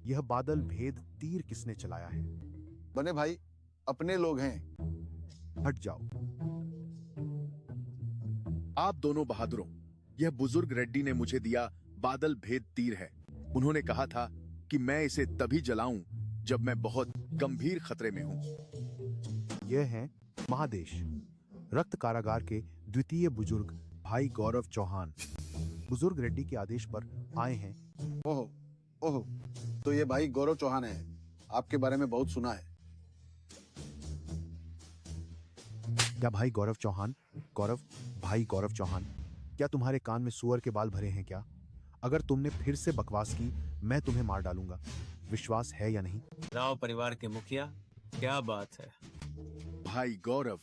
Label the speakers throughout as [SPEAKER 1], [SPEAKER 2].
[SPEAKER 1] यह बादल भेद तीर किसने चलाया है?
[SPEAKER 2] बने भाई, अपने लोग हैं।
[SPEAKER 1] हट जाओ।
[SPEAKER 3] आप दोनों बहादुरों, यह बुजुर्ग रेड्डी ने मुझे दिया बादल भेद तीर है। उन्होंने कहा था कि मैं इसे तभी जलाऊं जब मैं बहुत गंभीर खतरे में हूं।
[SPEAKER 1] यह है महादेश, रक्त कारागार के द्वितीय बुजुर्ग भाई गौरव चौहान बुजुर्ग रेड्डी के आदेश पर आए हैं।
[SPEAKER 2] ओहो ओहो, तो ये भाई गौरव चौहान है। आपके बारे में बहुत सुना है।
[SPEAKER 1] क्या भाई गौरव चौहान? भाई गौरव चौहान, क्या तुम्हारे कान में सुअर के बाल भरे हैं क्या? अगर तुमने फिर से बकवास की, मैं तुम्हें मार डालूंगा। विश्वास है या नहीं?
[SPEAKER 4] राव परिवार के मुखिया, क्या बात है।
[SPEAKER 3] भाई गौरव,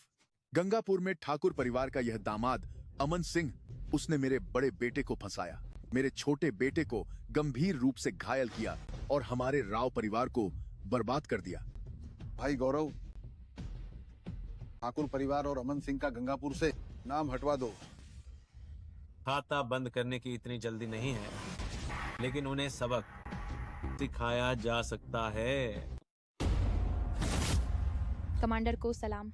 [SPEAKER 3] गंगापुर में ठाकुर परिवार का यह दामाद अमन सिंह, उसने मेरे बड़े बेटे को फंसाया, मेरे छोटे बेटे को गंभीर रूप से घायल किया और हमारे राव परिवार को बर्बाद कर दिया।
[SPEAKER 2] भाई गौरव, ठाकुर परिवार और अमन सिंह का गंगापुर से नाम हटवा दो।
[SPEAKER 4] खाता बंद करने की इतनी जल्दी नहीं है, लेकिन उन्हें सबक सिखाया जा सकता है।
[SPEAKER 5] कमांडर को सलाम।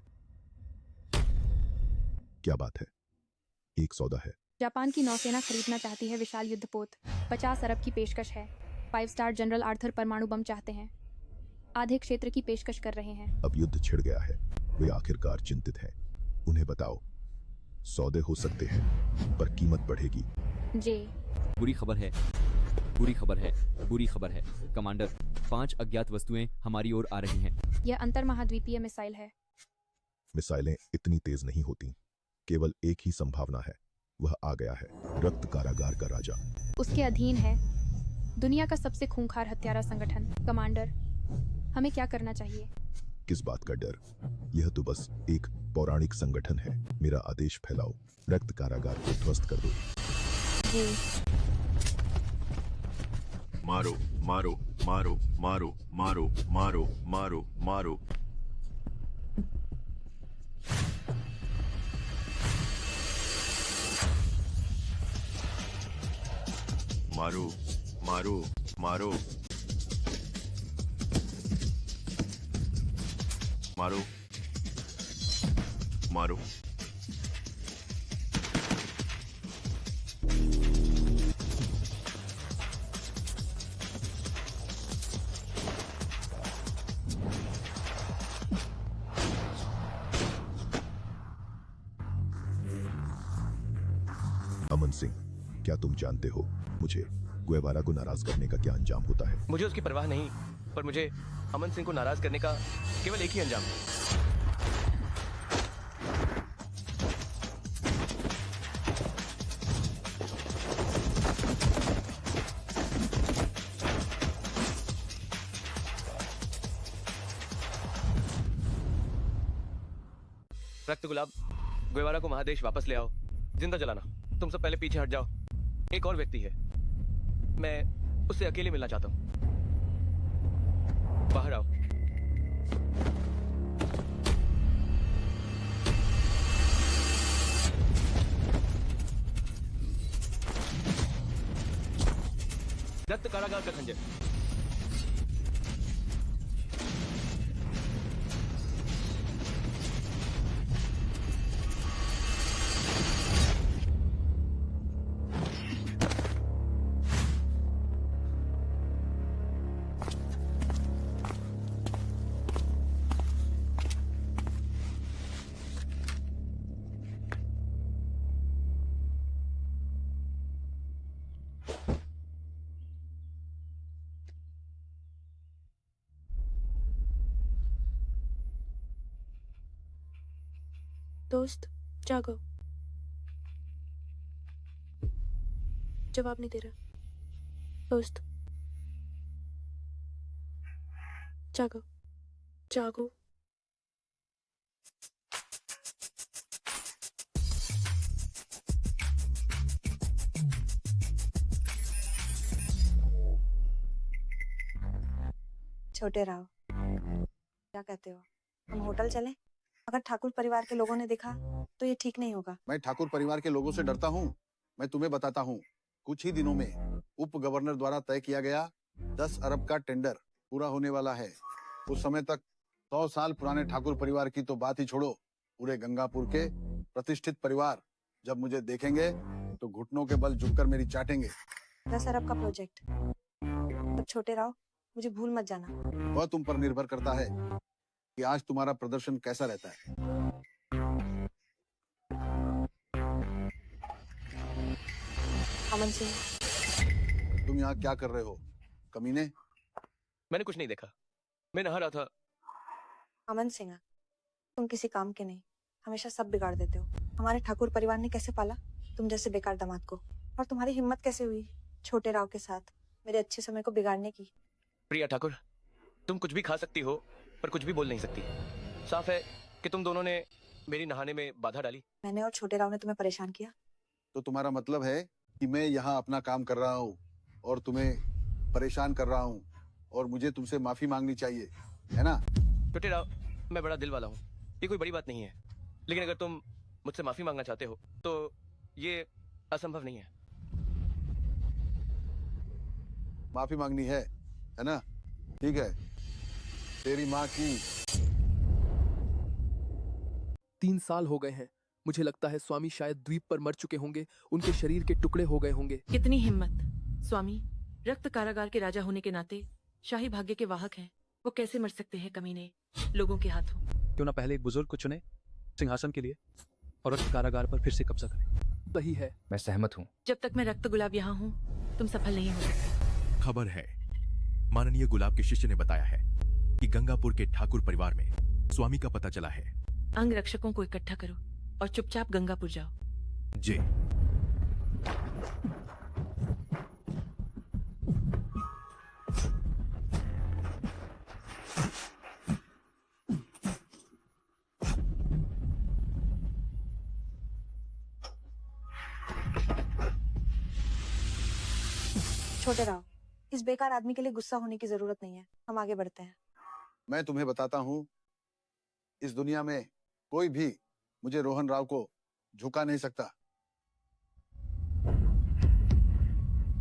[SPEAKER 1] क्या बात है? एक सौदा है।
[SPEAKER 5] जापान की नौसेना खरीदना चाहती है विशाल युद्धपोत। 50 अरब की पेशकश है। 5 स्टार जनरल आर्थर परमाणु बम चाहते हैं। आधे क्षेत्र की पेशकश कर रहे हैं।
[SPEAKER 1] अब युद्ध छिड़ गया है, वे आखिरकार चिंतित हैं। उन्हें बताओ, सौदे हो सकते हैं पर कीमत बढ़ेगी।
[SPEAKER 5] जे
[SPEAKER 6] बुरी खबर है, बुरी खबर है, बुरी खबर है कमांडर। 5 अज्ञात वस्तुएं हमारी ओर आ रही हैं।
[SPEAKER 5] यह अंतर महाद्वीपीय मिसाइल है।
[SPEAKER 1] मिसाइलें इतनी तेज नहीं होती। केवल एक ही संभावना है, वह आ गया है, रक्त कारागार का राजा।
[SPEAKER 5] उसके अधीन है दुनिया का सबसे खूंखार हत्यारा संगठन। कमांडर, हमें क्या करना चाहिए?
[SPEAKER 1] किस बात का डर? यह तो बस एक पौराणिक संगठन है। मेरा आदेश फैलाओ, रक्त कारागार को ध्वस्त कर दो।
[SPEAKER 5] जे
[SPEAKER 7] मारो मारो मारो मारो मारो मारो मारो मारो। मारो मारो मारो मारो मारो।
[SPEAKER 1] अमन सिंह, क्या तुम जानते हो मुझे गुएवारा को नाराज करने का क्या अंजाम होता है?
[SPEAKER 8] मुझे उसकी परवाह नहीं, पर मुझे अमन सिंह को नाराज करने का केवल एक ही अंजाम है। रक्त गुलाब, गुएवारा को महादेश वापस ले आओ, जिंदा जलाना। तुम सब पहले पीछे हट जाओ। एक और व्यक्ति है, मैं उससे अकेले मिलना चाहता हूं। बाहर आओ। रक्त कारागार का खंजर।
[SPEAKER 9] दोस्त जागो। जवाब नहीं दे रहा। दोस्त जागो, जागो।
[SPEAKER 10] छोटे राव, क्या कहते हो? हम होटल चलें? अगर ठाकुर परिवार के लोगों ने देखा तो ये ठीक नहीं होगा।
[SPEAKER 2] मैं ठाकुर परिवार के लोगों से डरता हूँ? मैं तुम्हें बताता हूँ, कुछ ही दिनों में उप गवर्नर द्वारा तय किया गया 10 अरब का टेंडर पूरा होने वाला है। उस समय तक 100 साल पुराने ठाकुर परिवार की तो बात ही छोड़ो, पूरे गंगापुर के प्रतिष्ठित परिवार जब मुझे देखेंगे तो घुटनों के बल झुककर मेरी चाटेंगे।
[SPEAKER 10] 10 अरब का प्रोजेक्ट। तो छोटे राव, मुझे भूल मत जाना।
[SPEAKER 2] वह तुम पर निर्भर करता है कि आज तुम्हारा प्रदर्शन कैसा रहता है।
[SPEAKER 10] अमन सिंह,
[SPEAKER 2] तुम यहाँ क्या कर रहे हो कमीने?
[SPEAKER 8] मैंने कुछ नहीं देखा, मैं नहा रहा था।
[SPEAKER 10] अमन सिंह, तुम किसी काम के नहीं, हमेशा सब बिगाड़ देते हो। हमारे ठाकुर परिवार ने कैसे पाला तुम जैसे बेकार दामाद को? और तुम्हारी हिम्मत कैसे हुई छोटे राव के साथ मेरे अच्छे समय को बिगाड़ने की?
[SPEAKER 8] प्रिया ठाकुर, तुम कुछ भी खा सकती हो पर कुछ भी बोल नहीं सकती। साफ है कि तुम दोनों ने मेरी नहाने में बाधा डाली।
[SPEAKER 10] मैंने और छोटे राव ने तुम्हें परेशान किया?
[SPEAKER 2] तो तुम्हारा मतलब है कि मैं यहाँ अपना काम कर रहा हूँ और तुम्हें परेशान कर रहा हूँ और मुझे तुमसे माफी मांगनी चाहिए, है ना?
[SPEAKER 8] छोटे राव, मैं बड़ा दिल वाला हूँ, ये कोई बड़ी बात नहीं है। लेकिन अगर तुम मुझसे माफी मांगना चाहते हो तो ये असंभव नहीं है।
[SPEAKER 2] माफी मांगनी है ना? ठीक है, तेरी माँ की।
[SPEAKER 11] 3 साल हो गए हैं। मुझे लगता है स्वामी शायद द्वीप पर मर चुके होंगे, उनके शरीर के टुकड़े हो गए होंगे।
[SPEAKER 12] कितनी हिम्मत! स्वामी रक्त कारागार के राजा होने के नाते शाही भाग्य के वाहक हैं, वो कैसे मर सकते हैं कमीने लोगों के हाथों?
[SPEAKER 13] क्यों ना पहले एक बुजुर्ग को चुने सिंहासन के लिए और रक्त कारागार पर फिर से कब्जा करें।
[SPEAKER 11] सही है,
[SPEAKER 6] मैं सहमत हूँ।
[SPEAKER 12] जब तक मैं रक्त गुलाब यहाँ हूँ तुम सफल नहीं हो।
[SPEAKER 7] खबर है, माननीय गुलाब के शिष्य ने बताया है कि गंगापुर के ठाकुर परिवार में स्वामी का पता चला है।
[SPEAKER 12] अंग रक्षकों को इकट्ठा करो और चुपचाप गंगापुर जाओ।
[SPEAKER 7] जी।
[SPEAKER 10] छोटे राव, इस बेकार आदमी के लिए गुस्सा होने की जरूरत नहीं है, हम आगे बढ़ते हैं।
[SPEAKER 2] मैं तुम्हें बताता हूँ, इस दुनिया में कोई भी मुझे रोहन राव को झुका नहीं सकता।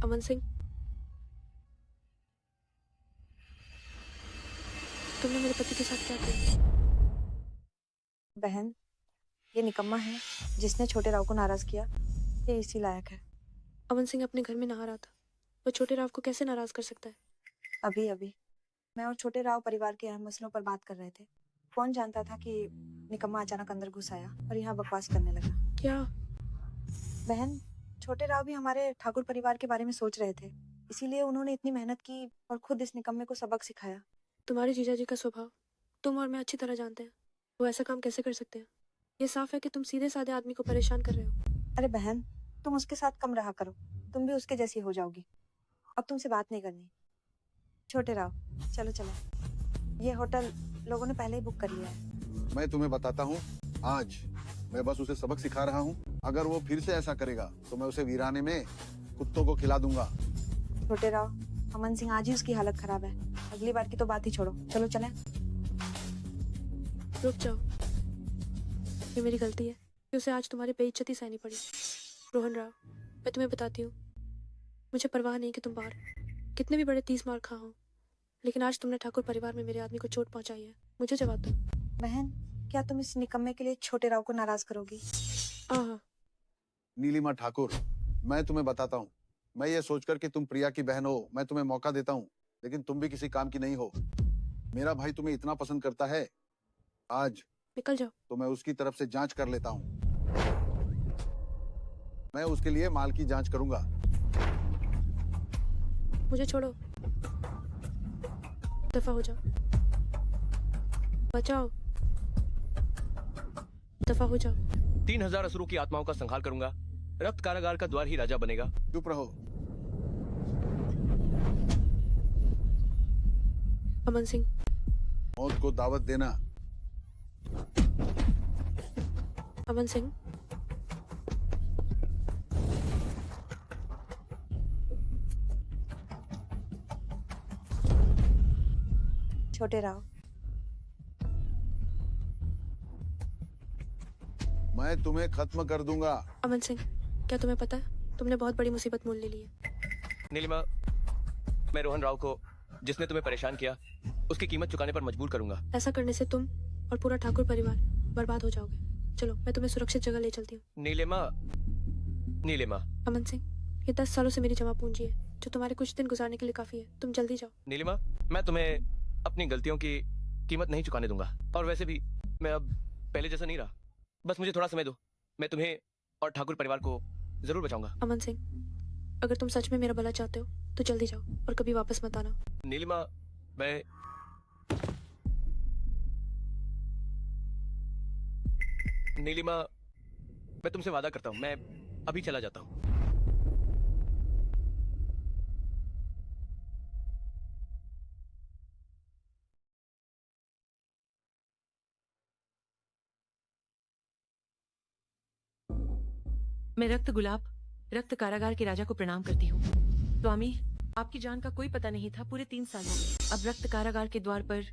[SPEAKER 9] अमन सिंह, तुमने मेरे पति के साथ क्या किया?
[SPEAKER 10] बहन, ये निकम्मा है जिसने छोटे राव को नाराज किया, ये इसी लायक है।
[SPEAKER 9] अमन सिंह अपने घर में नहा रहा था, वो छोटे राव को कैसे नाराज कर सकता है?
[SPEAKER 10] अभी अभी मैं और छोटे राव परिवार के अहम मसलों पर बात कर रहे थे। कौन जानता था कि निकम्मा अचानक अंदर घुस आया और यहाँ बकवास करने लगा।
[SPEAKER 9] क्या?
[SPEAKER 10] बहन, छोटे राव भी हमारे ठाकुर परिवार के बारे में सोच रहे थे, इसीलिए उन्होंने इतनी मेहनत की और खुद इस निकम्मे को सबक सिखाया।
[SPEAKER 9] तुम्हारे जीजाजी का स्वभाव तुम और मैं अच्छी तरह जानते हैं, वो ऐसा काम कैसे कर सकते हैं? ये साफ है कि तुम सीधे साधे आदमी को परेशान कर रहे हो।
[SPEAKER 10] अरे बहन, तुम उसके साथ कम रहा करो, तुम भी उसके जैसी हो जाओगी। अब तुमसे बात नहीं करनी। छोटे राव, चलो चलो, ये होटल लोगों ने पहले ही बुक कर लिया है।
[SPEAKER 2] मैं तुम्हें बताता हूँ, आज मैं बस उसे सबक सिखा रहा हूँ। अगर वो फिर से ऐसा करेगा तो मैं उसे वीराने में कुत्तों को खिला दूंगा।
[SPEAKER 10] छोटे राव, अमन सिंह आज ही उसकी हालत खराब है, अगली बार की तो बात ही छोड़ो, चलो चलें।
[SPEAKER 9] रुक जाओ, ये मेरी गलती है कि उसे आज तुम्हारी बेइज्जती सहनी पड़ी। रोहन राव, मैं तुम्हें बताती हूँ, मुझे परवाह नहीं कि तुम बाहर कितने भी बड़े 30 मार खा हो, लेकिन आज तुमने ठाकुर परिवार में मेरे आदमी को चोट पहुंचाई है। मुझे जवाब दो।
[SPEAKER 10] बहन, क्या तुम इस निकम्मे के लिए छोटे राव को नाराज करोगी?
[SPEAKER 2] नीलिमा ठाकुर, मैं तुम्हें बताता हूँ, मैं ये सोचकर कि तुम प्रिया की बहन हो, मैं तुम्हें मौका देता हूँ, लेकिन तुम भी किसी काम की नहीं हो। मेरा भाई तुम्हें इतना पसंद करता है, आज
[SPEAKER 9] निकल जाओ।
[SPEAKER 2] तो मैं उसकी तरफ से जांच कर लेता हूँ। मैं उसके लिए माल की जांच करूंगा।
[SPEAKER 9] मुझे छोड़ो, दफा हो जाओ, बचाओ, दफा हो जाओ।
[SPEAKER 8] 3000 असुरों की आत्माओं का संहार करूंगा, रक्त कारागार का द्वार ही राजा बनेगा।
[SPEAKER 2] चुप रहो।
[SPEAKER 9] अमन सिंह,
[SPEAKER 2] मौत को दावत देना।
[SPEAKER 9] अमन सिंह,
[SPEAKER 10] छोटे राव,
[SPEAKER 2] मैं तुम्हें खत्म कर दूंगा।
[SPEAKER 9] अमन सिंह, क्या तुम्हें पता है तुमने बहुत बड़ी मुसीबत मोल ले ली है?
[SPEAKER 8] नीलिमा, मैं रोहन राव को, जिसने तुम्हें परेशान किया, उसकी कीमत चुकाने पर मजबूर करूंगा।
[SPEAKER 9] ऐसा करने से तुम और पूरा ठाकुर परिवार बर्बाद हो जाओगे। चलो मैं तुम्हें सुरक्षित जगह ले चलती हूँ।
[SPEAKER 8] नीलिमा, नीलिमा।
[SPEAKER 9] अमन सिंह, ये 10 सालों से मेरी जमा पूंजी है, जो तुम्हारे कुछ दिन गुजारने के लिए काफी है। तुम जल्दी जाओ।
[SPEAKER 8] नीलिमा, मैं तुम्हें अपनी गलतियों की कीमत नहीं चुकाने दूंगा। और वैसे भी मैं अब पहले जैसा नहीं रहा। बस मुझे थोड़ा समय दो, मैं तुम्हें और ठाकुर परिवार को जरूर बचाऊंगा।
[SPEAKER 9] अमन सिंह, अगर तुम सच में मेरा भला चाहते हो तो जल्दी जाओ और कभी वापस मत आना।
[SPEAKER 8] नीलिमा, मैं नीलिमा, मैं तुमसे वादा करता हूँ, मैं अभी चला जाता हूँ।
[SPEAKER 12] मैं रक्त गुलाब, रक्त कारागार के राजा को प्रणाम करती हूँ। स्वामी, आपकी जान का कोई पता नहीं था पूरे 3 साल हो गए। अब रक्त कारागार के द्वार पर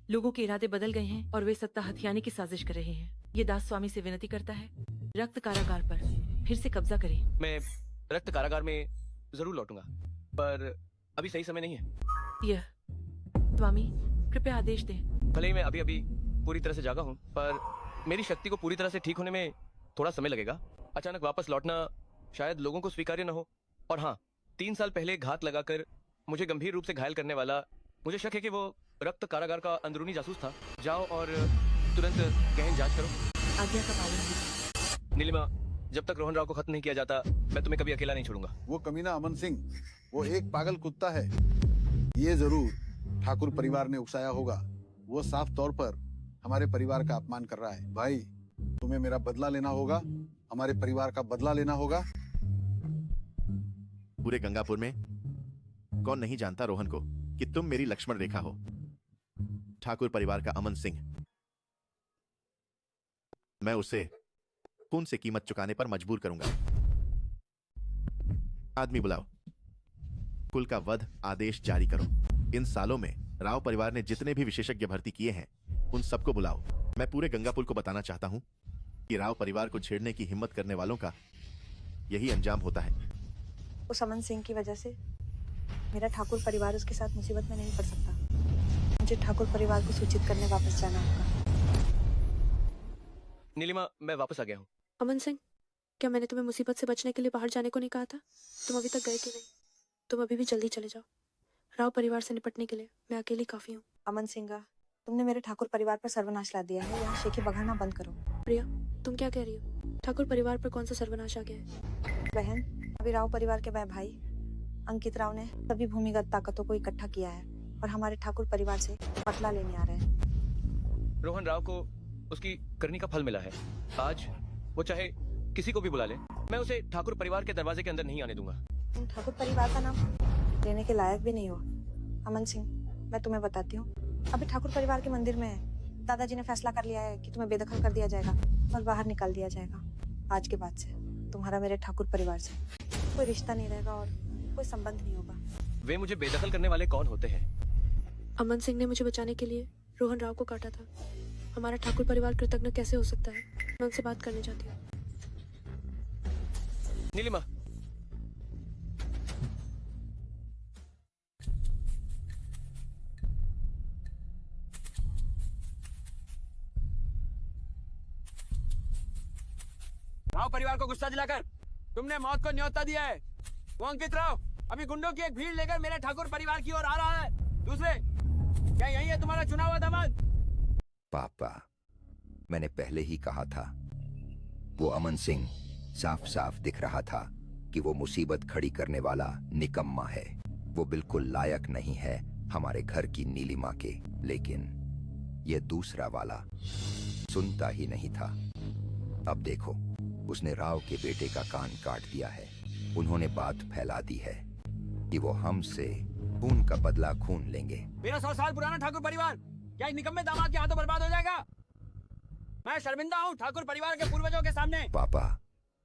[SPEAKER 12] लोगों के इरादे बदल गए हैं और वे सत्ता हथियाने की साजिश कर रहे हैं। ये दास स्वामी से विनती करता है, रक्त कारागार पर फिर से कब्जा करें।
[SPEAKER 8] मैं रक्त कारागार में जरूर लौटूंगा, पर अभी सही समय नहीं है।
[SPEAKER 12] यह स्वामी, कृपया आदेश दें।
[SPEAKER 8] भले ही मैं अभी अभी पूरी तरह से जागा हूँ, पर मेरी शक्ति को पूरी तरह से ठीक होने में थोड़ा समय लगेगा। अचानक वापस लौटना शायद लोगों को स्वीकार्य न हो। और हाँ, 3 साल पहले घात लगाकर मुझे गंभीर रूप से घायल करने वाला, मुझे शक है कि वो रक्त कारागार का अंदरूनी जासूस था। जाओ और तुरंत गहन जांच करो।
[SPEAKER 12] आज्ञा का पालन कीजिए।
[SPEAKER 8] नीलिमा, जब तक रोहन राव को खत्म नहीं किया जाता, मैं तुम्हें कभी अकेला नहीं छोड़ूंगा।
[SPEAKER 2] वो कमीना अमन सिंह, वो एक पागल कुत्ता है। ये जरूर ठाकुर परिवार ने उकसाया होगा। वो साफ तौर पर हमारे परिवार का अपमान कर रहा है। भाई, तुम्हें मेरा बदला लेना होगा, हमारे परिवार का बदला लेना होगा।
[SPEAKER 7] पूरे गंगापुर में कौन नहीं जानता रोहन को कि तुम मेरी लक्ष्मण रेखा हो। ठाकुर परिवार का अमन सिंह, मैं उसे खून से कीमत चुकाने पर मजबूर करूंगा। आदमी बुलाओ, कुल का वध आदेश जारी करो। इन सालों में राव परिवार ने जितने भी विशेषज्ञ भर्ती किए हैं, उन सबको बुलाओ। मैं पूरे गंगापुर को बताना चाहता हूं कि राव परिवार को छेड़ने की हिम्मत करने वालों का यही अंजाम होता है।
[SPEAKER 10] उस अमन सिंह की वजह से मेरा ठाकुर परिवार उसके साथ मुसीबत में नहीं पड़ सकता। मुझे ठाकुर परिवार को सूचित करने वापस जाना होगा।
[SPEAKER 8] नीलिमा, मैं वापस आ गया हूँ।
[SPEAKER 9] अमन सिंह, क्या मैंने तुम्हें मुसीबत से बचने के लिए बाहर जाने को नहीं कहा था? तुम अभी तक गए क्यों नहीं? तुम अभी भी जल्दी चले जाओ। राव परिवार से निपटने के लिए मैं अकेली काफी हूँ।
[SPEAKER 10] अमन सिंह, तुमने मेरे ठाकुर परिवार पर सर्वनाश ला दिया है। यहाँ शेखी बघाना बंद करो।
[SPEAKER 9] प्रिया, तुम क्या कह रही हो? ठाकुर परिवार पर कौन सा सर्वनाश आ गया है?
[SPEAKER 10] बहन, अभी राव परिवार के भाई अंकित राव ने सभी भूमिगत ताकतों को इकट्ठा किया है और हमारे ठाकुर परिवार से बदला लेने आ रहे हैं।
[SPEAKER 8] रोहन राव को उसकी करनी का फल मिला है। आज वो चाहे किसी को भी बुला ले, मैं उसे ठाकुर परिवार के दरवाजे के अंदर नहीं आने दूंगा।
[SPEAKER 10] तुम ठाकुर परिवार का नाम लेने के लायक भी नहीं हो। अमन सिंह, मैं तुम्हें बताती हूँ, अभी ठाकुर परिवार के मंदिर में दादाजी ने फैसला कर लिया है कि तुम्हें बेदखल कर दिया जाएगा और बाहर निकाल दिया जाएगा। आज के बाद से तुम्हारा मेरे ठाकुर परिवार से कोई रिश्ता नहीं रहेगा और कोई संबंध नहीं होगा।
[SPEAKER 8] वे मुझे बेदखल करने वाले कौन होते हैं?
[SPEAKER 9] अमन सिंह ने मुझे बचाने के लिए रोहन राव को काटा था। हमारा ठाकुर परिवार कृतज्ञ कैसे हो सकता है? मैं उनसे बात करने चाहती हूँ।
[SPEAKER 8] नीलिमा,
[SPEAKER 14] राव परिवार को गुस्सा दिलाकर तुमने मौत को न्योता दिया है। वो अंकित राव अभी गुंडों की एक भीड़ लेकर मेरे ठाकुर परिवार की ओर आ रहा है। दूसरे, क्या यही है तुम्हारा चुना हुआ दामाद?
[SPEAKER 15] पापा, मैंने पहले ही कहा था, वो अमन सिंह साफ साफ दिख रहा था कि वो मुसीबत खड़ी करने वाला निकम्मा है। वो बिल्कुल लायक नहीं है हमारे घर की नीलिमा के। लेकिन ये दूसरा वाला सुनता ही नहीं था। अब देखो, उसने राव के बेटे का कान काट दिया है। उन्होंने बात फैला दी है कि वो हमसे खून का बदला खून लेंगे।
[SPEAKER 14] मेरा 100 साल पुराना ठाकुर परिवार क्या एक निकम्मे दामाद के हाथों बर्बाद हो जाएगा? मैं शर्मिंदा हूँ ठाकुर परिवार के पूर्वजों के सामने।
[SPEAKER 15] पापा,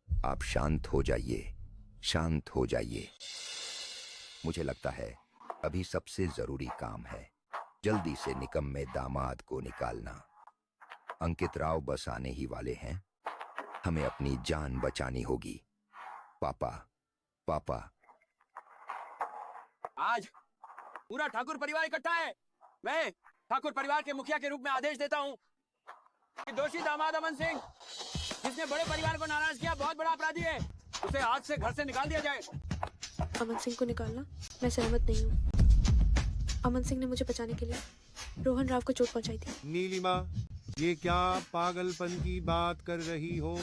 [SPEAKER 15] आप शांत हो जाइए, शांत हो जाइए। मुझे लगता है अभी सबसे जरूरी काम है जल्दी से निकम्मे दामाद को निकालना। अंकित राव बस आने ही वाले हैं। हमें अपनी जान बचानी होगी। पापा, पापा।
[SPEAKER 14] आज पूरा ठाकुर परिवार इकट्ठा है। मैं ठाकुर परिवार के मुखिया के रूप में आदेश देता हूँ कि दोषी दामाद अमन सिंह, जिसने बड़े परिवार को नाराज किया, बहुत बड़ा अपराधी है, उसे आज से घर से निकाल दिया जाए।
[SPEAKER 9] अमन सिंह को निकालना मैं सहमत नहीं हूँ। अमन सिंह ने मुझे बचाने के लिए रोहन राव को चोट पहुंचाई थी।
[SPEAKER 16] नीलिमा, ये क्या पागलपन की बात कर रही हो?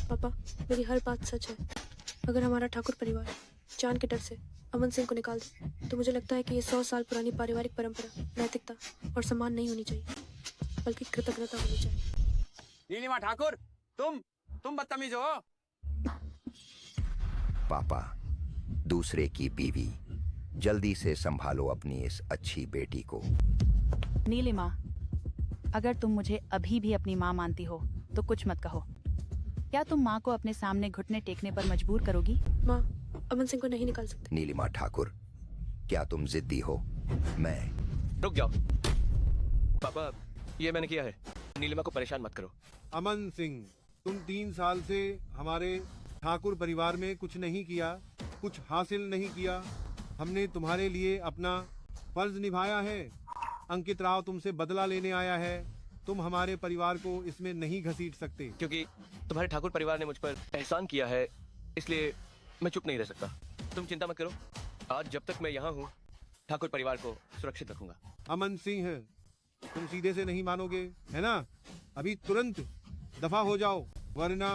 [SPEAKER 9] पापा, मेरी हर बात सच है। अगर हमारा ठाकुर परिवार जान के डर से अमन सिंह को निकाल दे तो मुझे लगता है कि ये 100 साल पुरानी पारिवारिक परंपरा, नैतिकता और सम्मान नहीं होनी चाहिए, बल्कि कृतज्ञता होनी चाहिए।
[SPEAKER 14] नीलिमा ठाकुर, तुम बदतमीज हो।
[SPEAKER 15] पापा, दूसरे की बीवी, जल्दी से संभालो अपनी इस अच्छी बेटी को।
[SPEAKER 17] नीलिमा, अगर तुम मुझे अभी भी अपनी माँ मानती हो तो कुछ मत कहो। क्या तुम माँ को अपने सामने घुटने टेकने पर मजबूर करोगी?
[SPEAKER 9] माँ, अमन सिंह को नहीं निकाल सकते।
[SPEAKER 15] नीलिमा ठाकुर, क्या तुम जिद्दी हो? मैं
[SPEAKER 8] रुक जाओ पापा, ये मैंने किया है। नीलिमा को परेशान मत करो।
[SPEAKER 16] अमन सिंह, तुम 3 साल से हमारे ठाकुर परिवार में कुछ नहीं किया, कुछ हासिल नहीं किया। हमने तुम्हारे लिए अपना फर्ज निभाया है। अंकित राव तुमसे बदला लेने आया है। तुम हमारे परिवार को इसमें नहीं घसीट सकते।
[SPEAKER 8] क्योंकि तुम्हारे ठाकुर परिवार ने मुझ पर एहसान किया है, इसलिए मैं चुप नहीं रह सकता। तुम चिंता मत करो, आज जब तक मैं यहाँ हूँ ठाकुर परिवार को सुरक्षित रखूंगा।
[SPEAKER 16] अमन सिंह, तुम सीधे से नहीं मानोगे, है ना? अभी तुरंत दफा हो जाओ, वरना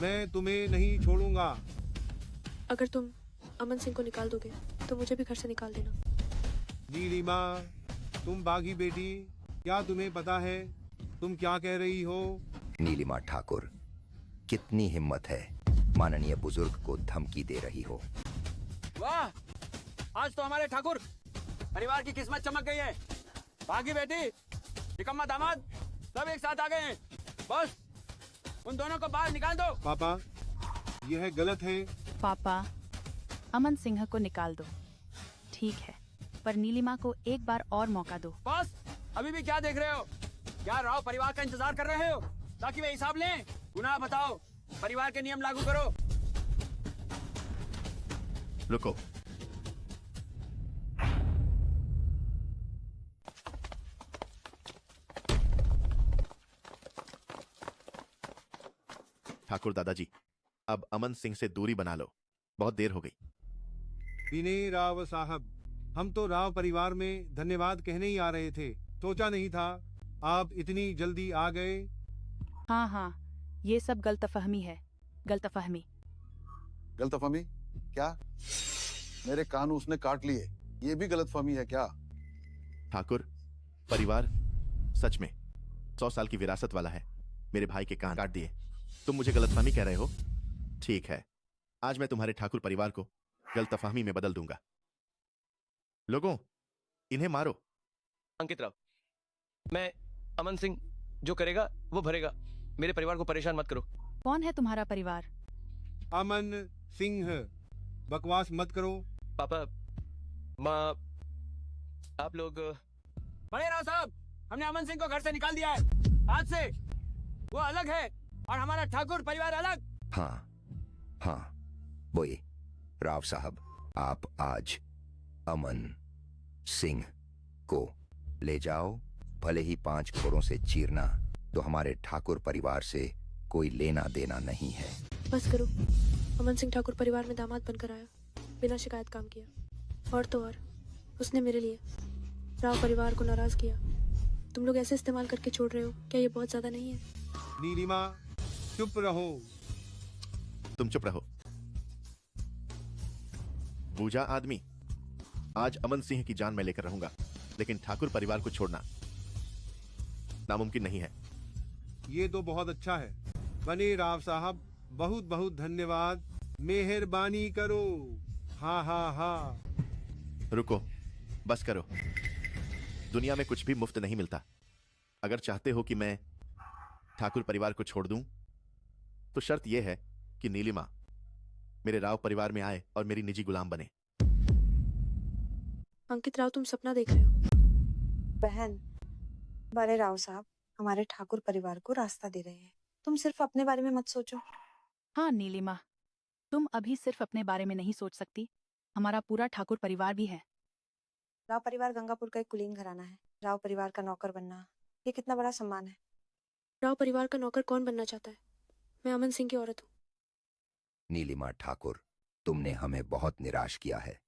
[SPEAKER 16] मैं तुम्हें नहीं छोड़ूंगा।
[SPEAKER 9] अगर तुम अमन सिंह को निकाल दोगे तो मुझे भी घर से निकाल देना।
[SPEAKER 16] नीलिमा, तुम बागी बेटी, क्या तुम्हें पता है तुम क्या कह रही हो?
[SPEAKER 15] नीलिमा ठाकुर, कितनी हिम्मत है, माननीय बुजुर्ग को धमकी दे रही हो।
[SPEAKER 14] वाह, आज तो हमारे ठाकुर परिवार की किस्मत चमक गई है। भागी बेटी, निकम्मा दामाद, सब एक साथ आ गए हैं। बस उन दोनों को बाहर निकाल दो।
[SPEAKER 16] पापा, यह गलत है।
[SPEAKER 17] पापा, अमन सिंह को निकाल दो, ठीक है, पर नीलिमा को एक बार और मौका दो।
[SPEAKER 14] बस, अभी भी क्या देख रहे हो? क्या राव परिवार का इंतजार कर रहे हो ताकि वे हिसाब लें? गुनाह बताओ, परिवार के नियम लागू करो।
[SPEAKER 7] रुको, ठाकुर दादाजी, अब अमन सिंह से दूरी बना लो, बहुत देर हो गई।
[SPEAKER 16] विनय राव साहब, हम तो राव परिवार में धन्यवाद कहने ही आ रहे थे। सोचा नहीं था आप इतनी जल्दी आ गए।
[SPEAKER 17] हाँ हाँ, ये सब गलतफहमी है, गलतफहमी।
[SPEAKER 2] गलतफहमी? क्या? मेरे कान उसने काट लिए, ये भी गलतफहमी है क्या?
[SPEAKER 7] ठाकुर परिवार सच में 100 साल की विरासत वाला है। मेरे भाई के कान काट दिए, तुम मुझे गलतफहमी कह रहे हो? ठीक है, आज मैं तुम्हारे ठाकुर परिवार को गलतफहमी में बदल दूंगा। लोगों, इन्हें मारो।
[SPEAKER 8] अंकित राव, मैं अमन सिंह जो करेगा वो भरेगा। मेरे परिवार को परेशान मत करो।
[SPEAKER 17] कौन है तुम्हारा परिवार?
[SPEAKER 16] अमन सिंह, बकवास मत करो।
[SPEAKER 8] पापा, माँ, आप लोग।
[SPEAKER 14] बड़े राव साहब, हमने अमन सिंह को घर से निकाल दिया है। आज से वो अलग है और हमारा ठाकुर परिवार अलग।
[SPEAKER 15] हाँ, वही राव साहब, आप आज अमन सिंह को ले जाओ। भले ही 5 खोरों से चीरना, तो हमारे ठाकुर परिवार से कोई लेना देना नहीं है।
[SPEAKER 9] बस करो, अमन सिंह ठाकुर परिवार में दामाद बनकर आया, बिना शिकायत काम किया, और तो और उसने मेरे लिए राव परिवार को नाराज किया। तुम लोग ऐसे इस्तेमाल करके छोड़ रहे हो, क्या ये बहुत ज्यादा नहीं है?
[SPEAKER 16] नीलिमा, चुप रहो।
[SPEAKER 7] तुम चुप रहो। बूझा आदमी, आज अमन सिंह की जान मैं लेकर रहूंगा, लेकिन ठाकुर परिवार को छोड़ना नामुमकिन नहीं है।
[SPEAKER 16] ये तो बहुत अच्छा है। बने राव साहब, बहुत बहुत धन्यवाद, मेहरबानी करो। हाँ हाँ हाँ।
[SPEAKER 7] रुको, बस करो। दुनिया में कुछ भी मुफ्त नहीं मिलता। अगर चाहते हो कि मैं ठाकुर परिवार को छोड़ दूं, तो शर्त यह है कि नीलिमा मेरे राव परिवार में आए और मेरी निजी गुलाम बने।
[SPEAKER 9] अंकित राव, तुम सपना देख रहे हो।
[SPEAKER 10] बहन, बड़े राव साहब हमारे ठाकुर परिवार को रास्ता दे रहे हैं। तुम सिर्फ अपने बारे में मत सोचो।
[SPEAKER 17] हाँ नीलिमा, तुम अभी सिर्फ अपने बारे में नहीं सोच सकती, हमारा पूरा ठाकुर परिवार भी है।
[SPEAKER 10] राव परिवार गंगापुर का एक कुलीन घराना है। राव परिवार का नौकर बनना ये कितना बड़ा सम्मान है।
[SPEAKER 9] राव परिवार का नौकर कौन बनना चाहता है? मैं अमन सिंह की औरत हूँ।
[SPEAKER 15] नीलिमा ठाकुर, तुमने हमें बहुत निराश किया है।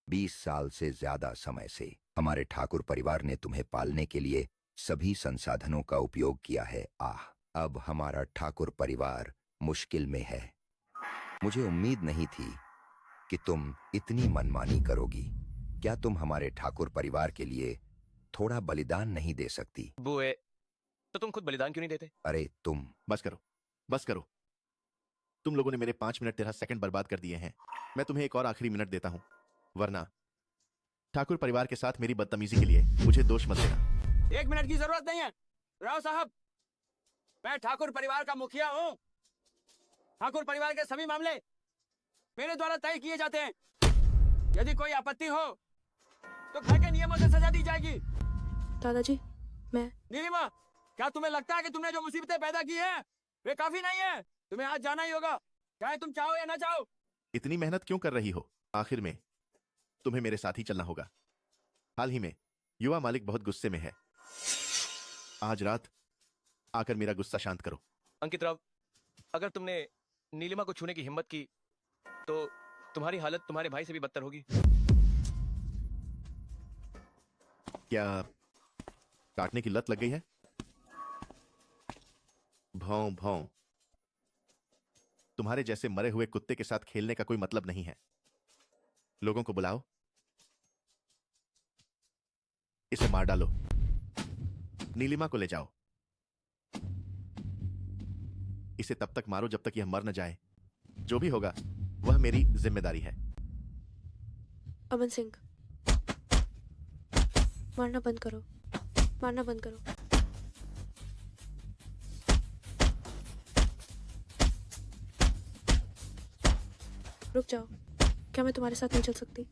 [SPEAKER 15] 20 साल से ज्यादा समय से हमारे ठाकुर परिवार ने तुम्हें पालने के लिए सभी संसाधनों का उपयोग किया है। अब हमारा ठाकुर परिवार मुश्किल में है। मुझे उम्मीद नहीं थी कि तुम इतनी मनमानी करोगी। क्या तुम हमारे ठाकुर परिवार के लिए थोड़ा बलिदान नहीं दे सकती?
[SPEAKER 8] बुए, तो तुम खुद बलिदान क्यों नहीं देते?
[SPEAKER 15] अरे तुम
[SPEAKER 7] बस करो, बस करो। तुम लोगों ने मेरे 5 मिनट 13 सेकंड बर्बाद कर दिए हैं। मैं तुम्हें एक और आखिरी मिनट देता हूं, वरना ठाकुर परिवार के साथ मेरी बदतमीजी के लिए मुझे दोष मत देना।
[SPEAKER 14] 1 मिनट की जरूरत नहीं है राव साहब। मैं ठाकुर परिवार का मुखिया हूँ। ठाकुर परिवार के सभी मामले मेरे द्वारा तय किए जाते हैं। यदि कोई आपत्ति हो तो घर के नियमों से सजा दी जाएगी।
[SPEAKER 9] दादाजी, मैं
[SPEAKER 14] नीलिमा, क्या तुम्हें लगता है कि तुमने जो मुसीबतें पैदा की हैं वे काफी नहीं है? तुम्हें आज जाना ही होगा, चाहे तुम चाहो या ना चाहो।
[SPEAKER 7] इतनी मेहनत क्यों कर रही हो? आखिर में तुम्हें मेरे साथ ही चलना होगा। हाल ही में युवा मालिक बहुत गुस्से में है। आज रात आकर मेरा गुस्सा शांत करो।
[SPEAKER 8] अंकित राव, अगर तुमने नीलिमा को छूने की हिम्मत की तो तुम्हारी हालत तुम्हारे भाई से भी बदतर होगी।
[SPEAKER 7] क्या काटने की लत लग गई है? भौं भौं। तुम्हारे जैसे मरे हुए कुत्ते के साथ खेलने का कोई मतलब नहीं है। लोगों को बुलाओ, इसे मार डालो। नीलिमा को ले जाओ। इसे तब तक मारो जब तक यह मर न जाए। जो भी होगा वह मेरी जिम्मेदारी है।
[SPEAKER 9] अमन सिंह, मारना बंद करो, मारना बंद करो। रुक जाओ, क्या मैं तुम्हारे साथ नहीं चल सकती?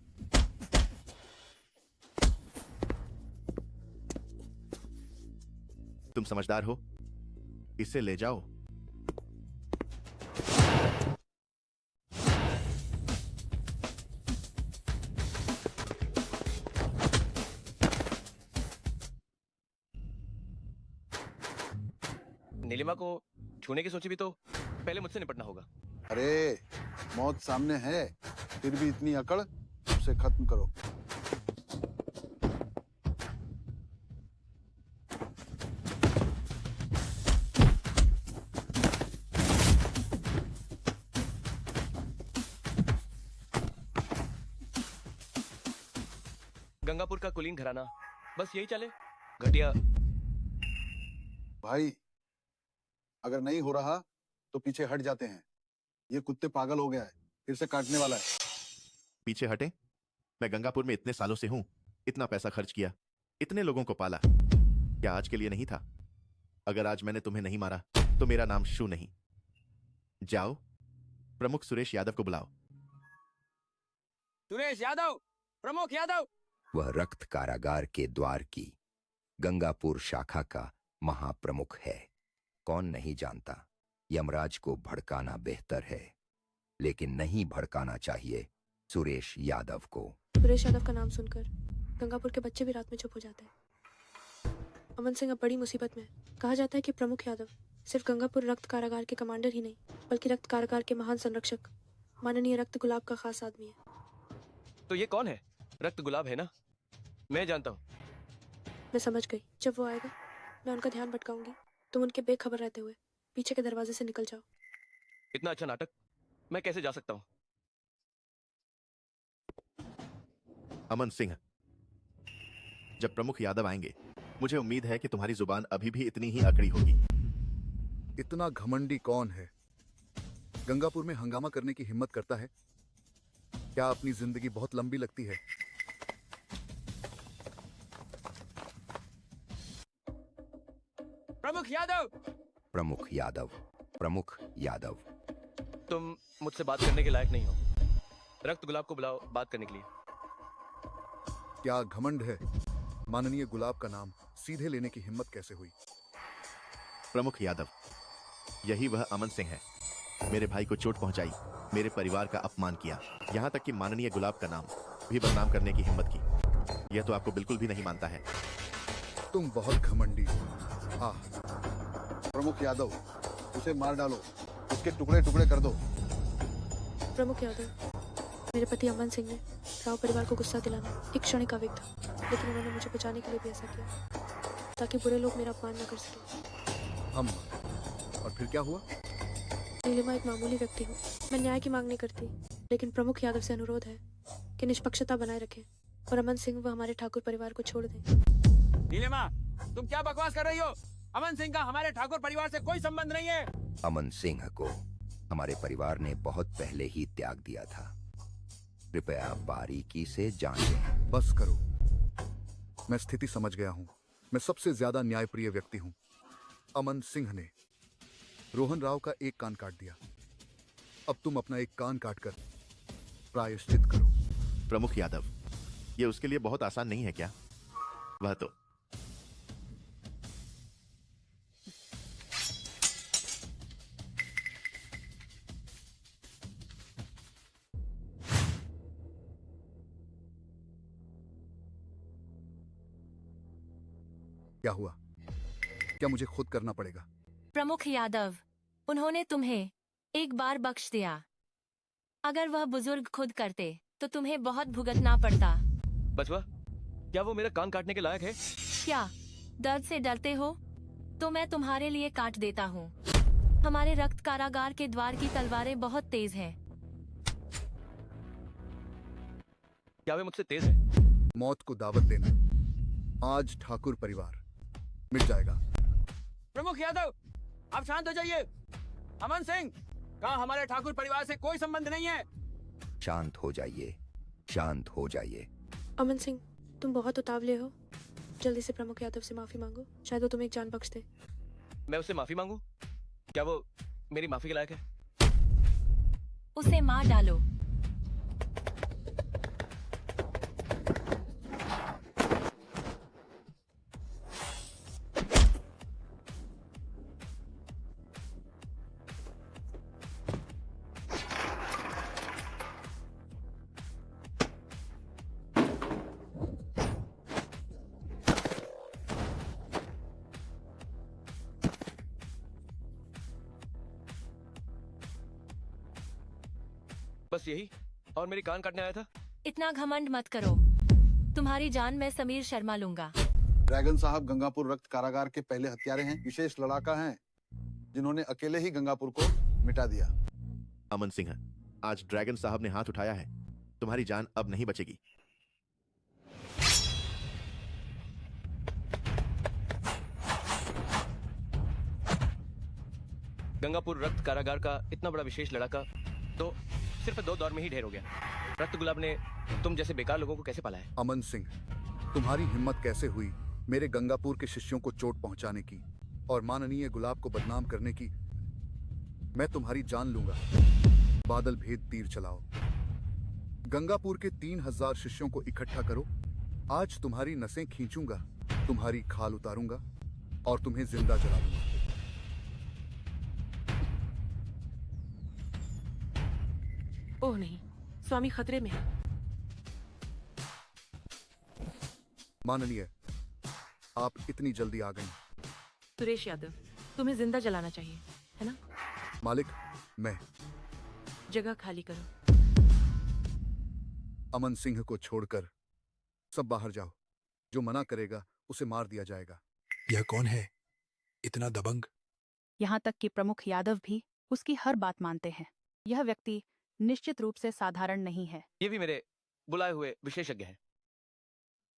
[SPEAKER 7] तुम समझदार हो, इसे ले जाओ।
[SPEAKER 8] नीलिमा को छूने की सोची भी तो पहले मुझसे निपटना होगा।
[SPEAKER 2] अरे मौत सामने है, फिर भी इतनी अकड़, उसे खत्म करो।
[SPEAKER 8] गंगापुर का कुलीन घराना, बस यही चले। घटिया
[SPEAKER 2] भाई, अगर नहीं हो रहा तो पीछे हट जाते हैं। ये कुत्ते पागल हो गया है, फिर से काटने वाला है।
[SPEAKER 7] पीछे हटे? मैं गंगापुर में इतने सालों से हूं, इतना पैसा खर्च किया, इतने लोगों को पाला। क्या आज के लिए नहीं था? अगर आज मैंने तुम्हें नहीं मारा तो मेरा नाम शू नहीं। जाओ, प्रमुख सुरेश यादव को बुलाओ।
[SPEAKER 14] सुरेश यादव, प्रमुख यादव।
[SPEAKER 15] वह रक्त कारागार के द्वार की गंगापुर शाखा का महाप्रमुख है। कौन नहीं जानता, यमराज को भड़काना बेहतर है, लेकिन नहीं भड़काना चाहिए सुरेश यादव को।
[SPEAKER 9] सुरेश यादव का नाम सुनकर गंगापुर के बच्चे भी रात में चुप हो जाते हैं। अमन सिंह अब बड़ी मुसीबत में है। कहा जाता है कि प्रमुख यादव सिर्फ गंगापुर रक्त कारागार के कमांडर ही नहीं, बल्कि रक्त कारागार के महान संरक्षक माननीय रक्त गुलाब का खास आदमी है।
[SPEAKER 8] तो ये कौन है? रक्त गुलाब है ना? मैं जानता हूँ।
[SPEAKER 9] मैं समझ गई। जब वो आएगा मैं उनका ध्यान भटकाऊंगी। तुम उनके बेखबर रहते हुए पीछे के दरवाजे से निकल जाओ।
[SPEAKER 8] इतना अच्छा नाटक मैं कैसे जा सकता हूँ?
[SPEAKER 7] अमन सिंह, जब प्रमुख यादव आएंगे मुझे उम्मीद है कि तुम्हारी जुबान अभी भी इतनी ही अकड़ी होगी।
[SPEAKER 1] इतना घमंडी कौन है गंगापुर में हंगामा करने की हिम्मत करता है? क्या अपनी जिंदगी बहुत लंबी लगती है?
[SPEAKER 14] प्रमुख यादव,
[SPEAKER 15] प्रमुख यादव, प्रमुख यादव।
[SPEAKER 8] तुम मुझसे बात करने के लायक नहीं हो। रक्त गुलाब को बुलाओ बात करने के लिए।
[SPEAKER 1] क्या घमंड है? माननीय गुलाब का नाम सीधे लेने की हिम्मत कैसे हुई?
[SPEAKER 7] प्रमुख यादव, यही वह अमन सिंह है। मेरे भाई को चोट पहुंचाई, मेरे परिवार का अपमान किया, यहां तक कि माननीय गुलाब का नाम भी बदनाम करने की हिम्मत की। यह तो आपको बिल्कुल भी नहीं मानता है।
[SPEAKER 2] तुम बहुत घमंडी हो। प्रमुख यादव, उसे मार डालो, उसके टुकड़े टुकड़े कर दो।
[SPEAKER 9] प्रमुख यादव, मेरे पति अमन सिंह ने राव परिवार को गुस्सा दिलाना एक क्षणिक आवेग था, लेकिन उन्होंने मुझे बचाने के लिए भी ऐसा किया ताकि बुरे लोग मेरा अपमान न कर सके।
[SPEAKER 3] हम और फिर क्या हुआ?
[SPEAKER 9] नीलिमा एक मामूली व्यक्ति हूँ, मैं न्याय की मांग नहीं करती, लेकिन प्रमुख यादव से अनुरोध है कि निष्पक्षता बनाए रखें और अमन सिंह व हमारे ठाकुर परिवार को छोड़ दें।
[SPEAKER 14] नीलिमा, तुम क्या बकवास कर रही हो? अमन सिंह का हमारे ठाकुर परिवार से कोई संबंध नहीं है।
[SPEAKER 15] अमन सिंह को हमारे परिवार ने बहुत पहले ही त्याग दिया था। कृपया बारीकी से जान लें।
[SPEAKER 3] बस करो, मैं स्थिति समझ गया हूं। मैं सबसे ज्यादा न्यायप्रिय व्यक्ति हूं। अमन सिंह ने रोहन राव का एक कान काट दिया, अब तुम अपना एक कान काटकर प्रायश्चित करो।
[SPEAKER 7] प्रमुख यादव, यह उसके लिए बहुत आसान नहीं है क्या? वह तो
[SPEAKER 3] क्या हुआ? क्या मुझे खुद करना पड़ेगा?
[SPEAKER 12] प्रमुख यादव, उन्होंने तुम्हें एक बार बख्श दिया। अगर वह बुजुर्ग खुद करते तो तुम्हें बहुत भुगतना पड़ता।
[SPEAKER 8] बचवा, क्या वो मेरा कान काटने के लायक है?
[SPEAKER 12] क्या दर्द से डरते हो? तो मैं तुम्हारे लिए काट देता हूँ। हमारे रक्त कारागार के द्वार की तलवारें बहुत तेज हैं।
[SPEAKER 8] क्या वे मुझसे तेज है?
[SPEAKER 3] मौत को दावत देना। आज ठाकुर परिवार मिट जाएगा।
[SPEAKER 14] प्रमुख यादव, आप शांत हो जाइए। अमन सिंह का हमारे ठाकुर परिवार से कोई संबंध नहीं है।
[SPEAKER 15] शांत हो जाइए, शांत हो जाइए।
[SPEAKER 9] अमन सिंह, तुम बहुत उतावले हो। जल्दी से प्रमुख यादव से माफी मांगो, शायद वो तुम्हें एक जान बख्श दे।
[SPEAKER 8] मैं उससे माफी मांगू? क्या वो मेरी माफी के लायक है?
[SPEAKER 12] उसे मार डालो।
[SPEAKER 8] बस यही? और मेरी कान काटने आया था?
[SPEAKER 12] इतना घमंड मत करो। तुम्हारी जान मैं समीर शर्मा लूंगा।
[SPEAKER 2] ड्रैगन साहब गंगापुर रक्त कारागार के पहले हत्यारे हैं, विशेष लड़ाका हैं, जिन्होंने अकेले ही गंगापुर को मिटा दिया।
[SPEAKER 7] अमन सिंह, आज ड्रैगन साहब ने हाथ उठाया है, तुम्हारी जान अब नहीं बचेगी।
[SPEAKER 8] गंगापुर रक्त कारागार का इतना बड़ा विशेष लड़ाका तो सिर्फ 2 दौर में ही ढेर हो गया। रक्त गुलाब ने तुम जैसे बेकार लोगों को कैसे पाला है?
[SPEAKER 3] अमन सिंह, तुम्हारी हिम्मत कैसे हुई मेरे गंगापुर के शिष्यों को चोट पहुंचाने की और माननीय गुलाब को बदनाम करने की? मैं तुम्हारी जान लूंगा। बादल भेद तीर चलाओ। गंगापुर के 3000 शिष्यों को इकट्ठा करो। आज तुम्हारी नसें खींचूंगा, तुम्हारी खाल उतारूंगा और तुम्हें जिंदा जला दूंगा।
[SPEAKER 12] ओह नहीं, स्वामी खतरे में है।
[SPEAKER 3] माननीय, आप इतनी जल्दी आ गई।
[SPEAKER 12] सुरेश यादव, तुम्हें जिंदा जलाना चाहिए, है ना?
[SPEAKER 3] मालिक, मैं
[SPEAKER 12] जगह खाली करो।
[SPEAKER 3] अमन सिंह को छोड़कर सब बाहर जाओ। जो मना करेगा उसे मार दिया जाएगा।
[SPEAKER 18] यह कौन है, इतना दबंग?
[SPEAKER 17] यहाँ तक कि प्रमुख यादव भी उसकी हर बात मानते हैं। यह व्यक्ति निश्चित रूप से साधारण नहीं है।
[SPEAKER 8] ये भी मेरे बुलाए हुए विशेषज्ञ हैं।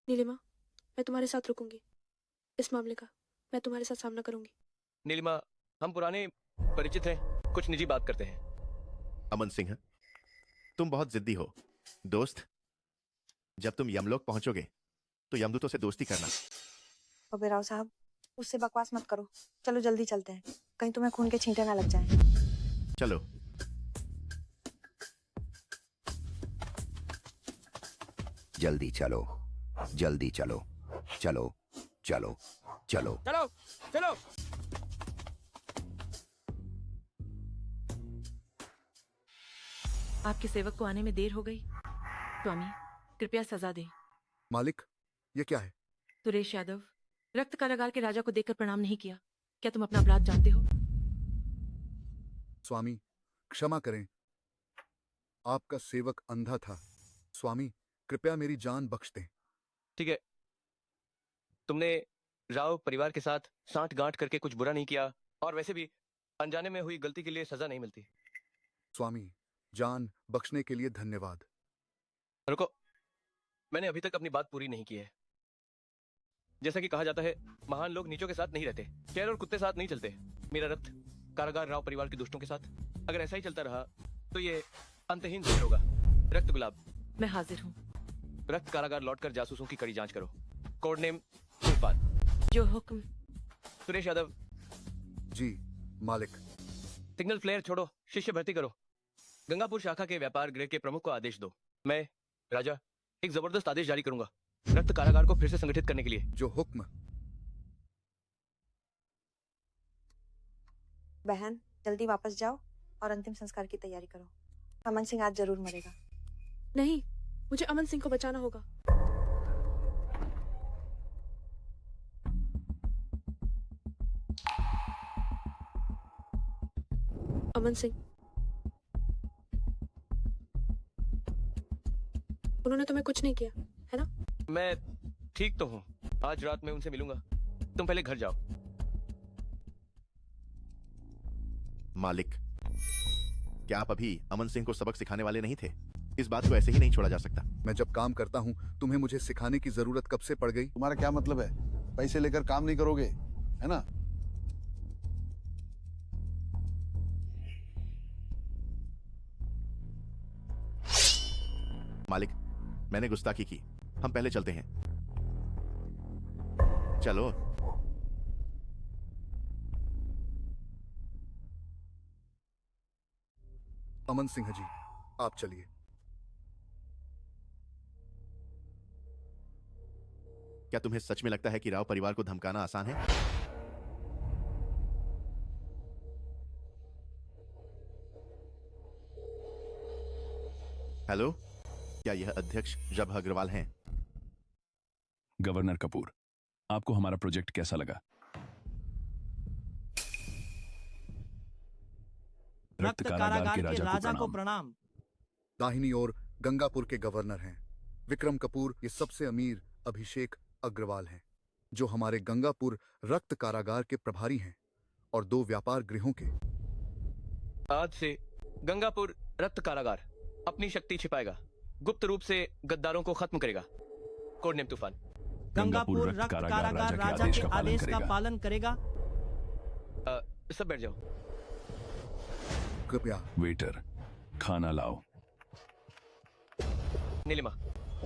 [SPEAKER 9] नीलिमा, मैं तुम्हारे साथ रुकूंगी। इस मामले का मैं तुम्हारे साथ सामना करूंगी।
[SPEAKER 8] नीलिमा, हम पुराने परिचित हैं, कुछ निजी बात करते हैं।
[SPEAKER 7] अमन सिंह, तुम बहुत जिद्दी हो। दोस्त, जब तुम यमलोक पहुंचोगे तो यमदूतों से दोस्ती करना।
[SPEAKER 10] ओबेराव साहब, उससे बकवास मत करो। चलो जल्दी चलते हैं, कहीं तुम्हें खून के छींटे ना लग जाएं।
[SPEAKER 7] चलो।
[SPEAKER 15] जल्दी चलो, जल्दी चलो, चलो, चलो, चलो।
[SPEAKER 14] चलो चलो।
[SPEAKER 12] आपके सेवक को आने में देर हो गई। स्वामी, कृपया सजा दें।
[SPEAKER 3] मालिक, ये क्या है?
[SPEAKER 12] सुरेश यादव, रक्त कारागार के राजा को देखकर प्रणाम नहीं किया। क्या तुम अपना अपराध जानते हो?
[SPEAKER 3] स्वामी, क्षमा करें, आपका सेवक अंधा था। स्वामी, कृपया मेरी जान बख्श दें।
[SPEAKER 8] ठीक है, तुमने राव परिवार के साथ सांठ गांठ करके कुछ बुरा नहीं किया, और वैसे भी अनजाने में हुई गलती के लिए सजा नहीं मिलती।
[SPEAKER 3] स्वामी, जान बख्शने के लिए धन्यवाद।
[SPEAKER 8] रुको, मैंने अभी तक अपनी बात पूरी नहीं की है। जैसा कि कहा जाता है, महान लोग नीचों के साथ नहीं रहते, शेर और कुत्ते साथ नहीं चलते। मेरा रक्त कारागार राव परिवार के दुष्टों के साथ अगर ऐसा ही चलता रहा तो ये अंतहीन जहर होगा। रक्त गुलाब,
[SPEAKER 12] मैं हाजिर हूँ।
[SPEAKER 8] रक्त कारागार लौटकर जासूसों की कड़ी जांच करो। कोड नेम तूफान।
[SPEAKER 12] जो हुक्म।
[SPEAKER 8] सुरेश यादव।
[SPEAKER 3] जी मालिक।
[SPEAKER 8] सिग्नल फ्लेयर छोड़ो, शिष्य भर्ती करो। गंगापुर शाखा के व्यापार गृह के प्रमुख को आदेश दो। मैं राजा एक जबरदस्त आदेश जारी करूंगा रक्त कारागार को फिर से संगठित करने के लिए।
[SPEAKER 3] जो हुक्म।
[SPEAKER 10] बहन, जल्दी वापस जाओ और अंतिम संस्कार की तैयारी करो। अमन सिंह आज जरूर मरेगा।
[SPEAKER 9] नहीं, मुझे अमन सिंह को बचाना होगा। अमन सिंह, उन्होंने तुम्हें कुछ नहीं किया, है ना?
[SPEAKER 8] मैं ठीक तो हूँ। आज रात में उनसे मिलूंगा। तुम पहले घर जाओ।
[SPEAKER 7] मालिक, क्या आप अभी अमन सिंह को सबक सिखाने वाले नहीं थे? इस बात को ऐसे ही नहीं छोड़ा जा सकता।
[SPEAKER 3] मैं जब काम करता हूँ, तुम्हें मुझे सिखाने की जरूरत कब से पड़ गई?
[SPEAKER 2] तुम्हारा क्या मतलब है? पैसे लेकर काम नहीं करोगे, है ना?
[SPEAKER 7] मालिक, मैंने गुस्ताखी की। हम पहले चलते हैं। चलो।
[SPEAKER 3] अमन सिंह जी, आप चलिए।
[SPEAKER 7] क्या तुम्हें सच में लगता है कि राव परिवार को धमकाना आसान है? हेलो, क्या यह अध्यक्ष जब अग्रवाल हैं?
[SPEAKER 19] गवर्नर कपूर, आपको हमारा प्रोजेक्ट कैसा लगा?
[SPEAKER 20] रक्त कारागार के राजा को प्रणाम।
[SPEAKER 3] दाहिनी ओर गंगापुर के गवर्नर हैं विक्रम कपूर। ये सबसे अमीर अभिषेक अग्रवाल हैं, जो हमारे गंगापुर रक्त कारागार के प्रभारी हैं और 2 व्यापार गृहों के।
[SPEAKER 8] आज से गंगापुर रक्त कारागार अपनी शक्ति छिपाएगा, गुप्त रूप से गद्दारों को खत्म करेगा। कोड नेम तूफान।
[SPEAKER 20] गंगापुर रक्त कारागार राजा के आदेश का पालन करेगा।
[SPEAKER 8] सब बैठ जाओ।
[SPEAKER 3] कृपया।
[SPEAKER 19] वेटर, खाना लाओ।
[SPEAKER 8] नीलिमा।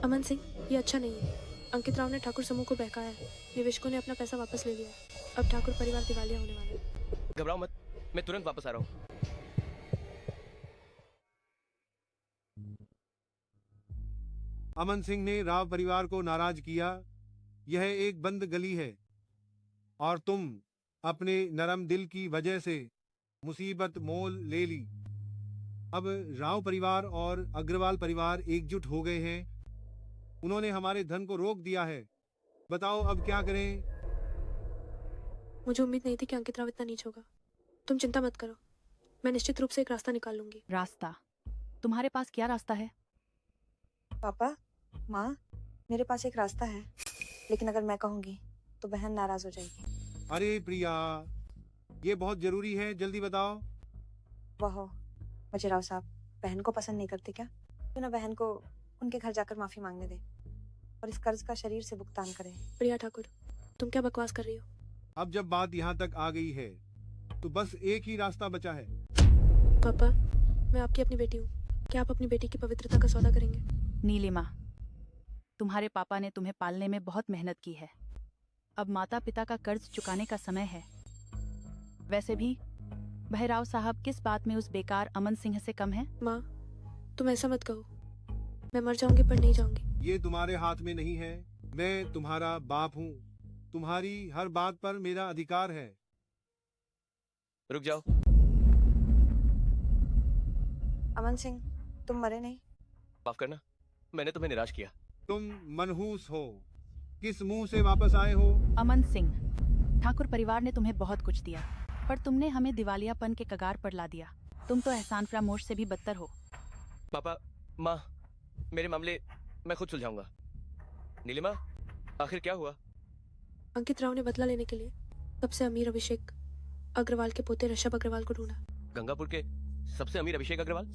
[SPEAKER 9] अमन सिंह, ये अच्छा नहीं है। अंकित राव ने ठाकुर समूह को बहकाया है। निवेशकों ने अपना पैसा वापस ले लिया है। अब ठाकुर परिवार दिवालिया होने वाला है।
[SPEAKER 8] घबराओ मत, मैं तुरंत वापस आ रहा हूँ।
[SPEAKER 16] अमन सिंह ने राव परिवार को नाराज किया। यह एक बंद गली है और तुम अपने नरम दिल की वजह से मुसीबत मोल ले ली। अब राव परिवार और अग्रवाल परिवार एकजुट हो गए हैं। उन्होंने हमारे धन को रोक दिया है। बताओ अब क्या करें?
[SPEAKER 9] मुझे उम्मीद नहीं थी कि अंकित राव इतना नीच होगा। तुम चिंता मत करो, मैं निश्चित रूप से एक रास्ता निकाल लूंगी।
[SPEAKER 17] रास्ता? तुम्हारे पास क्या रास्ता है?
[SPEAKER 10] पापा, माँ, मेरे पास एक रास्ता है, लेकिन अगर मैं कहूंगी तो बहन नाराज हो जाएगी।
[SPEAKER 16] अरे प्रिया, ये बहुत जरूरी है, जल्दी बताओ।
[SPEAKER 10] वाह, मजेराव साहब बहन को पसंद नहीं करते क्या? क्यों ना बहन को उनके घर जाकर माफी मांगने दे और इस कर्ज का शरीर से भुगतान करें।
[SPEAKER 9] प्रिया ठाकुर, तुम क्या बकवास कर रही हो?
[SPEAKER 16] अब जब बात यहाँ तक आ गई है तो बस एक ही रास्ता बचा है।
[SPEAKER 9] पापा, मैं आपकी अपनी बेटी हूँ। क्या आप अपनी बेटी की पवित्रता का सौदा करेंगे?
[SPEAKER 17] नीलिमा, तुम्हारे पापा ने तुम्हें पालने में बहुत मेहनत की है। अब माता पिता का कर्ज चुकाने का समय है। वैसे भी भैराव साहब किस बात में उस बेकार अमन सिंह से कम है?
[SPEAKER 9] माँ, तुम ऐसा मत कहो। मैं मर जाऊंगी पर नहीं जाऊंगी।
[SPEAKER 16] ये तुम्हारे हाथ में नहीं है। मैं तुम्हारा बाप हूँ। तुम्हारी हर बात पर मेरा अधिकार है।
[SPEAKER 8] रुक जाओ।
[SPEAKER 10] अमन सिंह, तुम मरे नहीं।
[SPEAKER 8] माफ करना, मैंने तुम्हें निराश किया।
[SPEAKER 16] तुम मनहूस हो। किस मुंह से वापस आए हो?
[SPEAKER 17] अमन सिंह, ठाकुर परिवार ने तुम्हें बहुत कुछ दिया, पर तुमने हमें दिवालियापन के कगार पर ला दिया। तुम तो एहसान फरामोश से भी बदतर हो।
[SPEAKER 8] पापा, माँ, मेरे मामले मैं खुद सुलझाऊंगा। नीलिमा, आखिर क्या हुआ?
[SPEAKER 9] अंकित राव ने बदला लेने के लिए सबसे अमीर अभिषेक अग्रवाल के पोते ऋषभ अग्रवाल को ढूंढा।
[SPEAKER 8] गंगापुर के सबसे अमीर अभिषेक अग्रवाल?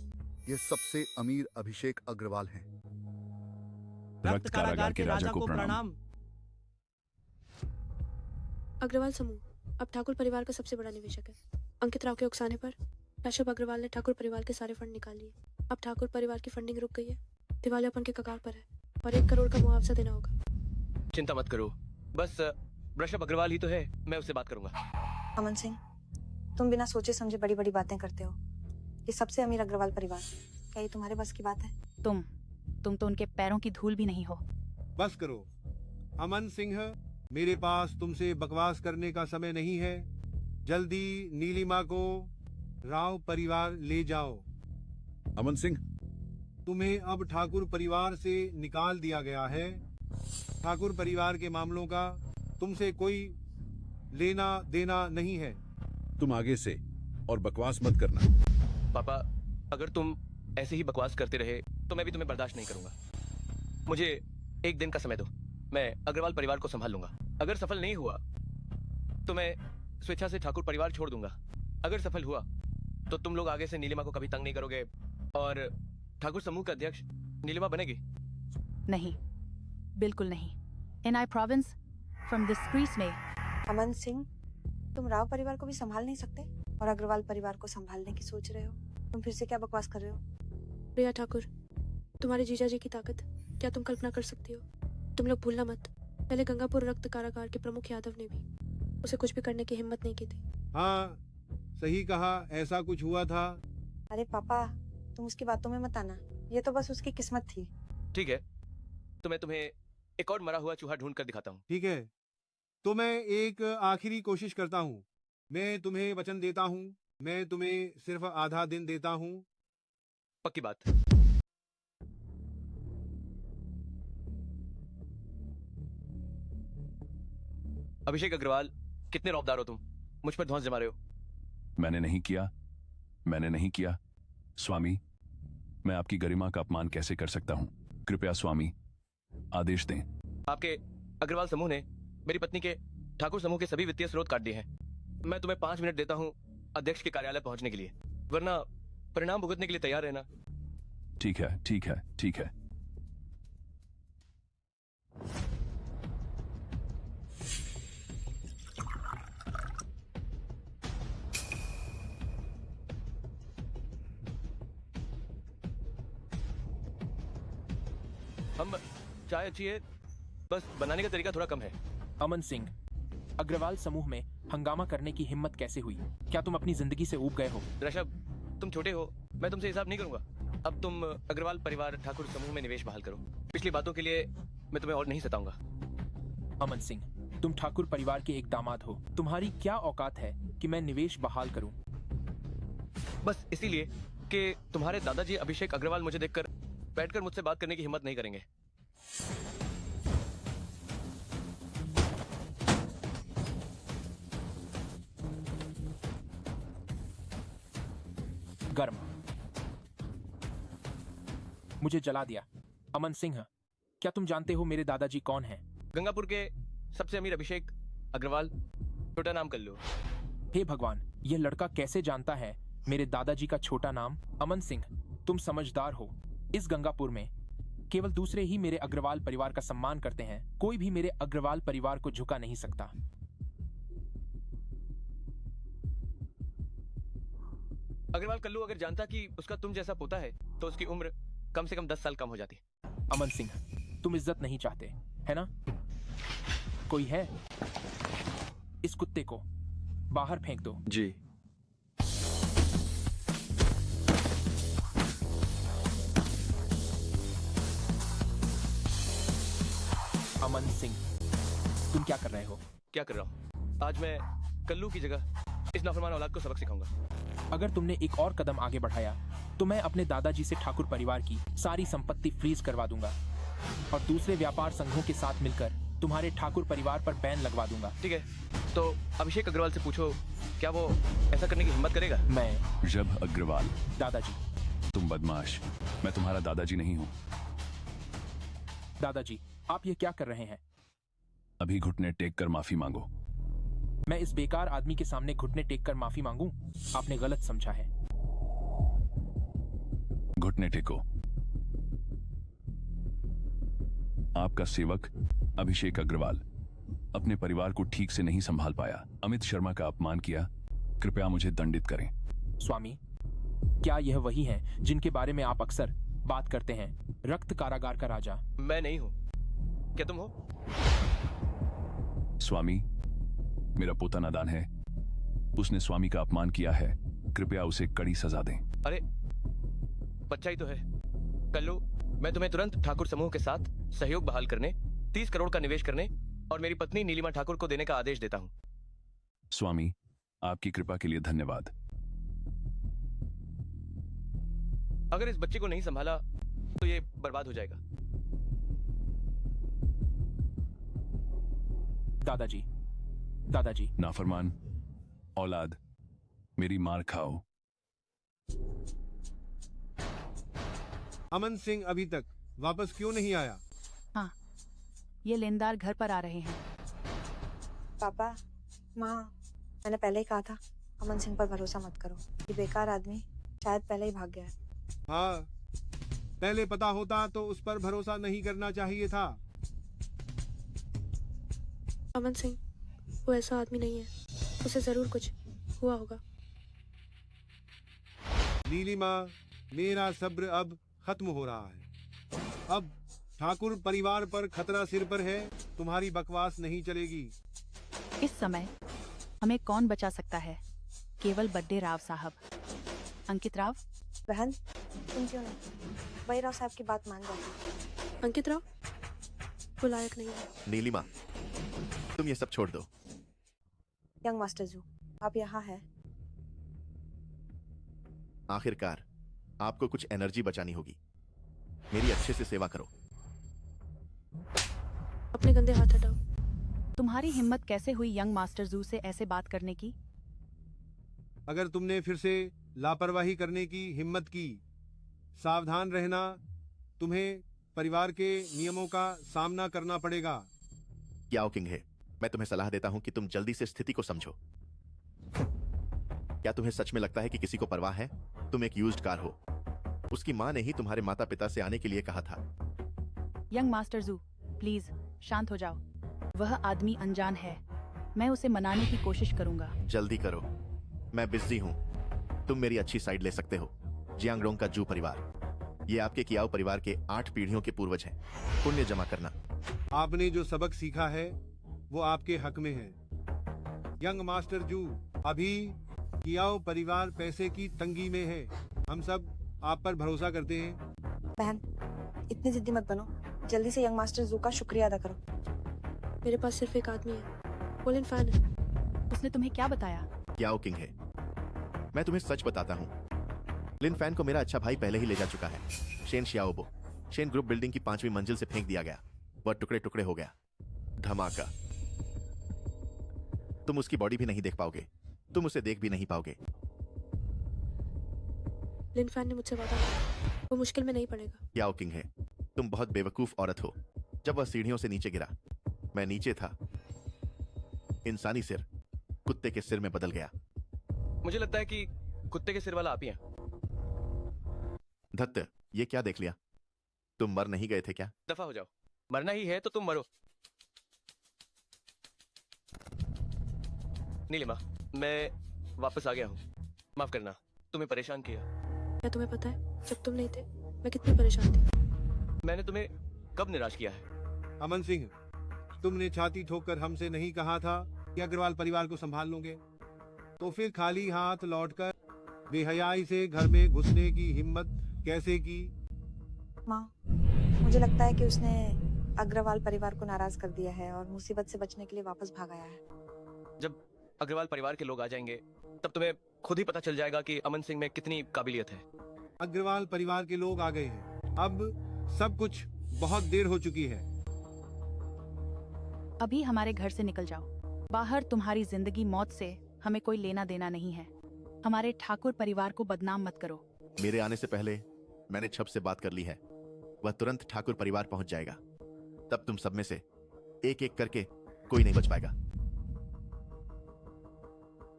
[SPEAKER 3] ये सबसे अमीर अभिषेक अग्रवाल हैं।
[SPEAKER 20] रक्त कारागार के राजा को प्रणाम।
[SPEAKER 9] अग्रवाल समूह अब ठाकुर परिवार का सबसे बड़ा निवेशक है। अंकित राव के उकसाने पर ऋषभ अग्रवाल ने ठाकुर परिवार के सारे फंड निकाल लिए। अब ठाकुर परिवार की फंडिंग रुक गई है, दिवालियापन के कगार पर है और 1 करोड़ का मुआवजा देना होगा।
[SPEAKER 8] चिंता मत करो, बस ऋषभ अग्रवाल ही तो है, मैं उससे बात करूंगा।
[SPEAKER 10] अमन सिंह, तुम बिना सोचे समझे बड़ी बड़ी बातें करते हो। ये सबसे अमीर अग्रवाल परिवार, क्या ये तुम्हारे बस की बात है?
[SPEAKER 17] तुम तो उनके पैरों की धूल भी नहीं हो।
[SPEAKER 16] बस करो अमन सिंह, मेरे पास तुमसे बकवास करने का समय नहीं है। जल्दी नीलिमा को राव परिवार ले जाओ।
[SPEAKER 19] अमन सिंह,
[SPEAKER 16] तुम्हें अब ठाकुर परिवार से निकाल दिया गया है। ठाकुर परिवार के मामलों का तुमसे कोई लेना देना नहीं है।
[SPEAKER 19] तुम आगे से और बकवास मत करना।
[SPEAKER 8] पापा, अगर तुम ऐसे ही बकवास करते रहे तो मैं भी तुम्हें बर्दाश्त नहीं करूंगा। मुझे 1 दिन का समय दो, मैं अग्रवाल परिवार को संभाल लूंगा। अगर सफल नहीं हुआ तो मैं स्वेच्छा से ठाकुर परिवार छोड़ दूंगा। अगर सफल हुआ तो तुम लोग आगे से नीलिमा को कभी तंग नहीं करोगे और ठाकुर समूह का अध्यक्ष नीलिमा बनेगी।
[SPEAKER 17] नहीं, बिल्कुल नहीं। इन आई प्रोविंस फ्रॉम दिस क्रीज में।
[SPEAKER 10] अमन सिंह, तुम राव परिवार को भी संभाल नहीं सकते और अग्रवाल परिवार को संभालने की सोच रहे हो। तुम फिर से क्या बकवास कर रहे हो?
[SPEAKER 9] प्रिया ठाकुर, तुम्हारे जीजा जी की ताकत क्या तुम कल्पना कर सकती हो? तुम लोग भूलना मत, पहले गंगापुर रक्त कारागार के प्रमुख यादव ने भी उसे कुछ भी करने की हिम्मत नहीं की थी।
[SPEAKER 16] हाँ, सही कहा, ऐसा कुछ हुआ था।
[SPEAKER 10] अरे पापा, तुम उसकी बातों में मत आना, ये तो बस उसकी किस्मत थी।
[SPEAKER 8] ठीक है, तो मैं तुम्हें एक और मरा हुआ चूहा ढूंढ कर दिखाता हूँ।
[SPEAKER 16] ठीक है, तो मैं एक आखिरी कोशिश करता हूँ। मैं तुम्हें वचन देता हूँ, मैं तुम्हें सिर्फ आधा दिन देता हूँ।
[SPEAKER 8] पक्की बात। अभिषेक अग्रवाल, कितने रौबदार हो तुम, मुझ पर धौंस जमा रहे हो।
[SPEAKER 19] मैंने नहीं किया स्वामी। मैं आपकी गरिमा का अपमान कैसे कर सकता हूँ? कृपया स्वामी आदेश दें।
[SPEAKER 8] आपके अग्रवाल समूह ने मेरी पत्नी के ठाकुर समूह के सभी वित्तीय स्रोत काट दिए हैं। मैं तुम्हें 5 मिनट देता हूँ अध्यक्ष के कार्यालय पहुंचने के लिए, वरना परिणाम भुगतने के लिए तैयार रहना।
[SPEAKER 19] ठीक है।
[SPEAKER 8] हम चाय अच्छी है, बस बनाने का तरीका थोड़ा कम है।
[SPEAKER 21] अमन सिंह, अग्रवाल समूह में हंगामा करने की हिम्मत कैसे हुई? क्या तुम अपनी जिंदगी से ऊब गए हो?
[SPEAKER 8] ऋषभ, तुम छोटे हो, मैं तुमसे हिसाब नहीं करूंगा। अब तुम अग्रवाल परिवार ठाकुर समूह में निवेश बहाल करो। पिछली बातों के लिए मैं तुम्हें और नहीं सताऊंगा।
[SPEAKER 21] अमन सिंह, तुम ठाकुर परिवार के एक दामाद हो, तुम्हारी क्या औकात है कि मैं निवेश बहाल करूं?
[SPEAKER 8] बस इसीलिए कि तुम्हारे दादाजी अभिषेक अग्रवाल मुझे देखकर बैठकर मुझसे बात करने की हिम्मत नहीं करेंगे।
[SPEAKER 21] गर्म, मुझे जला दिया। अमन सिंह, क्या तुम जानते हो मेरे दादाजी कौन हैं?
[SPEAKER 8] गंगापुर के सबसे अमीर अभिषेक अग्रवाल, छोटा नाम कर लो।
[SPEAKER 21] हे भगवान, यह लड़का कैसे जानता है मेरे दादाजी का छोटा नाम? अमन सिंह, तुम समझदार हो। इस गंगापुर में केवल दूसरे ही मेरे अग्रवाल परिवार का सम्मान करते हैं, कोई भी मेरे अग्रवाल परिवार को झुका नहीं सकता।
[SPEAKER 8] अग्रवाल कल्लू अगर जानता कि उसका तुम जैसा पोता है तो उसकी उम्र कम से कम 10 साल कम हो जाती।
[SPEAKER 21] अमन सिंह, तुम इज्जत नहीं चाहते, है ना? कोई है? इस कुत्ते को बाहर फेंक दो।
[SPEAKER 13] जी।
[SPEAKER 21] अमन सिंह, तुम क्या कर रहे हो?
[SPEAKER 8] क्या कर रहा हूँ? आज मैं कल्लू की जगह इस नाफरमान औलाद को सबक सिखाऊंगा।
[SPEAKER 21] अगर तुमने एक और कदम आगे बढ़ाया तो मैं अपने दादाजी से ठाकुर परिवार की सारी संपत्ति फ्रीज करवा दूंगा और दूसरे व्यापार संघों के साथ मिलकर तुम्हारे ठाकुर परिवार पर बैन लगवा दूंगा।
[SPEAKER 8] ठीक है, तो अभिषेक अग्रवाल से पूछो क्या वो ऐसा करने की हिम्मत करेगा।
[SPEAKER 21] मैं
[SPEAKER 19] जब अग्रवाल,
[SPEAKER 21] दादाजी।
[SPEAKER 19] तुम बदमाश, मैं तुम्हारा दादाजी नहीं हूँ।
[SPEAKER 21] दादाजी, आप ये क्या कर रहे हैं?
[SPEAKER 19] अभी घुटने टेक कर माफी मांगो।
[SPEAKER 21] मैं इस बेकार आदमी के सामने घुटने टेक कर माफी मांगूं? आपने गलत समझा है।
[SPEAKER 19] घुटने टेको। आपका सेवक अभिषेक अग्रवाल अपने परिवार को ठीक से नहीं संभाल पाया, अमित शर्मा का अपमान किया, कृपया मुझे दंडित करें।
[SPEAKER 21] स्वामी, क्या यह वही है जिनके बारे में आप अक्सर बात करते हैं, रक्त कारागार का राजा?
[SPEAKER 8] मैं नहीं हूँ, क्या तुम हो?
[SPEAKER 19] स्वामी, मेरा पोता नादान है, उसने स्वामी का अपमान किया है, कृपया उसे कड़ी सजा दें।
[SPEAKER 8] अरे बच्चा ही तो है। कल्लू, मैं तुम्हें तुरंत ठाकुर समूह के साथ सहयोग बहाल करने, 30 करोड़ का निवेश करने और मेरी पत्नी नीलिमा ठाकुर को देने का आदेश देता हूँ।
[SPEAKER 19] स्वामी, आपकी कृपा के लिए धन्यवाद।
[SPEAKER 8] अगर इस बच्चे को नहीं संभाला तो ये बर्बाद हो जाएगा।
[SPEAKER 21] दादाजी, दादाजी।
[SPEAKER 19] नाफरमान औलाद, मेरी मार खाओ।
[SPEAKER 16] अमन सिंह अभी तक वापस क्यों नहीं आया?
[SPEAKER 17] हाँ, ये लेनदार घर पर आ रहे हैं।
[SPEAKER 10] पापा, माँ, मैंने पहले ही कहा था अमन सिंह पर भरोसा मत करो। ये बेकार आदमी शायद पहले ही भाग गया है।
[SPEAKER 16] हाँ, पहले पता होता तो उस पर भरोसा नहीं करना चाहिए था।
[SPEAKER 9] अमन सिंह वो ऐसा आदमी नहीं है, उसे जरूर कुछ हुआ होगा।
[SPEAKER 16] नीलिमा, मेरा सब्र अब खत्म हो रहा है। अब ठाकुर परिवार पर खतरा सिर पर है, तुम्हारी बकवास नहीं चलेगी।
[SPEAKER 17] इस समय हमें कौन बचा सकता है? केवल बड्डे राव साहब। अंकित राव।
[SPEAKER 10] बहन, तुम क्यों नहीं? वही राव साहब की बात मान जाती।
[SPEAKER 9] अंकित राव वो लायक नहीं है।
[SPEAKER 7] नीलिमा, तुम ये सब छोड़ दो।
[SPEAKER 10] यंग मास्टर जू, आप यहाँ हैं?
[SPEAKER 7] आखिरकार आपको कुछ एनर्जी बचानी होगी। मेरी अच्छे से सेवा करो।
[SPEAKER 9] अपने गंदे हाथ हटाओ।
[SPEAKER 17] तुम्हारी हिम्मत कैसे हुई यंग मास्टर जू से ऐसे बात करने की?
[SPEAKER 16] अगर तुमने फिर से लापरवाही करने की हिम्मत की, सावधान रहना, तुम्हें परिवार के नियमों का सामना करना पड़ेगा।
[SPEAKER 7] याओ किंग है, मैं तुम्हें सलाह देता हूं कि तुम जल्दी से स्थिति को समझो। क्या तुम्हें सच में लगता है कि किसी को परवाह है? तुम एक यूज्ड कार हो। उसकी माँ ने ही तुम्हारे माता पिता से आने के लिए कहा था।
[SPEAKER 17] यंग मास्टर जू, प्लीज शांत हो जाओ। वह आदमी अनजान है, मैं उसे मनाने की कोशिश करूंगा।
[SPEAKER 7] जल्दी करो, मैं बिजी हूँ। तुम मेरी अच्छी साइड ले सकते हो। जियांगडोंग का जू परिवार, ये आपके कियाओ परिवार के 8 पीढ़ियों के पूर्वज हैं। पुण्य जमा करना।
[SPEAKER 16] आपने जो सबक सीखा है वो आपके हक में है। यंग मास्टर जू, अभी कियाओ परिवार पैसे की तंगी में है। हम सब आप पर भरोसा करते हैं।
[SPEAKER 10] बहन, इतनी जिद्दी मत बनो, जल्दी से यंग मास्टर जू का शुक्रिया अदा करो।
[SPEAKER 9] मेरे पास सिर्फ एक आदमी है, वो लिन फैन है।
[SPEAKER 17] उसने तुम्हें क्या बताया?
[SPEAKER 7] याओ किंग है, मैं तुम्हें सच बताता हूँ। लिन फैन को मेरा अच्छा भाई पहले ही ले जा चुका है। शेन शियाओबो, शेन ग्रुप बिल्डिंग की 5वीं मंजिल से फेंक दिया गया। वह टुकड़े टुकड़े हो गया। धमाका। तुम उसकी बॉडी भी नहीं देख पाओगे, तुम उसे देख भी नहीं पाओगे।
[SPEAKER 9] लिन फैन ने मुझसे वादा किया, वो मुश्किल में नहीं पड़ेगा।
[SPEAKER 7] याओ किंग है, तुम बहुत बेवकूफ औरत हो। जब वह सीढ़ियों से नीचे गिरा, मैं नीचे था। इंसानी सिर कुत्ते के सिर में बदल गया।
[SPEAKER 8] मुझे लगता है कि कुत्ते के सिर वाला आप ही हैं।
[SPEAKER 7] धत्त, ये क्या देख लिया? तुम मर नहीं गए थे क्या?
[SPEAKER 8] दफा हो जाओ, मरना ही है तो तुम मरो। नीलिमा, मैं वापस आ गया हूँ, माफ करना, तुम्हें परेशान किया।
[SPEAKER 9] क्या तुम्हें पता है जब तुम नहीं थे मैं कितनी परेशान थी?
[SPEAKER 8] मैंने तुम्हें कब निराश किया है?
[SPEAKER 16] अमन सिंह, तुमने छाती ठोककर हमसे नहीं कहा था कि अग्रवाल परिवार को संभाल लोगे? तो फिर खाली हाथ लौटकर बेहयाई से घर में घुसने की हिम्मत कैसे की?
[SPEAKER 10] माँ, मुझे लगता है कि उसने अग्रवाल परिवार को नाराज कर दिया है और मुसीबत से बचने के लिए वापस भाग आया है।
[SPEAKER 8] जब अग्रवाल परिवार के लोग आ जाएंगे तब तुम्हें खुद ही पता चल जाएगा कि अमन सिंह में कितनी काबिलियत है।
[SPEAKER 16] अग्रवाल परिवार के लोग आ गए हैं, अब सब कुछ बहुत देर हो चुकी है।
[SPEAKER 17] अभी हमारे घर से निकल जाओ। बाहर तुम्हारी जिंदगी मौत से हमें कोई लेना देना नहीं है। हमारे ठाकुर परिवार को बदनाम मत करो।
[SPEAKER 7] मेरे आने से पहले मैंने छब से बात कर ली है। वह तुरंत ठाकुर परिवार पहुंच जाएगा। तब तुम सब में से एक एक करके कोई नहीं बच पाएगा।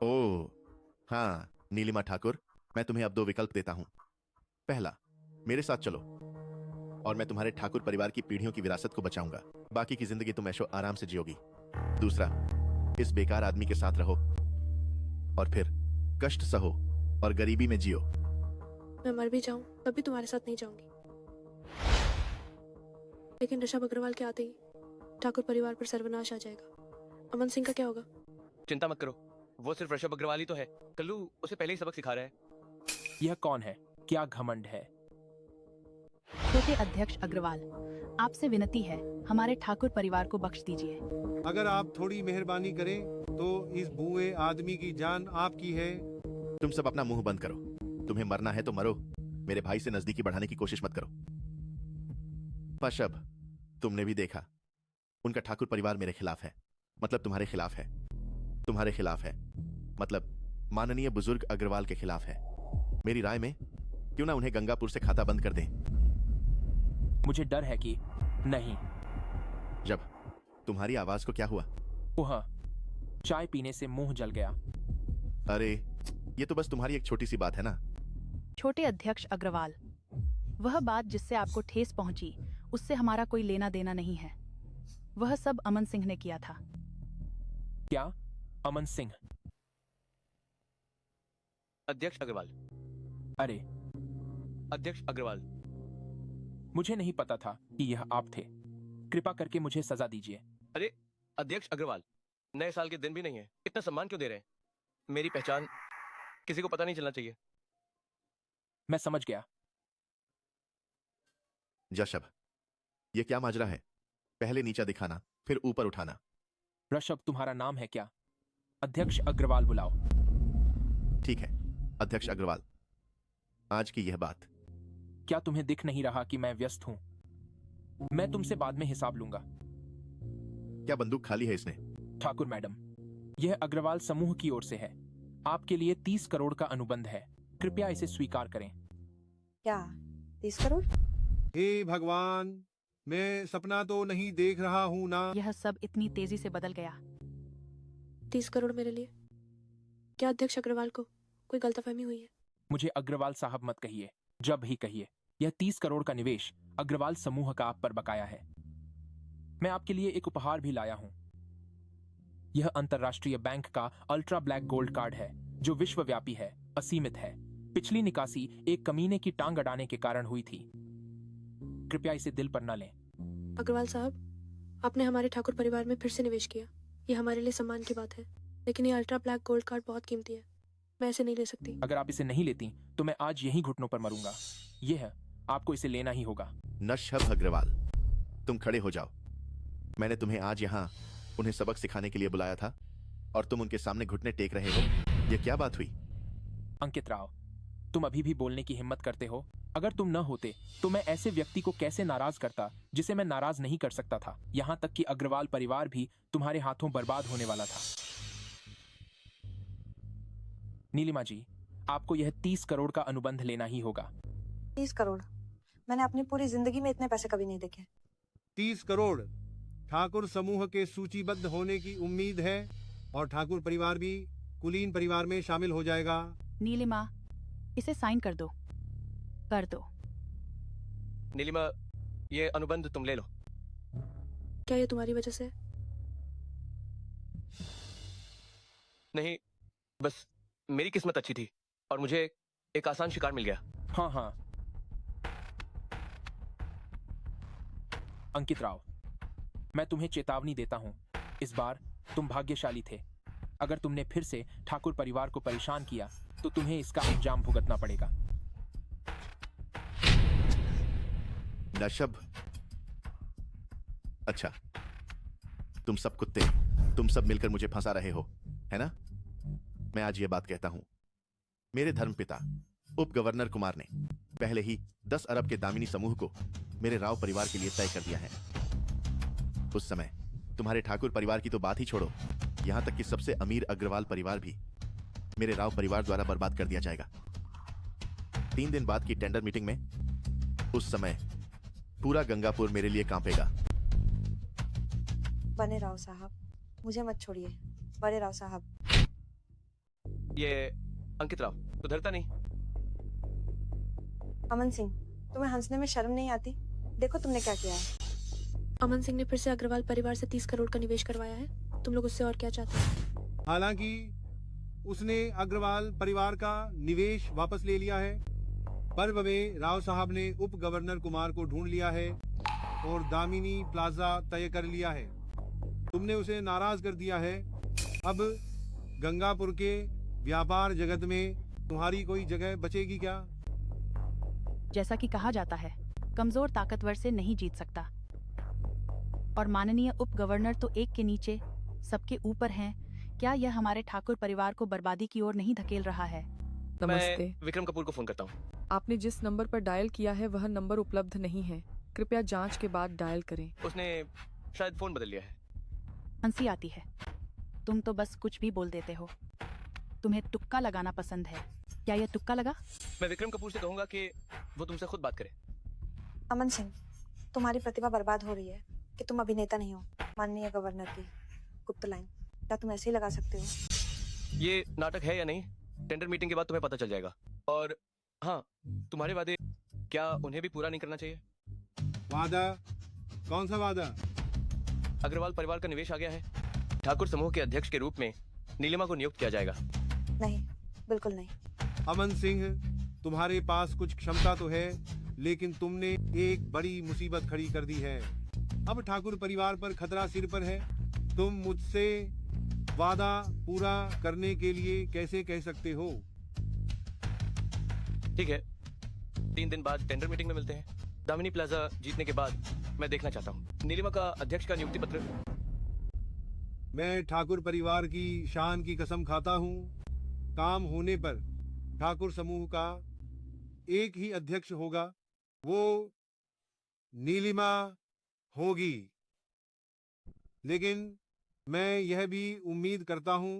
[SPEAKER 7] ओह हाँ नीलिमा ठाकुर, मैं तुम्हें अब 2 विकल्प देता हूं। पहला, मेरे साथ चलो और मैं तुम्हारे ठाकुर परिवार की पीढ़ियों की विरासत को बचाऊंगा। बाकी की जिंदगी तुम ऐशो आराम से जियोगी। दूसरा, इस बेकार आदमी के साथ रहो और फिर कष्ट सहो और गरीबी में जियो।
[SPEAKER 9] मैं मर भी जाऊं तब भी तुम्हारे साथ नहीं जाऊंगी। लेकिन ऋषभ अग्रवाल के आते ही ठाकुर परिवार पर सर्वनाश आ जाएगा। अमन सिंह का क्या होगा?
[SPEAKER 8] चिंता मत करो, वो सिर्फ ऋषभ अग्रवाल ही तो है। कल्लू उसे पहले ही सबक सिखा रहा है।
[SPEAKER 21] यह कौन है? क्या घमंड है?
[SPEAKER 17] छोटे अध्यक्ष अग्रवाल, आपसे विनती है, हमारे ठाकुर परिवार को बख्श दीजिए।
[SPEAKER 16] अगर आप थोड़ी मेहरबानी करें तो इस भूए आदमी की जान आपकी है।
[SPEAKER 7] तुम सब अपना मुंह बंद करो। तुम्हें मरना है तो मरो, मेरे भाई से नजदीकी बढ़ाने की कोशिश मत करो। पशब, तुमने भी देखा, उनका ठाकुर परिवार मेरे खिलाफ है, मतलब तुम्हारे खिलाफ है। तुम्हारे खिलाफ है मतलब माननीय बुजुर्ग अग्रवाल के खिलाफ है। मेरी राय में क्यों ना उन्हें गंगापुर से खाता बंद कर दें।
[SPEAKER 21] मुझे डर है कि नहीं।
[SPEAKER 7] जब तुम्हारी आवाज को क्या हुआ?
[SPEAKER 21] ओह, चाय पीने से मुंह जल गया।
[SPEAKER 7] अरे ये तो बस तुम्हारी एक छोटी सी बात है ना।
[SPEAKER 17] छोटे अध्यक्ष अग्रवाल, वह बात जिससे आपको ठेस पहुंची उससे हमारा कोई लेना देना नहीं है। वह सब अमन सिंह ने किया था।
[SPEAKER 21] क्या? अमन सिंह?
[SPEAKER 8] अध्यक्ष अग्रवाल।
[SPEAKER 21] अरे
[SPEAKER 8] अध्यक्ष अग्रवाल,
[SPEAKER 21] मुझे नहीं पता था कि यह आप थे। कृपा करके मुझे सजा दीजिए।
[SPEAKER 8] अरे अध्यक्ष अग्रवाल, नए साल के दिन भी नहीं है, इतना सम्मान क्यों दे रहे हैं? मेरी पहचान किसी को पता नहीं चलना चाहिए।
[SPEAKER 21] मैं समझ गया।
[SPEAKER 7] जशब, ये क्या माजरा है? पहले नीचा दिखाना फिर ऊपर उठाना।
[SPEAKER 21] ऋषभ तुम्हारा नाम है क्या? अध्यक्ष अग्रवाल बुलाओ।
[SPEAKER 7] ठीक है अध्यक्ष अग्रवाल, आज की यह बात।
[SPEAKER 21] क्या तुम्हें दिख नहीं रहा कि मैं व्यस्त हूं? मैं तुमसे बाद में हिसाब लूंगा।
[SPEAKER 7] क्या बंदूक खाली है इसने?
[SPEAKER 21] ठाकुर मैडम, यह अग्रवाल समूह की ओर से है। आपके लिए 30 करोड़ का अनुबंध है। कृपया इसे स्वीकार करें।
[SPEAKER 10] क्या 30 करोड़?
[SPEAKER 16] हे भगवान, मैं सपना तो नहीं देख रहा हूँ ना।
[SPEAKER 17] यह सब इतनी तेजी से बदल गया।
[SPEAKER 9] 30 करोड़ मेरे लिए? क्या अध्यक्ष अग्रवाल को कोई गलतफहमी हुई है?
[SPEAKER 21] मुझे अग्रवाल साहब मत कहिए, जब ही कहिए। यह 30 करोड़ का निवेश अग्रवाल समूह का आप पर बकाया है। मैं आपके लिए एक उपहार भी लाया हूं। यह अंतरराष्ट्रीय बैंक का अल्ट्रा ब्लैक गोल्ड कार्ड है, जो विश्वव्यापी है, असीमित है। पिछली निकासी एक कमीने की टांग अड़ाने के कारण हुई थी। कृपया इसे दिल पर न लें।
[SPEAKER 9] अग्रवाल साहब, आपने हमारे ठाकुर परिवार में फिर से निवेश किया। ये हमारे लिए सम्मान की बात है, लेकिन ये अल्ट्रा ब्लैक गोल्ड कार्ड बहुत कीमती है। मैं इसे नहीं ले सकती।
[SPEAKER 21] अगर आप इसे नहीं लेती तो मैं आज यहीं घुटनों पर मरूंगा। यह है, आपको इसे लेना ही होगा।
[SPEAKER 7] नशब अग्रवाल, तुम खड़े हो जाओ। मैंने तुम्हें आज यहाँ उन्हें सबक सिखाने के लिए बुलाया था और तुम उनके सामने घुटने टेक रहे हो। यह क्या बात हुई?
[SPEAKER 21] अंकित राव, तुम अभी भी बोलने की हिम्मत करते हो? अगर तुम न होते तो मैं ऐसे व्यक्ति को कैसे नाराज करता जिसे मैं नाराज नहीं कर सकता था। यहां तक कि अग्रवाल परिवार भी तुम्हारे हाथों बर्बाद होने वाला था। नीलिमा जी, आपको यह 30 करोड़ का अनुबंध लेना ही होगा।
[SPEAKER 10] 30 करोड़? मैंने अपनी पूरी जिंदगी में इतने पैसे कभी नहीं देखे।
[SPEAKER 16] 30 करोड़ ठाकुर समूह के सूचीबद्ध होने की उम्मीद है और ठाकुर परिवार भी कुलीन परिवार में शामिल हो जाएगा।
[SPEAKER 17] नीलिमा, इसे साइन कर दो। कर दो।
[SPEAKER 8] नीलिमा, ये अनुबंध तुम ले लो।
[SPEAKER 9] क्या ये तुम्हारी वजह से?
[SPEAKER 8] नहीं, बस मेरी किस्मत अच्छी थी और मुझे एक आसान शिकार मिल गया।
[SPEAKER 21] हाँ हाँ। अंकित राव, मैं तुम्हें चेतावनी देता हूं। इस बार तुम भाग्यशाली थे। अगर तुमने फिर से ठाकुर परिवार को परेशान किया तो तुम्हें इसका अंजाम भुगतना पड़ेगा।
[SPEAKER 7] नशब, अच्छा, तुम सब कुत्ते, तुम सब मिलकर मुझे फंसा रहे हो, है ना? मैं आज ये बात कहता हूं। मेरे धर्मपिता उप गवर्नर कुमार ने पहले ही 10 अरब के दामिनी समूह को मेरे राव परिवार के लिए तय कर दिया है। उस समय तुम्हारे ठाकुर परिवार की तो बात ही छोड़ो, यहाँ तक कि सबसे अमीर अग्रवाल परिवार भी मेरे राव परिवार द्वारा बर्बाद कर दिया जाएगा। 3 दिन बाद की टेंडर मीटिंग में उस समय पूरा गंगापुर मेरे लिए कांपेगा।
[SPEAKER 10] बने राव साहब, मुझे मत छोड़िए। बड़े राव साहब।
[SPEAKER 8] ये अंकित राव सुधरता नहीं।
[SPEAKER 10] अमन सिंह, तुम्हें हंसने में शर्म नहीं आती? देखो तुमने क्या किया है।
[SPEAKER 9] अमन सिंह ने फिर से अग्रवाल परिवार से 30 करोड़ का निवेश करवाया है। तुम लोग उससे और क्या चाहते हो?
[SPEAKER 16] हालांकि उसने अग्रवाल परिवार का निवेश वापस ले लिया है। पर्व में राव साहब ने उप गवर्नर कुमार को ढूंढ लिया है और दामिनी प्लाजा तय कर लिया है। तुमने उसे नाराज कर दिया है। अब गंगापुर के व्यापार जगत में तुम्हारी कोई जगह बचेगी क्या?
[SPEAKER 17] जैसा कि कहा जाता है, कमजोर ताकतवर से नहीं जीत सकता। और माननीय उप गवर्नर तो एक के नीचे सबके ऊपर हैं। क्या यह हमारे ठाकुर परिवार को बर्बादी की ओर नहीं धकेल रहा है?
[SPEAKER 8] मैं विक्रम कपूर को फोन करता हूँ।
[SPEAKER 4] आपने जिस नंबर पर डायल किया है वह नंबर उपलब्ध नहीं है। कृपया जांच के बाद डायल करें।
[SPEAKER 8] उसने शायद फोन बदल लिया है।
[SPEAKER 17] हंसी आती है। तुम तो बस कुछ भी बोल देते हो। तुम्हें तुक्का लगाना पसंद है। क्या यह तुक्का लगा?
[SPEAKER 8] मैं विक्रम कपूर से कहूंगा कि वो तुमसे खुद बात करे।
[SPEAKER 10] अमन सिंह, तुम्हारी प्रतिभा बर्बाद हो रही है कि तुम अभिनेता नहीं हो। माननीय गवर्नर की गुप्त लाइन, क्या तुम ऐसे ही लगा सकते हो?
[SPEAKER 8] ये नाटक है या नहीं, टेंडर मीटिंग के बाद तुम्हें पता चल जाएगा। और हाँ, तुम्हारे वादे क्या उन्हें भी पूरा नहीं करना चाहिए?
[SPEAKER 16] वादा? कौन सा वादा?
[SPEAKER 8] अग्रवाल परिवार का निवेश आ गया है। ठाकुर समूह के अध्यक्ष के रूप में नीलिमा को नियुक्त किया जाएगा।
[SPEAKER 10] नहीं, बिल्कुल नहीं।
[SPEAKER 16] अमन सिंह, तुम्हारे पास कुछ क्षमता तो है, लेकिन तुमने एक बड़ी मुसीबत खड़ी कर दी है। अब ठाकुर परिवार पर खतरा सिर पर है। तुम मुझसे वादा पूरा करने के लिए कैसे कह सकते हो?
[SPEAKER 8] ठीक है, 3 दिन बाद टेंडर मीटिंग में मिलते हैं। दामिनी प्लाजा जीतने के बाद मैं देखना चाहता हूँ नीलिमा का अध्यक्ष का नियुक्ति पत्र।
[SPEAKER 16] मैं ठाकुर परिवार की शान की कसम खाता हूँ, काम होने पर ठाकुर समूह का एक ही अध्यक्ष होगा, वो नीलिमा होगी। लेकिन मैं यह भी उम्मीद करता हूँ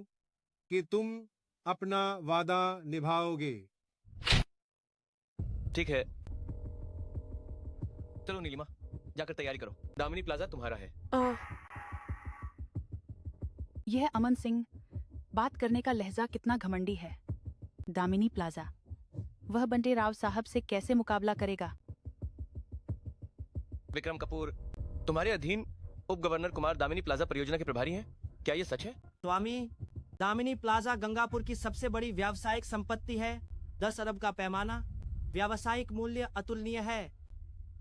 [SPEAKER 16] कि तुम अपना वादा निभाओगे।
[SPEAKER 8] ठीक है, चलो नीलिमा, जाकर तैयारी करो। दामिनी प्लाजा तुम्हारा है।
[SPEAKER 17] यह अमन सिंह, बात करने का लहजा कितना घमंडी है। दामिनी प्लाजा, वह बंटे राव साहब से कैसे मुकाबला करेगा?
[SPEAKER 8] विक्रम कपूर, तुम्हारे अधीन उप गवर्नर कुमार दामिनी प्लाजा परियोजना के प्रभारी हैं। क्या ये सच है?
[SPEAKER 20] स्वामी, दामिनी प्लाजा गंगापुर की सबसे बड़ी व्यावसायिक संपत्ति है। 10 अरब का पैमाना, व्यावसायिक मूल्य अतुलनीय है।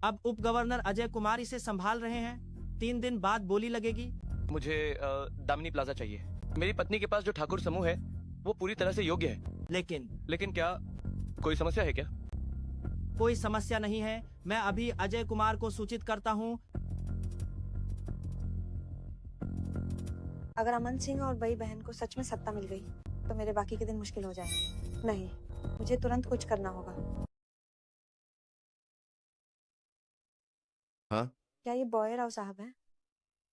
[SPEAKER 20] अब उप गवर्नर अजय कुमार इसे संभाल रहे हैं। 3 दिन बाद बोली लगेगी।
[SPEAKER 8] मुझे दामिनी प्लाजा चाहिए। मेरी पत्नी के पास जो ठाकुर समूह है वो पूरी तरह से योग्य है। लेकिन क्या कोई समस्या है क्या?
[SPEAKER 20] कोई समस्या नहीं है। मैं अभी अजय कुमार को सूचित करता हूँ।
[SPEAKER 10] अगर अमन सिंह और बई बहन को सच में सत्ता मिल गई तो मेरे बाकी के दिन मुश्किल हो जाएंगे। नहीं, मुझे तुरंत कुछ करना होगा।
[SPEAKER 7] हाँ?
[SPEAKER 10] क्या ये बॉय राव साहब हैं?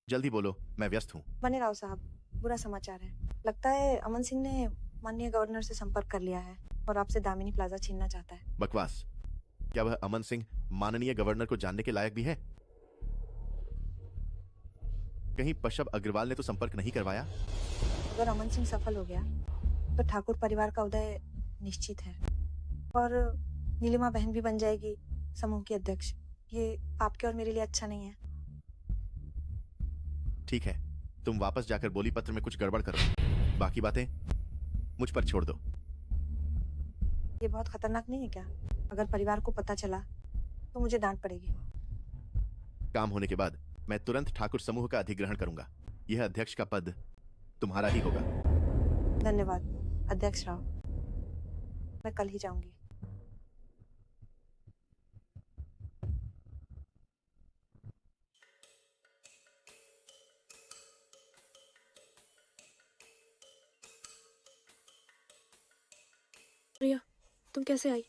[SPEAKER 7] जल्दी बोलो, मैं व्यस्त हूँ।
[SPEAKER 10] बने राव साहब, बुरा समाचार है। लगता है अमन सिंह ने माननीय गवर्नर से संपर्क कर लिया है और आपसे दामिनी प्लाजा छीनना चाहता है।
[SPEAKER 7] बकवास। क्या वह अमन सिंह माननीय गवर्नर को जानने के लायक भी है? कहीं पशब अग्रवाल ने तो संपर्क नहीं करवाया?
[SPEAKER 10] अगर अमन सिंह सफल हो गया तो ठाकुर परिवार का उदय निश्चित है और नीलिमा बहन भी बन जाएगी समूह की अध्यक्ष। ये आपके और मेरे लिए अच्छा नहीं है।
[SPEAKER 7] ठीक है, तुम वापस जाकर बोली पत्र में कुछ गड़बड़ करो। बाकी बातें मुझ पर छोड़ दो।
[SPEAKER 10] ये बहुत खतरनाक नहीं है क्या? अगर परिवार को पता चला तो मुझे डांट पड़ेगी।
[SPEAKER 7] काम होने के बाद मैं तुरंत ठाकुर समूह का अधिग्रहण करूंगा। यह अध्यक्ष का पद तुम्हारा ही होगा।
[SPEAKER 10] धन्यवाद अध्यक्ष राव, मैं कल ही जाऊंगी।
[SPEAKER 9] प्रिया, तुम कैसे आई?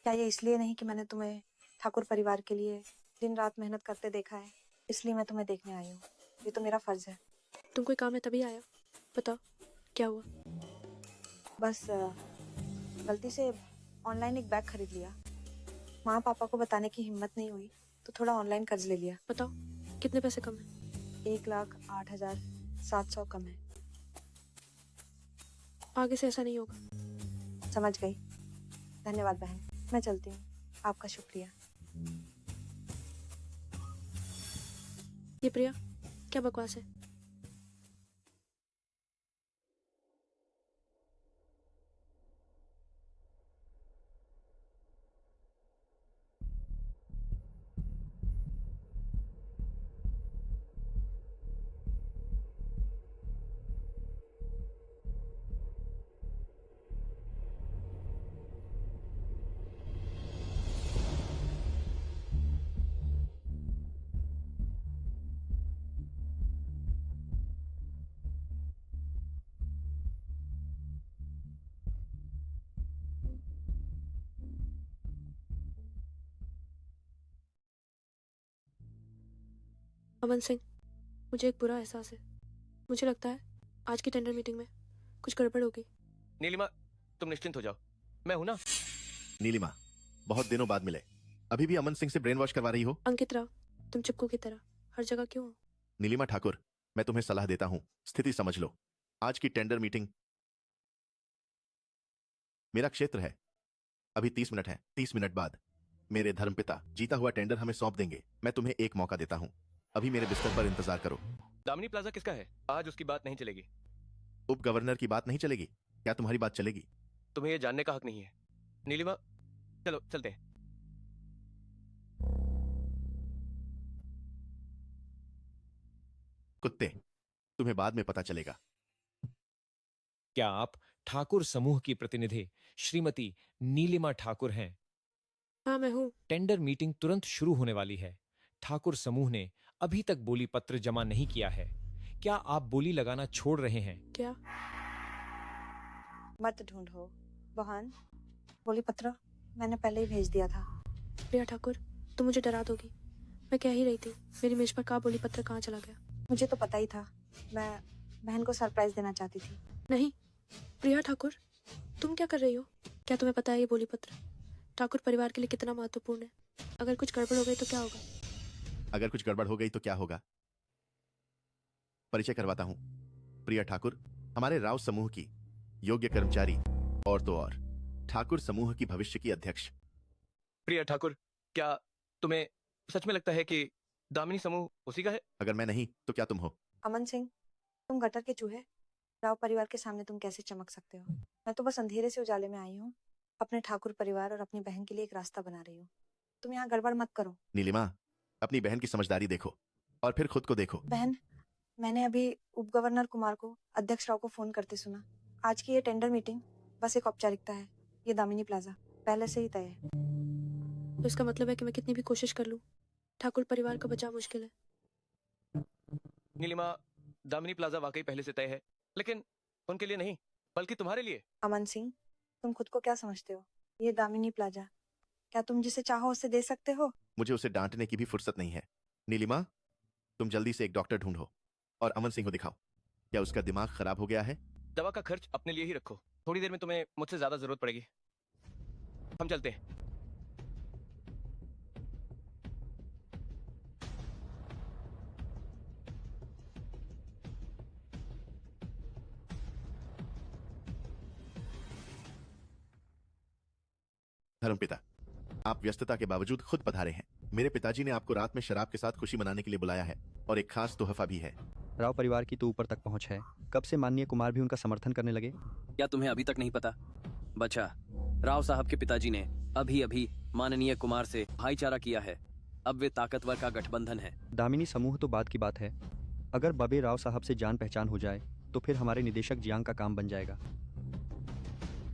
[SPEAKER 10] क्या ये इसलिए नहीं कि मैंने तुम्हें ठाकुर परिवार के लिए दिन रात मेहनत करते देखा है, इसलिए मैं तुम्हें देखने आई हूँ? ये तो मेरा फर्ज है।
[SPEAKER 9] तुम कोई काम है तभी आया? बताओ क्या हुआ?
[SPEAKER 10] बस गलती से ऑनलाइन एक बैग खरीद लिया। माँ पापा को बताने की हिम्मत नहीं हुई तो थोड़ा ऑनलाइन कर्ज ले लिया।
[SPEAKER 9] बताओ कितने पैसे कम है?
[SPEAKER 10] 1,08,700 कम है।
[SPEAKER 9] आगे से ऐसा नहीं होगा।
[SPEAKER 10] समझ गई। धन्यवाद बहन, मैं चलती हूँ। आपका शुक्रिया।
[SPEAKER 9] ये प्रिया क्या बकवास है? अमन सिंह, मुझे एक बुरा एहसास है। मुझे लगता है आज की टेंडर मीटिंग में कुछ गड़बड़ होगी।
[SPEAKER 8] नीलिमा, तुम निश्चिंत हो जाओ, मैं हूं ना।
[SPEAKER 7] नीलिमा, बहुत दिनों बाद मिले, अभी भी अमन सिंह से ब्रेन वॉश करवा रही हो?
[SPEAKER 9] अंकित राव, तुम चिपकू की तरह हर जगह क्यों हो?
[SPEAKER 7] नीलिमा ठाकुर, मैं तुम्हें सलाह देता हूं, स्थिति समझ लो। आज की टेंडर मीटिंग मेरा क्षेत्र है। अभी 30 मिनट है। 30 मिनट बाद मेरे धर्मपिता जीता हुआ टेंडर हमें सौंप देंगे। मैं तुम्हें एक मौका देता हूं, अभी मेरे बिस्तर पर इंतजार करो।
[SPEAKER 8] दामिनी प्लाजा किसका है? आज उसकी बात नहीं चलेगी।
[SPEAKER 7] उप गवर्नर की बात नहीं चलेगी? क्या तुम्हारी बात चलेगी?
[SPEAKER 8] तुम्हें ये जानने का हक नहीं है। नीलिमा, चलो चलते हैं।
[SPEAKER 7] कुत्ते, तुम्हें बाद में पता चलेगा।
[SPEAKER 5] क्या आप ठाकुर समूह की प्रतिनिधि श्रीमती नीलिमा ठाकुर हैं?
[SPEAKER 9] हाँ मैं हूँ।
[SPEAKER 5] टेंडर मीटिंग तुरंत शुरू होने वाली है। ठाकुर समूह ने अभी तक बोली पत्र जमा नहीं किया है। क्या आप बोली लगाना छोड़ रहे हैं?
[SPEAKER 9] क्या?
[SPEAKER 10] मत ढूंढो बहन, बोली पत्र मैंने पहले ही भेज दिया था।
[SPEAKER 9] प्रिया ठाकुर, तुम मुझे डरा दोगी। मैं कह ही रही थी मेरी मेज पर का बोली पत्र कहाँ चला गया।
[SPEAKER 10] मुझे तो पता ही था, मैं बहन को सरप्राइज देना चाहती थी।
[SPEAKER 9] नहीं प्रिया ठाकुर, तुम क्या कर रही हो? क्या तुम्हें पता है ये बोली पत्र ठाकुर परिवार के लिए कितना महत्वपूर्ण है? अगर कुछ गड़बड़ हो गई तो क्या होगा?
[SPEAKER 7] अगर कुछ गड़बड़ हो गई तो क्या होगा? परिचय करवाता हूं। प्रिया ठाकुर हमारे राव समूह की योग्य कर्मचारी और तो और ठाकुर समूह की भविष्य की अध्यक्ष।
[SPEAKER 8] प्रिया ठाकुर, क्या तुम्हें सच में लगता है कि दामिनी समूह उसी का है?
[SPEAKER 7] अगर मैं नहीं तो क्या तुम हो?
[SPEAKER 10] अमन सिंह, तुम गटर के चूहे, राव परिवार के सामने तुम कैसे चमक सकते हो? मैं तो बस अंधेरे से उजाले में आई हूँ। अपने ठाकुर परिवार और अपनी बहन के लिए एक रास्ता बना रही हूँ। तुम यहाँ गड़बड़ मत करो।
[SPEAKER 7] नीलिमा, अपनी बहन की समझदारी देखो और फिर खुद को देखो।
[SPEAKER 10] बहन, मैंने अभी उप गवर्नर कुमार को अध्यक्ष राव को फोन करते सुना। आज की ये टेंडर मीटिंग बस एक औपचारिकता है। ये दामिनी प्लाजा पहले से ही तय है।
[SPEAKER 9] तो इसका मतलब है कि मैं कितनी भी कोशिश कर लूं, ठाकुर परिवार का बचाव मुश्किल है।
[SPEAKER 8] नीलिमा, दामिनी प्लाजा वाकई पहले से तय है, लेकिन उनके लिए नहीं बल्कि तुम्हारे लिए।
[SPEAKER 10] अमन सिंह, तुम खुद को क्या समझते हो? ये दामिनी प्लाजा क्या तुम जिसे चाहो उसे दे सकते हो?
[SPEAKER 7] मुझे उसे डांटने की भी फुर्सत नहीं है। नीलिमा, तुम जल्दी से एक डॉक्टर ढूंढो और अमन सिंह को दिखाओ। क्या उसका दिमाग खराब हो गया है?
[SPEAKER 8] दवा का खर्च अपने लिए ही रखो। थोड़ी देर में तुम्हें मुझसे ज्यादा जरूरत पड़ेगी। हम चलते हैं।
[SPEAKER 7] धर्मपिता, आप व्यस्तता के बावजूद खुद पधारे हैं। मेरे पिताजी ने आपको रात में शराब के साथ खुशी मनाने के लिए बुलाया है और एक खास तोहफा भी है।
[SPEAKER 22] राव परिवार की तो ऊपर तक पहुंच है। कब से माननीय कुमार भी उनका समर्थन करने लगे?
[SPEAKER 23] क्या तुम्हें अभी तक नहीं पता? बच्चा, राव साहब के पिताजी ने अभी अभी माननीय कुमार से भाईचारा किया है। अब वे ताकतवर का गठबंधन है।
[SPEAKER 22] दामिनी समूह तो बात की बात है, अगर बबे राव साहब से जान पहचान हो जाए तो फिर हमारे निदेशक जियांग का काम बन जाएगा।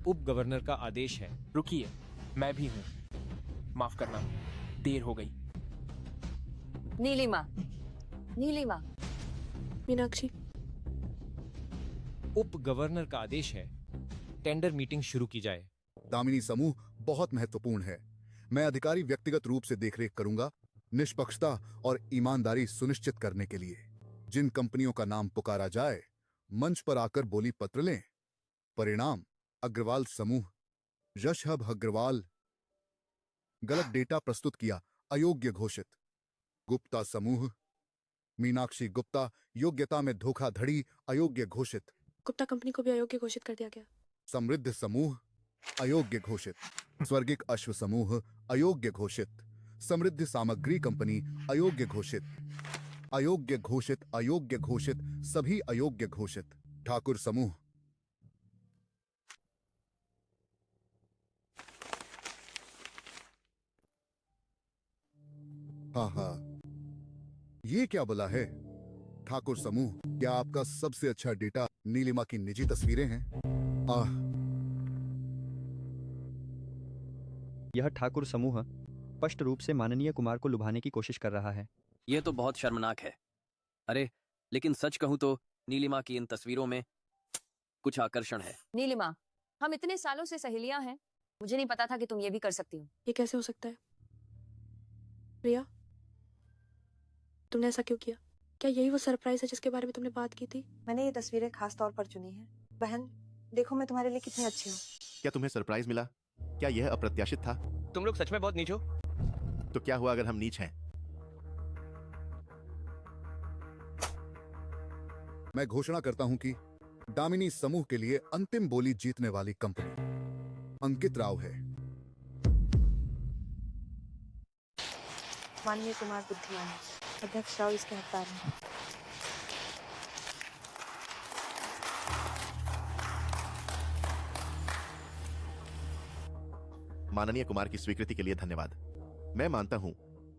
[SPEAKER 5] उप गवर्नर का आदेश है।
[SPEAKER 21] रुकिए, मैं भी हूँ। माफ करना, देर हो गई।
[SPEAKER 12] नीलिमा, नीलिमा।
[SPEAKER 9] मीनाक्षी।
[SPEAKER 5] उप गवर्नर का आदेश है, टेंडर मीटिंग शुरू की जाए।
[SPEAKER 24] दामिनी समूह बहुत महत्वपूर्ण है। मैं अधिकारी व्यक्तिगत रूप से देखरेख करूंगा, निष्पक्षता और ईमानदारी सुनिश्चित करने के लिए। जिन कंपनियों का नाम पुकारा जाए मंच पर आकर बोली पत्र लें। परिणाम अग्रवाल समूह। यशहब अग्रवाल। गलत डेटा प्रस्तुत किया, अयोग्य घोषित। गुप्ता समूह। मीनाक्षी गुप्ता, योग्यता में धोखाधड़ी, अयोग्य घोषित।
[SPEAKER 9] गुप्ता कंपनी को भी अयोग्य घोषित कर दिया गया।
[SPEAKER 24] समृद्ध समूह, अयोग्य घोषित। स्वर्गिक अश्व समूह, अयोग्य घोषित। समृद्ध सामग्री कंपनी, अयोग्य घोषित। अयोग्य घोषित, अयोग्य घोषित, सभी अयोग्य घोषित। ठाकुर समूह। हाँ, ये क्या बोला है? ठाकुर समूह, क्या आपका सबसे अच्छा डेटा नीलिमा की निजी तस्वीरें हैं?
[SPEAKER 22] यह ठाकुर समूह स्पष्ट रूप से माननीय कुमार को लुभाने की कोशिश कर रहा है।
[SPEAKER 23] यह तो बहुत शर्मनाक है। अरे लेकिन सच कहूं तो नीलिमा की इन तस्वीरों में कुछ आकर्षण है।
[SPEAKER 1] नीलिमा, हम इतने सालों से सहेलियां हैं, मुझे नहीं पता था कि तुम ये भी कर सकती हो।
[SPEAKER 9] ये कैसे हो सकता है? प्रिया, तुमने ऐसा क्यों किया? क्या यही वो सरप्राइज है जिसके बारे में तुमने बात की थी?
[SPEAKER 10] मैंने ये तस्वीरें खास तौर पर चुनी है। बहन, देखो मैं तुम्हारे लिए कितनी अच्छी हूँ।
[SPEAKER 7] क्या तुम्हें सरप्राइज मिला? क्या यह अप्रत्याशित था?
[SPEAKER 8] तुम लोग सच में बहुत नीच हो।
[SPEAKER 7] तो क्या हुआ अगर हम नीच हैं?
[SPEAKER 24] मैं घोषणा करता हूं कि दामिनी समूह के लिए अंतिम बोली जीतने वाली कंपनी अंकित राव है।
[SPEAKER 10] माननीय कुमार बुद्धिमान है, अध्यक्ष राव इसके हकदार हैं।
[SPEAKER 7] माननीय कुमार की स्वीकृति के लिए धन्यवाद। मैं मानता हूं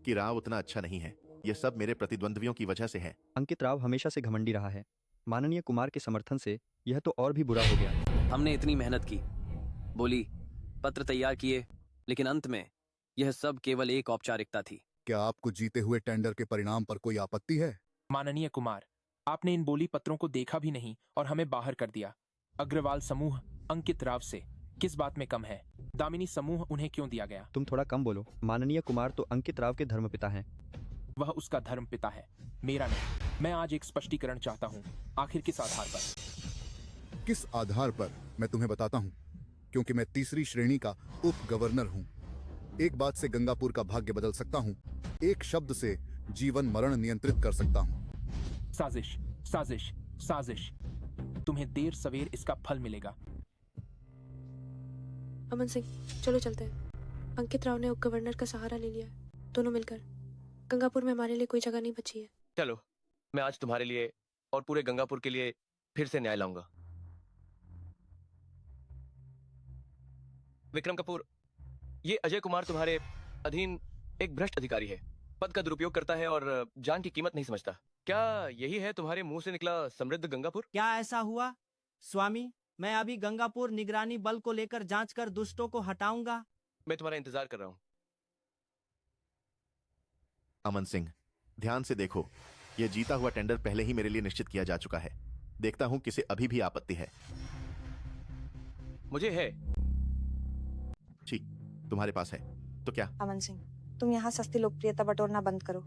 [SPEAKER 7] कि राव उतना अच्छा नहीं है। यह सब मेरे प्रतिद्वंद्वियों की वजह से है।
[SPEAKER 22] अंकित राव हमेशा से घमंडी रहा है। माननीय कुमार के समर्थन से यह तो और भी बुरा हो गया।
[SPEAKER 23] हमने इतनी मेहनत की, बोली, पत्र तैयार किए, लेकिन अंत में यह सब केवल एक औपचारिकता थी।
[SPEAKER 24] क्या आपको जीते हुए टेंडर के परिणाम पर कोई आपत्ति है?
[SPEAKER 21] माननीय कुमार, आपने इन बोली पत्रों को देखा भी नहीं और हमें बाहर कर दिया। अग्रवाल समूह अंकित राव से किस बात में कम है? दामिनी समूह उन्हें क्यों दिया गया?
[SPEAKER 22] तुम थोड़ा कम बोलो। माननीय कुमार तो अंकित राव के धर्मपिता हैं।
[SPEAKER 21] वह उसका धर्मपिता है, मेरा नहीं। मैं आज एक स्पष्टीकरण चाहता हूँ। आखिर किस आधार पर?
[SPEAKER 24] किस आधार पर मैं तुम्हें बताता हूँ, क्योंकि मैं तीसरी श्रेणी का उप गवर्नर हूँ। एक बात से गंगापुर का भाग्य बदल सकता हूँ, एक शब्द से जीवन मरण नियंत्रित कर सकता हूँ।
[SPEAKER 21] साजिश, साजिश, साजिश। तुम्हें देर सवेर इसका फल मिलेगा।
[SPEAKER 9] अमन सिंह, चलो चलते हैं। अंकित राव ने उप गवर्नर का सहारा ले लिया है। दोनों मिलकर गंगापुर में हमारे लिए कोई जगह नहीं बची है।
[SPEAKER 8] चलो, मैं आज तुम्हारे लिए और पूरे गंगापुर के लिए फिर से न्याय लाऊंगा। विक्रम कपूर, ये अजय कुमार तुम्हारे अधीन एक भ्रष्ट अधिकारी है। पद का दुरुपयोग करता है और जान की कीमत नहीं समझता। क्या यही है तुम्हारे मुंह से निकला समृद्ध गंगापुर?
[SPEAKER 20] क्या ऐसा हुआ स्वामी? मैं अभी गंगापुर निगरानी बल को लेकर जांच कर दुष्टों को हटाऊंगा।
[SPEAKER 8] मैं तुम्हारा इंतजार कर रहा हूँ।
[SPEAKER 7] अमन सिंह, ध्यान से देखो। यह जीता हुआ टेंडर पहले ही मेरे लिए निश्चित किया जा चुका है। देखता हूं किसे अभी भी आपत्ति है।
[SPEAKER 8] मुझे है।
[SPEAKER 7] ठीक, तुम्हारे पास है तो क्या?
[SPEAKER 10] अमन सिंह, तुम यहाँ सस्ती लोकप्रियता बटोरना बंद करो।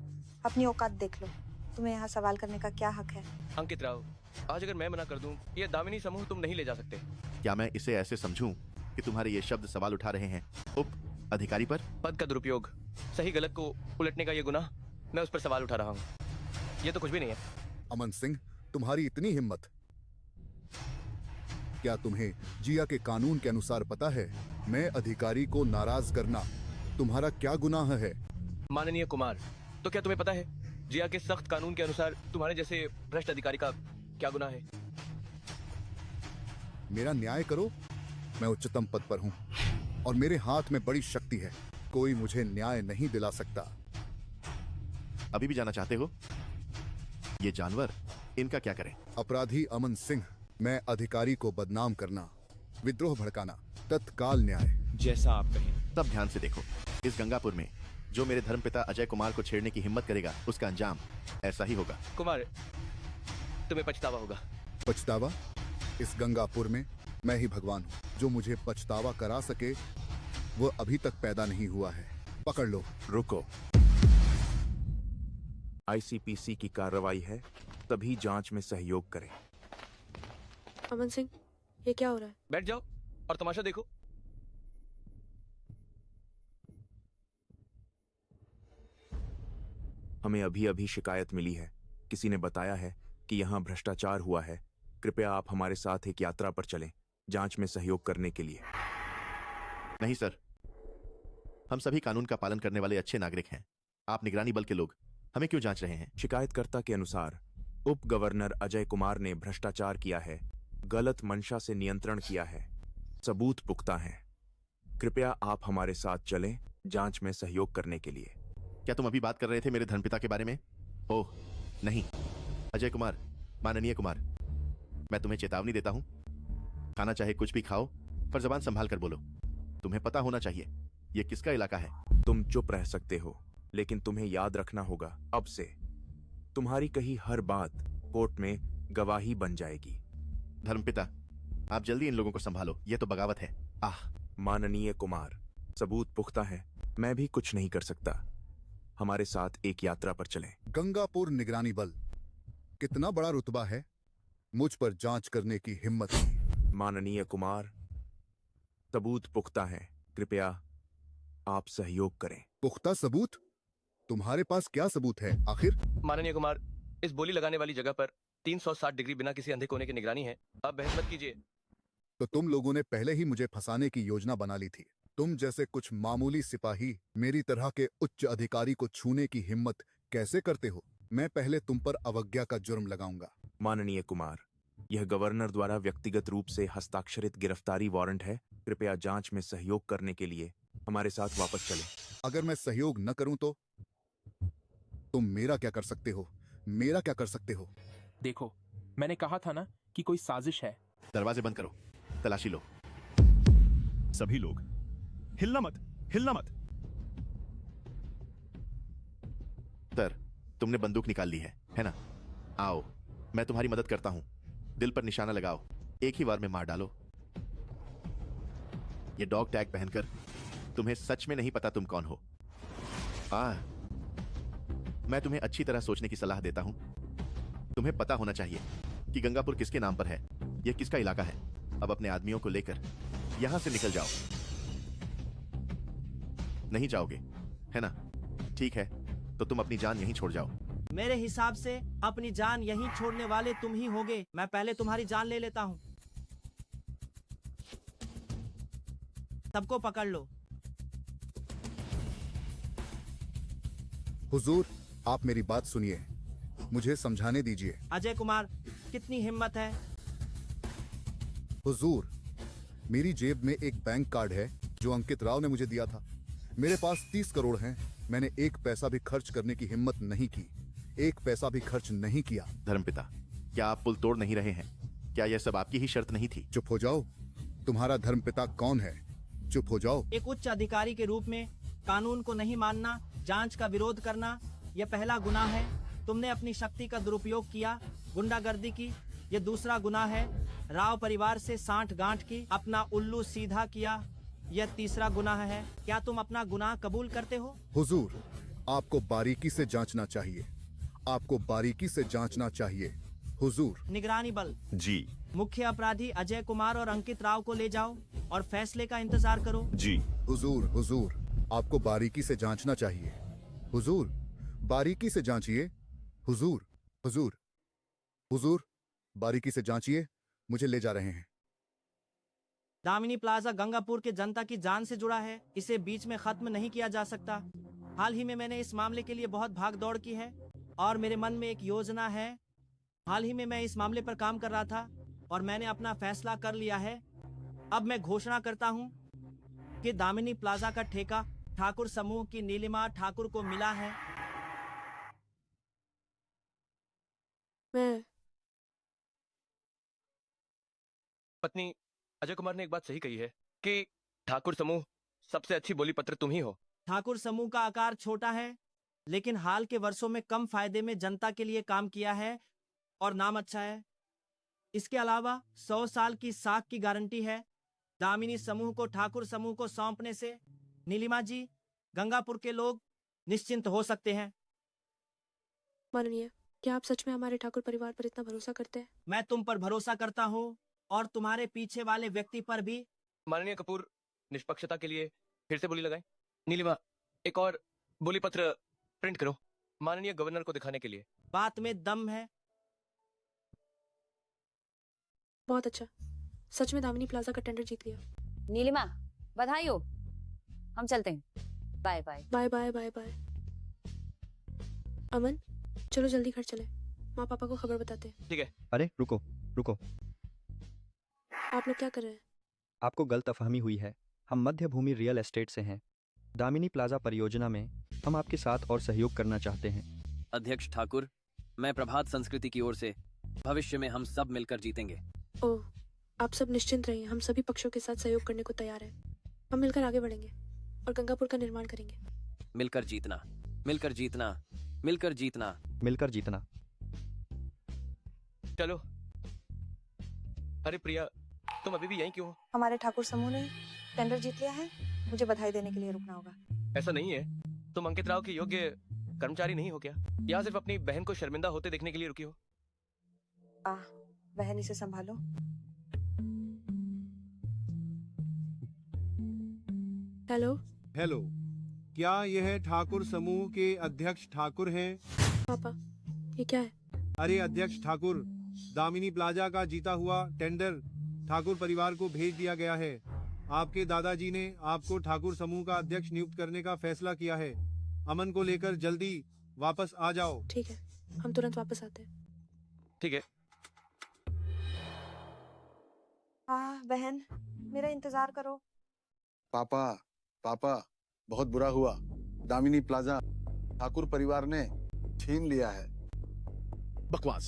[SPEAKER 10] अपनी औकात देख लो। तुम्हें यहाँ सवाल करने का क्या हक है?
[SPEAKER 8] अंकित राव, आज अगर मैं मना कर दूं, ये दामिनी समूह तुम नहीं ले जा सकते।
[SPEAKER 7] क्या मैं इसे ऐसे समझूं कि तुम्हारे ये शब्द सवाल उठा रहे हैं उप अधिकारी पर?
[SPEAKER 8] पद का दुरुपयोग, सही गलत को उलटने का ये गुनाह, मैं उस पर सवाल उठा रहा हूँ। ये तो कुछ भी नहीं है।
[SPEAKER 24] अमन सिंह, तुम्हारी इतनी हिम्मत! क्या तुम्हें जिया के कानून के अनुसार पता है मैं अधिकारी को नाराज करना तुम्हारा क्या गुनाह है?
[SPEAKER 8] माननीय कुमार, तो क्या तुम्हें पता है जिया के सख्त कानून के अनुसार तुम्हारे जैसे भ्रष्ट अधिकारी का क्या गुनाह है?
[SPEAKER 24] मेरा न्याय करो। मैं उच्चतम पद पर हूँ और मेरे हाथ में बड़ी शक्ति है। कोई मुझे न्याय नहीं दिला सकता।
[SPEAKER 7] अभी भी जाना चाहते हो? ये जानवर, इनका क्या करें?
[SPEAKER 24] अपराधी अमन सिंह, मैं अधिकारी को बदनाम करना, विद्रोह भड़काना, तत्काल न्याय।
[SPEAKER 5] जैसा आप कहें।
[SPEAKER 7] तब ध्यान से देखो। इस गंगापुर में जो मेरे धर्मपिता अजय कुमार को छेड़ने की हिम्मत करेगा, उसका अंजाम ऐसा ही होगा।
[SPEAKER 8] कुमार, तुम्हें पछतावा होगा।
[SPEAKER 24] पछतावा? इस गंगापुर में मैं ही भगवान हूँ। जो मुझे पछतावा करा सके वो अभी तक पैदा नहीं हुआ है। पकड़ लो।
[SPEAKER 6] रुको। आईसीपीसी की कार्रवाई है, तभी जांच में सहयोग करें।
[SPEAKER 9] अमन सिंह, ये क्या हो रहा है?
[SPEAKER 8] बैठ जाओ और तमाशा देखो।
[SPEAKER 6] हमें अभी अभी शिकायत मिली है। किसी ने बताया है कि यहाँ भ्रष्टाचार हुआ है। कृपया आप हमारे साथ एक यात्रा पर चलें, जांच में सहयोग करने के लिए।
[SPEAKER 7] नहीं सर, हम सभी कानून का पालन करने वाले अच्छे नागरिक हैं। आप निगरानी बल के लोग हमें क्यों जांच रहे हैं?
[SPEAKER 6] शिकायतकर्ता के अनुसार उप गवर्नर अजय कुमार ने भ्रष्टाचार किया है, गलत मंशा से नियंत्रण किया है, सबूत पुख्ता हैं। कृपया आप हमारे साथ चलें, जांच में सहयोग करने के लिए।
[SPEAKER 7] क्या तुम अभी बात कर रहे थे मेरे धर्मपिता के बारे में? ओह नहीं, अजय कुमार, माननीय कुमार, मैं तुम्हें चेतावनी देता हूं, खाना चाहे कुछ भी खाओ, पर जबान संभाल कर बोलो। तुम्हें पता होना चाहिए ये किसका इलाका है।
[SPEAKER 6] तुम चुप रह सकते हो, लेकिन तुम्हें याद रखना होगा, अब से तुम्हारी कही हर बात कोर्ट में गवाही बन जाएगी।
[SPEAKER 7] धर्मपिता, आप जल्दी इन लोगों को संभालो, ये तो बगावत है।
[SPEAKER 6] माननीय कुमार, सबूत पुख्ता है, मैं भी कुछ नहीं कर सकता। हमारे साथ एक यात्रा पर चलें।
[SPEAKER 24] गंगापुर निगरानी बल, कितना बड़ा रुतबा है, मुझ पर जांच करने की हिम्मत है।
[SPEAKER 6] माननीय कुमार, सबूत पुख्ता है, कृपया आप सहयोग करें।
[SPEAKER 24] पुख्ता सबूत? तुम्हारे पास क्या सबूत है आखिर?
[SPEAKER 8] माननीय कुमार, इस बोली लगाने वाली जगह पर 360 डिग्री बिना किसी अंधे कोने की निगरानी है। आप बहस मत कीजिए।
[SPEAKER 24] तो तुम लोगों ने पहले ही मुझे फंसाने की योजना बना ली थी। तुम जैसे कुछ मामूली सिपाही मेरी तरह के उच्च अधिकारी को छूने की हिम्मत कैसे करते हो? मैं पहले तुम पर अवज्ञा का जुर्म लगाऊंगा।
[SPEAKER 6] माननीय कुमार, यह गवर्नर द्वारा व्यक्तिगत रूप से हस्ताक्षरित गिरफ्तारी वारंट है। कृपया जांच में सहयोग करने के लिए हमारे साथ वापस चलें।
[SPEAKER 24] अगर मैं सहयोग न करूं तो तुम मेरा क्या कर सकते हो? मेरा क्या कर सकते हो?
[SPEAKER 21] देखो, मैंने कहा था ना कि कोई साजिश है।
[SPEAKER 7] दरवाजे बंद करो, तलाशी लो।
[SPEAKER 3] सभी लोग हिलना मत, हिलना मत।
[SPEAKER 7] सर, तुमने बंदूक निकाल ली है ना? आओ, मैं तुम्हारी मदद करता हूं। दिल पर निशाना लगाओ, एक ही बार में मार डालो। ये डॉग टैग पहनकर तुम्हें सच में नहीं पता तुम कौन हो। मैं तुम्हें अच्छी तरह सोचने की सलाह देता हूं। तुम्हें पता होना चाहिए कि गंगापुर किसके नाम पर है, यह किसका इलाका है। अब अपने आदमियों को लेकर यहां से निकल जाओ। नहीं जाओगे, है ना? ठीक है, तो तुम अपनी जान यहीं छोड़ जाओ।
[SPEAKER 20] मेरे हिसाब से अपनी जान यहीं छोड़ने वाले तुम ही होगे। मैं पहले तुम्हारी जान ले लेता हूँ। सबको पकड़ लो।
[SPEAKER 24] हुजूर, आप मेरी बात सुनिए, मुझे समझाने दीजिए।
[SPEAKER 20] अजय कुमार, कितनी हिम्मत है?
[SPEAKER 24] हुजूर, मेरी जेब में एक बैंक कार्ड है जो अंकित राव ने मुझे दिया था। मेरे पास 30 करोड़ हैं। मैंने एक पैसा भी खर्च करने की हिम्मत नहीं की, एक पैसा भी खर्च नहीं किया।
[SPEAKER 7] धर्मपिता, क्या आप पुल तोड़ नहीं रहे हैं? क्या यह सब आपकी ही शर्त नहीं थी?
[SPEAKER 24] चुप हो जाओ। तुम्हारा धर्मपिता कौन है? चुप हो जाओ।
[SPEAKER 20] एक उच्च अधिकारी के रूप में कानून को नहीं मानना, जांच का विरोध करना, यह पहला गुनाह है। तुमने अपनी शक्ति का दुरुपयोग किया, गुंडागर्दी की, यह दूसरा गुनाह है। राव परिवार से सांठ गांठ की, अपना उल्लू सीधा किया, यह तीसरा गुनाह है। क्या तुम अपना गुनाह कबूल करते हो?
[SPEAKER 24] हुजूर, आपको बारीकी से जांचना चाहिए, आपको बारीकी से जांचना चाहिए। हुजूर।
[SPEAKER 20] निगरानी बल
[SPEAKER 3] जी।
[SPEAKER 20] मुख्य अपराधी अजय कुमार और अंकित राव को ले जाओ और फैसले का इंतजार करो।
[SPEAKER 3] जी।
[SPEAKER 24] हुजूर, हुजूर, आपको बारीकी से जांचना चाहिए। हुजूर, बारीकी से जांचिए। हुजूर, हुजूर, हुजूर, बारीकी से जांचिए। मुझे ले जा रहे हैं।
[SPEAKER 20] दामिनी प्लाजा गंगापुर के जनता की जान से जुड़ा है, इसे बीच में खत्म नहीं किया जा सकता। हाल ही में मैंने इस मामले के लिए बहुत भाग दौड़ की है और मेरे मन में एक योजना है। हाल ही में मैं इस मामले पर काम कर रहा था और मैंने अपना फैसला कर लिया है। अब मैं घोषणा करता हूं कि दामिनी प्लाजा का ठेका ठाकुर समूह की नीलिमा ठाकुर को मिला है।
[SPEAKER 8] पत्नी, अजय कुमार ने एक बात सही कही है कि ठाकुर समूह सबसे अच्छी बोली पत्र तुम ही हो।
[SPEAKER 20] ठाकुर समूह का आकार छोटा है, लेकिन हाल के वर्षों में कम फायदे में जनता के लिए काम किया है और नाम अच्छा है। इसके अलावा 100 साल की साख की गारंटी है। दामिनी समूह को ठाकुर समूह को सौंपने से नीलिमा जी, गंगापुर के लोग निश्चिंत हो सकते हैं।
[SPEAKER 9] माननीय, क्या आप सच में हमारे ठाकुर परिवार पर इतना भरोसा करते हैं?
[SPEAKER 20] मैं तुम पर भरोसा करता हूँ और तुम्हारे पीछे वाले व्यक्ति पर भी।
[SPEAKER 8] माननीय कपूर, निष्पक्षता के लिए फिर से बोली लगाएं। नीलिमा, एक और बोली पत्र प्रिंट करो, माननीय गवर्नर को दिखाने के लिए।
[SPEAKER 20] बात में दम है।
[SPEAKER 9] बहुत अच्छा, सच में दामिनी प्लाजा का टेंडर जीत लिया।
[SPEAKER 1] नीलिमा, बधाई हो। हम चलते हैं। Bye bye.
[SPEAKER 9] Bye bye bye bye. Aman, चलो जल्दी घर चले, माँ पापा को खबर बताते हैं।
[SPEAKER 8] ठीक है।
[SPEAKER 22] अरे रुको रुको,
[SPEAKER 9] आप लोग क्या कर रहे हैं?
[SPEAKER 22] आपको गलतफहमी हुई है। हम मध्य भूमि रियल एस्टेट से हैं। दामिनी प्लाजा परियोजना में हम आपके साथ और सहयोग करना चाहते हैं।
[SPEAKER 23] अध्यक्ष ठाकुर, मैं प्रभात संस्कृति की ओर से भविष्य में हम सब मिलकर जीतेंगे।
[SPEAKER 9] ओह, आप सब निश्चिंत रहिए, हम सभी पक्षों के साथ सहयोग करने को तैयार हैं। हम मिलकर आगे बढ़ेंगे और गंगापुर का निर्माण करेंगे।
[SPEAKER 23] मिलकर जीतना, मिलकर जीतना, मिलकर जीतना,
[SPEAKER 22] मिलकर जीतना।
[SPEAKER 8] चलो। अरे प्रिया, तुम अभी भी यहीं क्यों हो?
[SPEAKER 10] हमारे ठाकुर समूह ने टेंडर जीत लिया है, मुझे बधाई देने के लिए रुकना होगा।
[SPEAKER 8] ऐसा नहीं है, तुम अंकित राव के योग्य कर्मचारी नहीं हो क्या? या सिर्फ अपनी बहन को शर्मिंदा होते देखने के लिए रुकी हो?
[SPEAKER 10] बहन, इसे संभालो।
[SPEAKER 9] हेलो।
[SPEAKER 16] हेलो, क्या यह ठाकुर समूह के अध्यक्ष ठाकुर हैं?
[SPEAKER 9] पापा, ये क्या है?
[SPEAKER 16] अरे अध्यक्ष ठाकुर, दामिनी प्लाजा का जीता हुआ टेंडर ठाकुर परिवार को भेज दिया गया है। आपके दादाजी ने आपको ठाकुर समूह का अध्यक्ष नियुक्त करने का फैसला किया है। अमन को लेकर जल्दी वापस आ जाओ।
[SPEAKER 9] ठीक है, हम तुरंत वापस आते हैं।
[SPEAKER 8] ठीक है।
[SPEAKER 10] बहन, मेरा इंतजार करो।
[SPEAKER 2] पापा, पापा, बहुत बुरा हुआ। दामिनी प्लाजा ठाकुर परिवार ने छीन लिया है।
[SPEAKER 3] बकवास।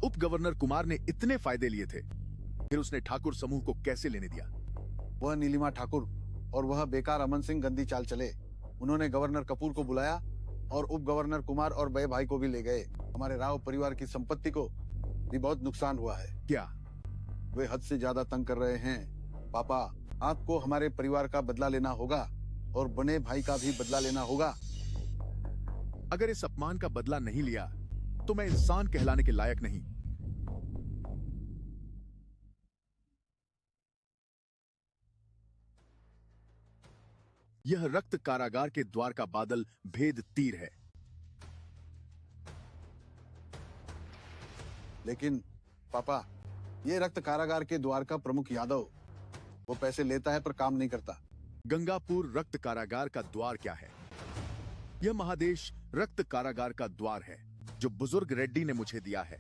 [SPEAKER 3] उप गवर्नर कुमार ने इतने फायदे लिए थे, फिर उसने ठाकुर समूह को कैसे लेने दिया?
[SPEAKER 2] वह नीलिमा ठाकुर और वह बेकार अमन सिंह गंदी चाल चले। उन्होंने गवर्नर कपूर को बुलाया और उप गवर्नर कुमार और बड़े भाई को भी ले गए। हमारे राव परिवार की संपत्ति को भी बहुत नुकसान हुआ है।
[SPEAKER 3] क्या?
[SPEAKER 2] वे हद से ज्यादा तंग कर रहे हैं। पापा, आपको हमारे परिवार का बदला लेना होगा और बड़े भाई का भी बदला लेना होगा।
[SPEAKER 3] अगर इस अपमान का बदला नहीं लिया तो मैं इंसान कहलाने के लायक नहीं। यह रक्त कारागार के द्वार का बादल भेद तीर है।
[SPEAKER 2] लेकिन पापा, ये रक्त कारागार के द्वार का प्रमुख यादव, वो पैसे लेता है पर काम नहीं करता।
[SPEAKER 3] गंगापुर रक्त कारागार का द्वार क्या है? यह महादेश रक्त कारागार का द्वार है जो बुजुर्ग रेड्डी ने मुझे दिया है।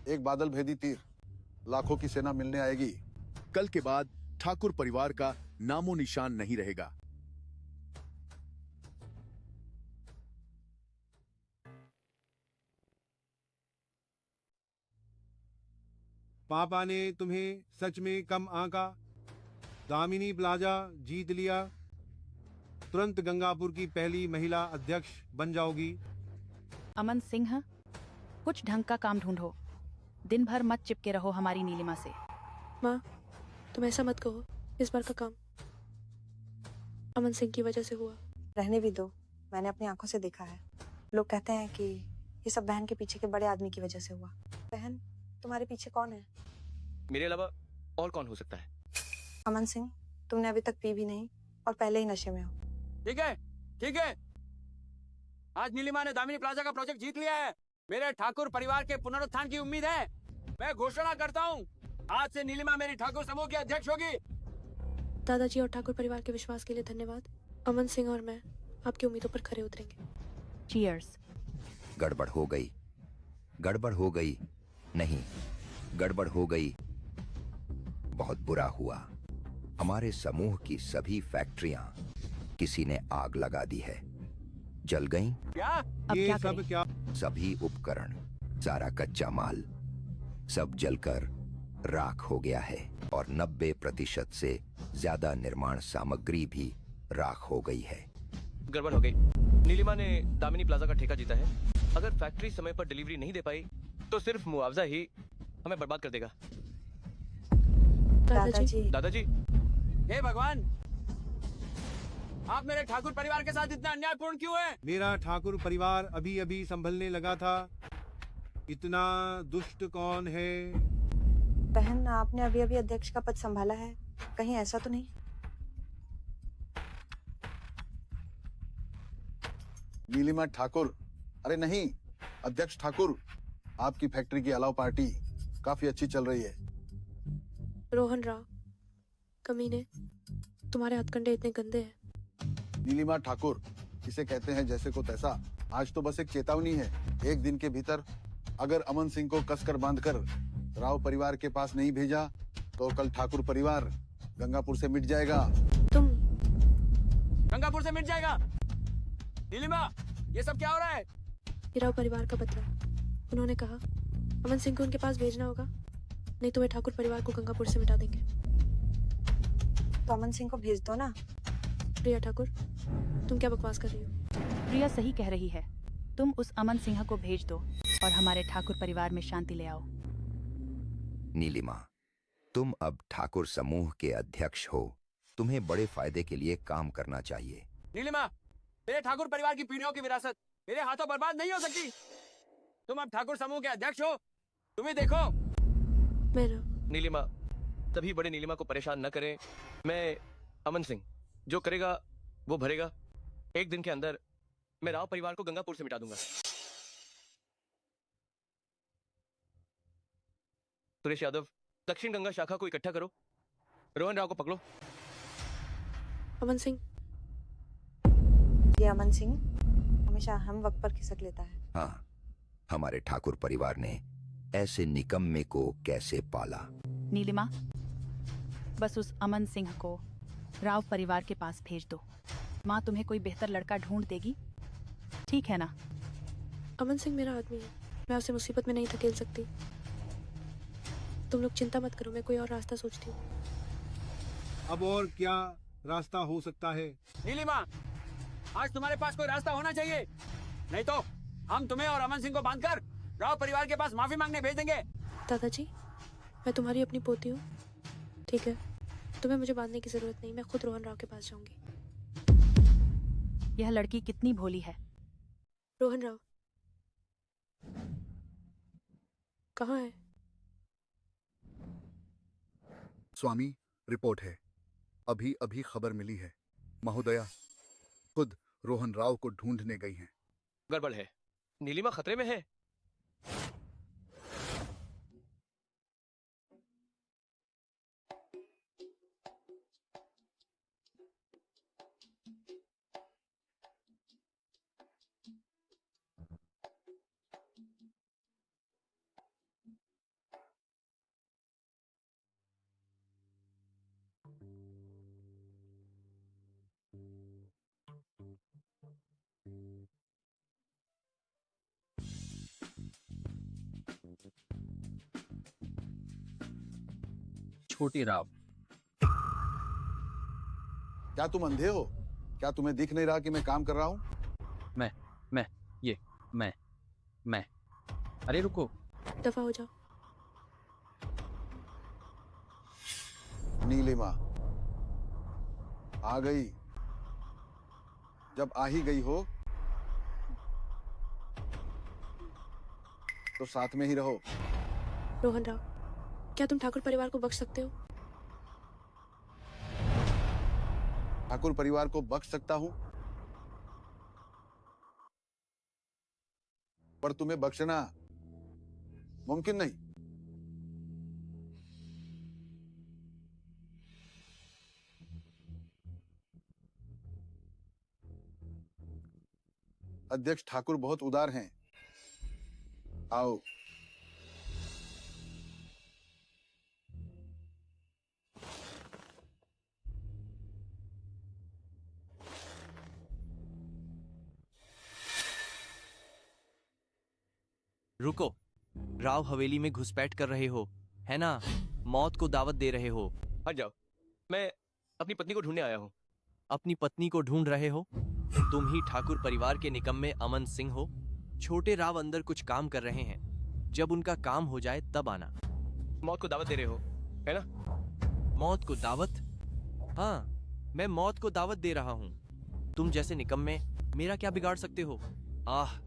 [SPEAKER 2] एक बादल भेदी तीर, लाखों की सेना मिलने आएगी।
[SPEAKER 3] कल के बाद ठाकुर परिवार का नामो निशान नहीं रहेगा।
[SPEAKER 16] पापा ने तुम्हें सच में कम आंका। दामिनी प्लाजा जीत लिया। तुरंत गंगापुर की पहली महिला अध्यक्ष बन जाओगी।
[SPEAKER 17] अमन सिंह, कुछ ढंग का काम ढूंढो। दिन भर मत चिपके रहो हमारी नीलिमा से।
[SPEAKER 9] माँ, तुम ऐसा मत कहो। इस बार का काम अमन सिंह की वजह से हुआ।
[SPEAKER 10] रहने भी दो, मैंने अपनी आंखों से देखा है। लोग कहते हैं कि ये सब बहन के पीछे के बड़े आदमी की वजह से हुआ। बहन, तुम्हारे पीछे कौन है?
[SPEAKER 8] मेरे अलावा और कौन हो सकता है?
[SPEAKER 10] अमन सिंह, तुमने अभी तक पी भी नहीं और पहले ही नशे में हो।
[SPEAKER 11] ठीक है, ठीक है। आज नीलिमा ने दामिनी प्लाजा का प्रोजेक्ट जीत लिया है। मेरे ठाकुर परिवार के पुनरुत्थान की उम्मीद है। मैं घोषणा करता हूँ, आज से नीलिमा मेरी ठाकुर समूह की अध्यक्ष होगी।
[SPEAKER 9] दादाजी और ठाकुर परिवार के विश्वास के लिए धन्यवाद। अमन सिंह और मैं आपकी उम्मीदों पर खरे उतरेंगे।
[SPEAKER 17] चीयर्स।
[SPEAKER 14] गड़बड़ हो गई, गड़बड़ हो गई, नहीं, गड़बड़ हो गई। बहुत बुरा हुआ। हमारे समूह की सभी फैक्ट्रियां किसी ने आग लगा दी है, जल गईं।
[SPEAKER 11] क्या?
[SPEAKER 17] अब
[SPEAKER 16] ये
[SPEAKER 17] क्या
[SPEAKER 16] सब
[SPEAKER 17] करें?
[SPEAKER 16] क्या?
[SPEAKER 14] सभी उपकरण, सारा कच्चा माल सब जलकर राख हो गया है और 90% से ज्यादा निर्माण सामग्री भी राख हो गई है।
[SPEAKER 8] गड़बड़ हो गई। नीलिमा ने दामिनी प्लाजा का ठेका जीता है। अगर फैक्ट्री समय पर डिलीवरी नहीं दे पाई तो सिर्फ मुआवजा ही हमें बर्बाद कर देगा।
[SPEAKER 9] दादाजी।
[SPEAKER 8] दादाजी।
[SPEAKER 11] हे भगवान, आप मेरे ठाकुर परिवार के साथ इतना अन्यायपूर्ण क्यों है?
[SPEAKER 16] मेरा ठाकुर परिवार अभी अभी संभलने लगा था। इतना दुष्ट कौन है?
[SPEAKER 10] बहन, आपने अभी अभी अध्यक्ष का पद संभाला है, कहीं ऐसा तो नहीं?
[SPEAKER 2] नीलिमा ठाकुर, अरे नहीं, अध्यक्ष ठाकुर, आपकी फैक्ट्री की अलाव पार्टी काफी अच्छी चल रही है।
[SPEAKER 9] रोहन राव, कमीने, तुम्हारे हथकंडे इतने गंदे हैं।
[SPEAKER 2] नीलिमा ठाकुर, इसे कहते हैं जैसे को तैसा। आज तो बस एक चेतावनी है। एक दिन के भीतर अगर अमन सिंह को कसकर बांधकर राव परिवार के पास नहीं भेजा तो कल ठाकुर परिवार गंगापुर से मिट जाएगा।
[SPEAKER 9] तुम
[SPEAKER 11] गंगापुर से मिट जाएगा? नीलिमा, ये सब क्या हो रहा है?
[SPEAKER 9] ये राव परिवार का बदला। उन्होंने कहा अमन सिंह को उनके पास भेजना होगा, नहीं तो वे ठाकुर परिवार को गंगापुर से मिटा देंगे।
[SPEAKER 10] तो अमन सिंह को भेज दो ना।
[SPEAKER 9] प्रिया ठाकुर, तुम क्या बकवास कर रही हो?
[SPEAKER 17] प्रिया सही कह रही है। तुम उस अमन सिंह को भेज दो और हमारे ठाकुर परिवार में शांति ले आओ।
[SPEAKER 14] नीलिमा, तुम अब ठाकुर समूह के अध्यक्ष हो। तुम्हें बड़े फायदे के लिए काम करना चाहिए।
[SPEAKER 11] नीलिमा, मेरे ठाकुर परिवार की पीढ़ियों की विरासत मेरे हाथों बर्बाद नहीं हो सकती। तुम अब ठाकुर समूह के अध्यक्ष हो, तुम्हें देखो।
[SPEAKER 9] मेरा
[SPEAKER 8] नीलिमा, तभी बड़े नीलिमा को परेशान न करें। मैं अमन सिंह जो करेगा वो भरेगा। एक दिन के अंदर मैं राव परिवार को गंगापुर से मिटा दूंगा। सुरेश यादव, दक्षिण गंगा शाखा को इकट्ठा करो। रोहन राव को पकड़ो।
[SPEAKER 9] अमन सिंह,
[SPEAKER 10] ये अमन सिंह हमेशा हम वक्त पर खिसक लेता है।
[SPEAKER 14] हाँ, हमारे ठाकुर परिवार ने ऐसे निकम्मे को कैसे पाला?
[SPEAKER 17] नीलिमा, बस उस अमन सिंह को राव परिवार के पास भेज दो। माँ तुम्हें कोई बेहतर लड़का ढूंढ देगी, ठीक है ना?
[SPEAKER 9] अमन सिंह मेरा आदमी है, मैं उसे मुसीबत में नहीं धकेल सकती। तुम लोग चिंता मत करो, मैं कोई और रास्ता सोचती हूँ।
[SPEAKER 16] अब और क्या रास्ता हो सकता है?
[SPEAKER 11] नीलिमा, आज तुम्हारे पास कोई रास्ता होना चाहिए, नहीं तो हम तुम्हें और अमन सिंह को बांधकर राव परिवार के पास माफी मांगने भेज देंगे।
[SPEAKER 9] दादाजी, मैं तुम्हारी अपनी पोती हूँ, ठीक है? तुम्हें मुझे बांधने की जरूरत नहीं, मैं खुद रोहन राव के पास जाऊंगी।
[SPEAKER 17] यह लड़की कितनी भोली है।
[SPEAKER 9] रोहन राव कहाँ है?
[SPEAKER 24] स्वामी, रिपोर्ट है। अभी अभी खबर मिली है। महोदया खुद रोहन राव को ढूंढने गई हैं।
[SPEAKER 8] गड़बड़ है, नीलिमा खतरे में है।
[SPEAKER 13] छोटे राव,
[SPEAKER 2] क्या तुम अंधे हो? क्या तुम्हें दिख नहीं रहा कि मैं काम कर रहा हूँ?
[SPEAKER 13] मैं अरे रुको।
[SPEAKER 9] दफा हो जाओ।
[SPEAKER 2] नीलिमा आ गई। जब आ ही गई हो तो साथ में ही रहो।
[SPEAKER 9] रोहन राव, क्या तुम ठाकुर परिवार को बख्श सकते हो?
[SPEAKER 2] ठाकुर परिवार को बख्श सकता हूं, पर तुम्हें बख्शना मुमकिन नहीं। अध्यक्ष ठाकुर बहुत उदार हैं। आओ।
[SPEAKER 23] रुको, राव हवेली में घुसपैठ कर रहे हो, है ना? मौत को दावत दे रहे हो।
[SPEAKER 8] हट जाओ, मैं अपनी पत्नी को ढूंढने आया हूँ।
[SPEAKER 23] अपनी पत्नी को ढूंढ रहे हो? तुम ही ठाकुर परिवार के निकम्मे अमन सिंह हो। छोटे राव अंदर कुछ काम कर रहे हैं, जब उनका काम हो जाए तब आना।
[SPEAKER 8] मौत को दावत दे रहे हो, है ना?
[SPEAKER 23] मौत को दावत? हाँ, मैं मौत को दावत दे रहा हूँ। तुम जैसे निकम्मे मेरा क्या बिगाड़ सकते हो? आह।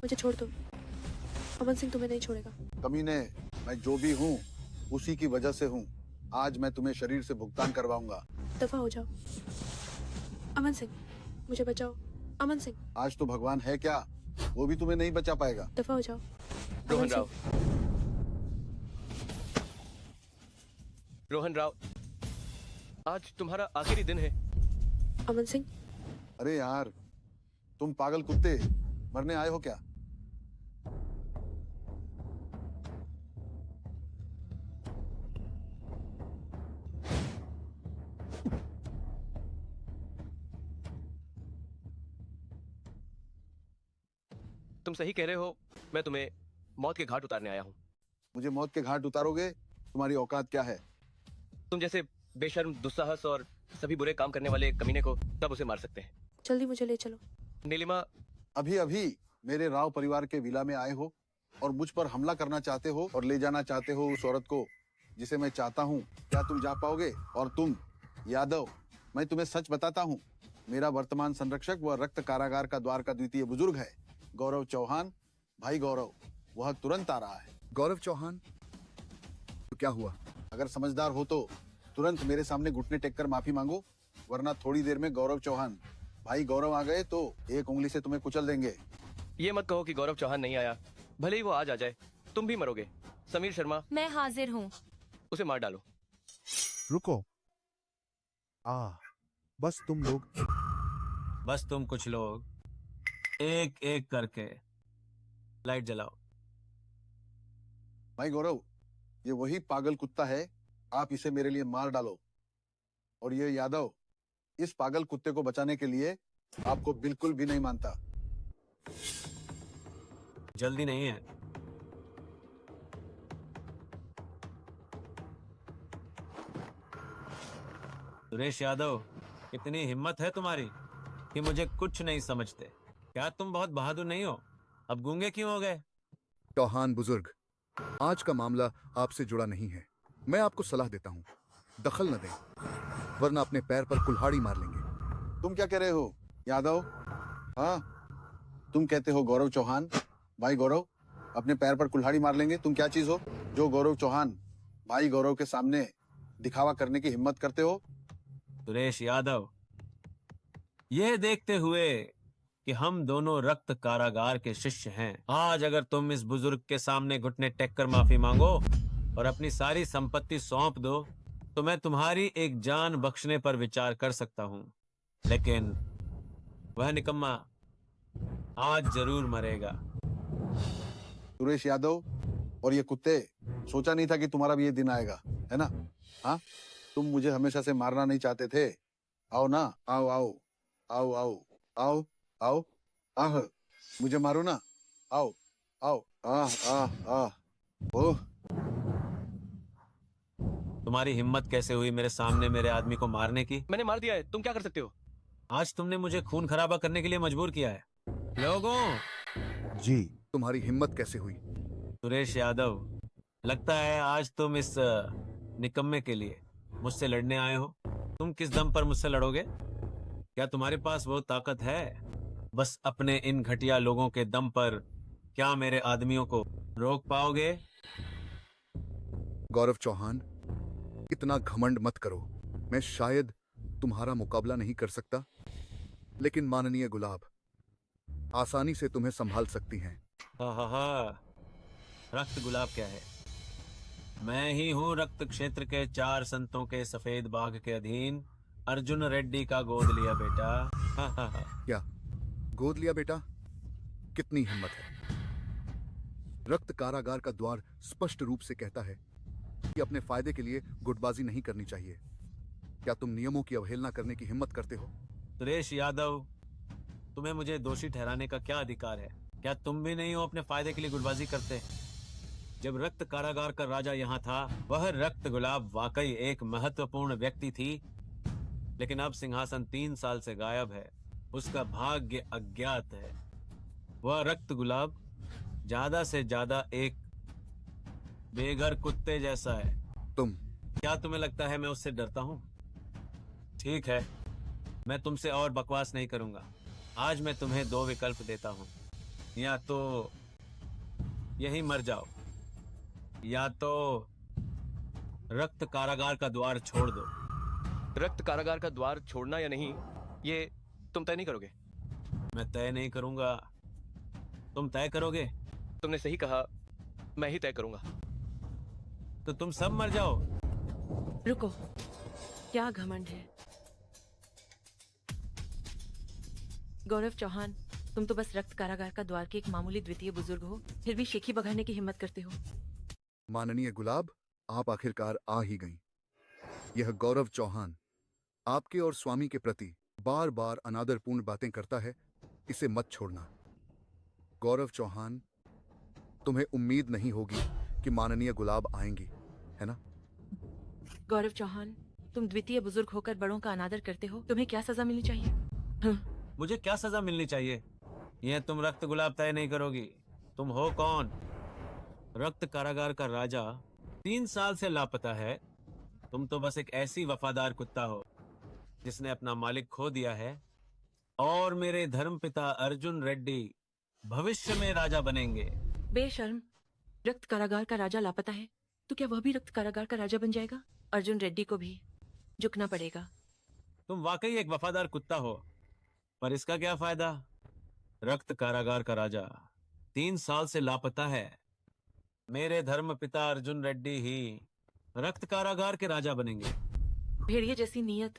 [SPEAKER 9] मुझे छोड़ दो। अमन सिंह तुम्हें नहीं छोड़ेगा।
[SPEAKER 2] कमीने, मैं जो भी हूँ उसी की वजह से हूँ। आज मैं तुम्हें शरीर से भुगतान करवाऊंगा।
[SPEAKER 9] दफा हो जाओ। अमन सिंह, मुझे बचाओ। अमन सिंह।
[SPEAKER 2] आज तो भगवान है क्या, वो भी तुम्हें नहीं बचा पाएगा।
[SPEAKER 9] दफा हो जाओ।
[SPEAKER 8] रोहन राव। रोहन राव, आज तुम्हारा आखिरी दिन है।
[SPEAKER 9] अमन सिंह।
[SPEAKER 2] अरे यार, तुम पागल कुत्ते, मरने आए हो क्या?
[SPEAKER 8] तुम सही कह रहे हो, मैं तुम्हें मौत के घाट उतारने आया हूँ।
[SPEAKER 2] मुझे मौत के घाट उतारोगे? तुम्हारी औकात क्या है?
[SPEAKER 8] तुम जैसे बेशर्म, दुस्साहस और सभी बुरे काम करने वाले कमीने को तब उसे मार सकते हैं।
[SPEAKER 9] जल्दी मुझे ले चलो।
[SPEAKER 8] नीलिमा,
[SPEAKER 2] अभी अभी मेरे राव परिवार के विला में आए हो और मुझ पर हमला करना चाहते हो और ले जाना चाहते हो उस औरत को जिसे मैं चाहता हूँ। क्या तुम जा पाओगे? और तुम यादव, मैं तुम्हें सच बताता हूँ, मेरा वर्तमान संरक्षक वह रक्त कारागार का द्वार का द्वितीय बुजुर्ग है, गौरव चौहान। भाई गौरव, वह तुरंत आ रहा है।
[SPEAKER 24] गौरव चौहान? तो क्या हुआ?
[SPEAKER 2] अगर समझदार हो तो तुरंत मेरे सामने घुटने टेक कर माफी मांगो, वरना थोड़ी देर में गौरव चौहान भाई गौरव आ गए तो एक उंगली से तुम्हें कुचल देंगे।
[SPEAKER 8] ये मत कहो कि गौरव चौहान नहीं आया, भले ही वो आज आ जाए, तुम भी मरोगे। समीर शर्मा,
[SPEAKER 1] मैं हाजिर हूँ।
[SPEAKER 8] उसे मार डालो।
[SPEAKER 24] रुको। बस तुम लोग।
[SPEAKER 11] बस तुम कुछ लोग एक एक करके लाइट जलाओ।
[SPEAKER 2] भाई गौरव, ये वही पागल कुत्ता है, आप इसे मेरे लिए मार डालो। और ये यादव, इस पागल कुत्ते को बचाने के लिए आपको बिल्कुल भी नहीं मानता।
[SPEAKER 11] जल्दी नहीं है। सुरेश यादव, इतनी हिम्मत है तुम्हारी कि मुझे कुछ नहीं समझते। क्या तुम बहुत बहादुर नहीं हो? अब गूंगे क्यों हो गए?
[SPEAKER 24] चौहान बुजुर्ग, आज का मामला आपसे जुड़ा नहीं है। मैं आपको सलाह देता हूँ, दखल न दें, वरना अपने पैर पर कुल्हाड़ी मार लेंगे।
[SPEAKER 2] तुम क्या कह रहे हो यादव? हाँ, तुम कहते हो गौरव चौहान, भाई गौरव अपने पैर पर कुल्हाड़ी मार लेंगे? तुम क्या चीज हो जो गौरव चौहान भाई गौरव के सामने दिखावा करने की हिम्मत करते हो?
[SPEAKER 11] सुरेश यादव, यह देखते हुए कि हम दोनों रक्त कारागार के शिष्य हैं, आज अगर तुम इस बुजुर्ग के सामने घुटने टेक कर माफी मांगो और अपनी सारी संपत्ति सौंप दो तो मैं तुम्हारी एक जान बख्शने पर विचार कर सकता हूँ, लेकिन वह निकम्मा आज जरूर मरेगा।
[SPEAKER 2] सुरेश यादव और ये कुत्ते, सोचा नहीं था कि तुम्हारा भी ये दिन आएगा, है ना? हाँ, तुम मुझे हमेशा से मारना नहीं चाहते थे। आओ ना, आओ आओ आओ आओ आओ आओ, आह, मुझे मारो ना, आओ आओ, आह आह आह, ओह।
[SPEAKER 11] तुम्हारी हिम्मत कैसे हुई मेरे सामने मेरे आदमी को मारने की?
[SPEAKER 8] मैंने मार दिया है, तुम क्या कर सकते हो?
[SPEAKER 11] आज तुमने मुझे खून खराबा करने के लिए मजबूर किया है। लोगों,
[SPEAKER 24] जी, तुम्हारी हिम्मत कैसे हुई?
[SPEAKER 11] सुरेश यादव, लगता है आज तुम इस निकम्मे के लिए मुझसे लड़ने आए हो। तुम किस दम पर मुझसे लड़ोगे? क्या तुम्हारे पास वो ताकत है? बस अपने इन घटिया लोगों के दम पर क्या मेरे आदमियों को रोक पाओगे?
[SPEAKER 24] गौरव चौहान, इतना घमंड मत करो। मैं शायद तुम्हारा मुकाबला नहीं कर सकता, लेकिन माननीय गुलाब आसानी से तुम्हें संभाल सकती हैं।
[SPEAKER 11] हा, रक्त गुलाब क्या है? मैं ही हूँ रक्त क्षेत्र के 4 संतों के सफेद बाघ के अधीन अर्जुन रेड्डी का गोद लिया बेटा।
[SPEAKER 24] क्या गोद लिया बेटा? कितनी हिम्मत है! रक्त कारागार का द्वार स्पष्ट रूप से कहता है कि अपने फायदे के लिए गुटबाजी नहीं करनी चाहिए। क्या तुम नियमों की अवहेलना करने की हिम्मत करते हो?
[SPEAKER 11] सुरेश यादव, तुम्हें मुझे दोषी ठहराने का क्या अधिकार है? क्या तुम भी नहीं हो अपने फायदे के लिए गुटबाजी करते? जब रक्त कारागार का राजा यहाँ था, वह रक्त गुलाब वाकई एक महत्वपूर्ण व्यक्ति थी, लेकिन अब सिंहासन 3 साल से गायब है। उसका भाग्य अज्ञात है। वह रक्त गुलाब ज्यादा से ज्यादा एक बेघर कुत्ते जैसा है। क्या तुम्हें लगता है मैं उससे डरता हूँ? ठीक है, मैं तुमसे और बकवास नहीं करूंगा। आज मैं तुम्हें 2 विकल्प देता हूँ, या तो यहीं मर जाओ, या तो रक्त कारागार का द्वार छोड़ दो।
[SPEAKER 8] रक्त कारागार का द्वार छोड़ना या नहीं, ये तुम तय नहीं करोगे?
[SPEAKER 11] मैं तय नहीं करूंगा, तुम तय करोगे।
[SPEAKER 8] तुमने सही कहा, मैं ही तय करूंगा।
[SPEAKER 11] तो तुम सब मर जाओ।
[SPEAKER 12] रुको, क्या घमंड है। गौरव चौहान, तुम तो बस रक्त कारागार का द्वार के एक मामूली द्वितीय बुजुर्ग हो, फिर भी शेखी बघाड़ने की हिम्मत करते हो।
[SPEAKER 24] माननीय गुलाब, आप आखिरकार आ ही गईं। यह गौरव चौहान आपके और स्वामी के प्रति बार बार अनादरपूर्ण बातें करता है, इसे मत छोड़ना। गौरव चौहान, तुम्हें उम्मीद नहीं होगी कि माननीय गुलाब आएंगी, है ना?
[SPEAKER 12] गौरव चौहान, तुम द्वितीय बुजुर्ग होकर बड़ों का अनादर करते हो, तुम्हें क्या सजा मिलनी चाहिए?
[SPEAKER 11] मुझे क्या सजा मिलनी चाहिए? यह तुम रक्त गुलाब तय नहीं करोगी। तुम हो कौन? रक्त कारागार का राजा 3 साल से लापता है। तुम तो बस एक ऐसी वफादार कुत्ता हो जिसने अपना मालिक खो दिया है, और मेरे धर्मपिता अर्जुन रेड्डी भविष्य में राजा बनेंगे।
[SPEAKER 12] बेशर्म, रक्त कारागार का राजा लापता है तो क्या वह भी रक्त कारागार का राजा बन जाएगा? अर्जुन रेड्डी को भी झुकना पड़ेगा।
[SPEAKER 11] तुम वाकई एक वफादार कुत्ता हो, पर इसका क्या फायदा? रक्त कारागार का राजा 3 साल से लापता है। मेरे धर्मपिता अर्जुन रेड्डी ही रक्त कारागार के राजा बनेंगे।
[SPEAKER 12] भेड़िए जैसी नीयत,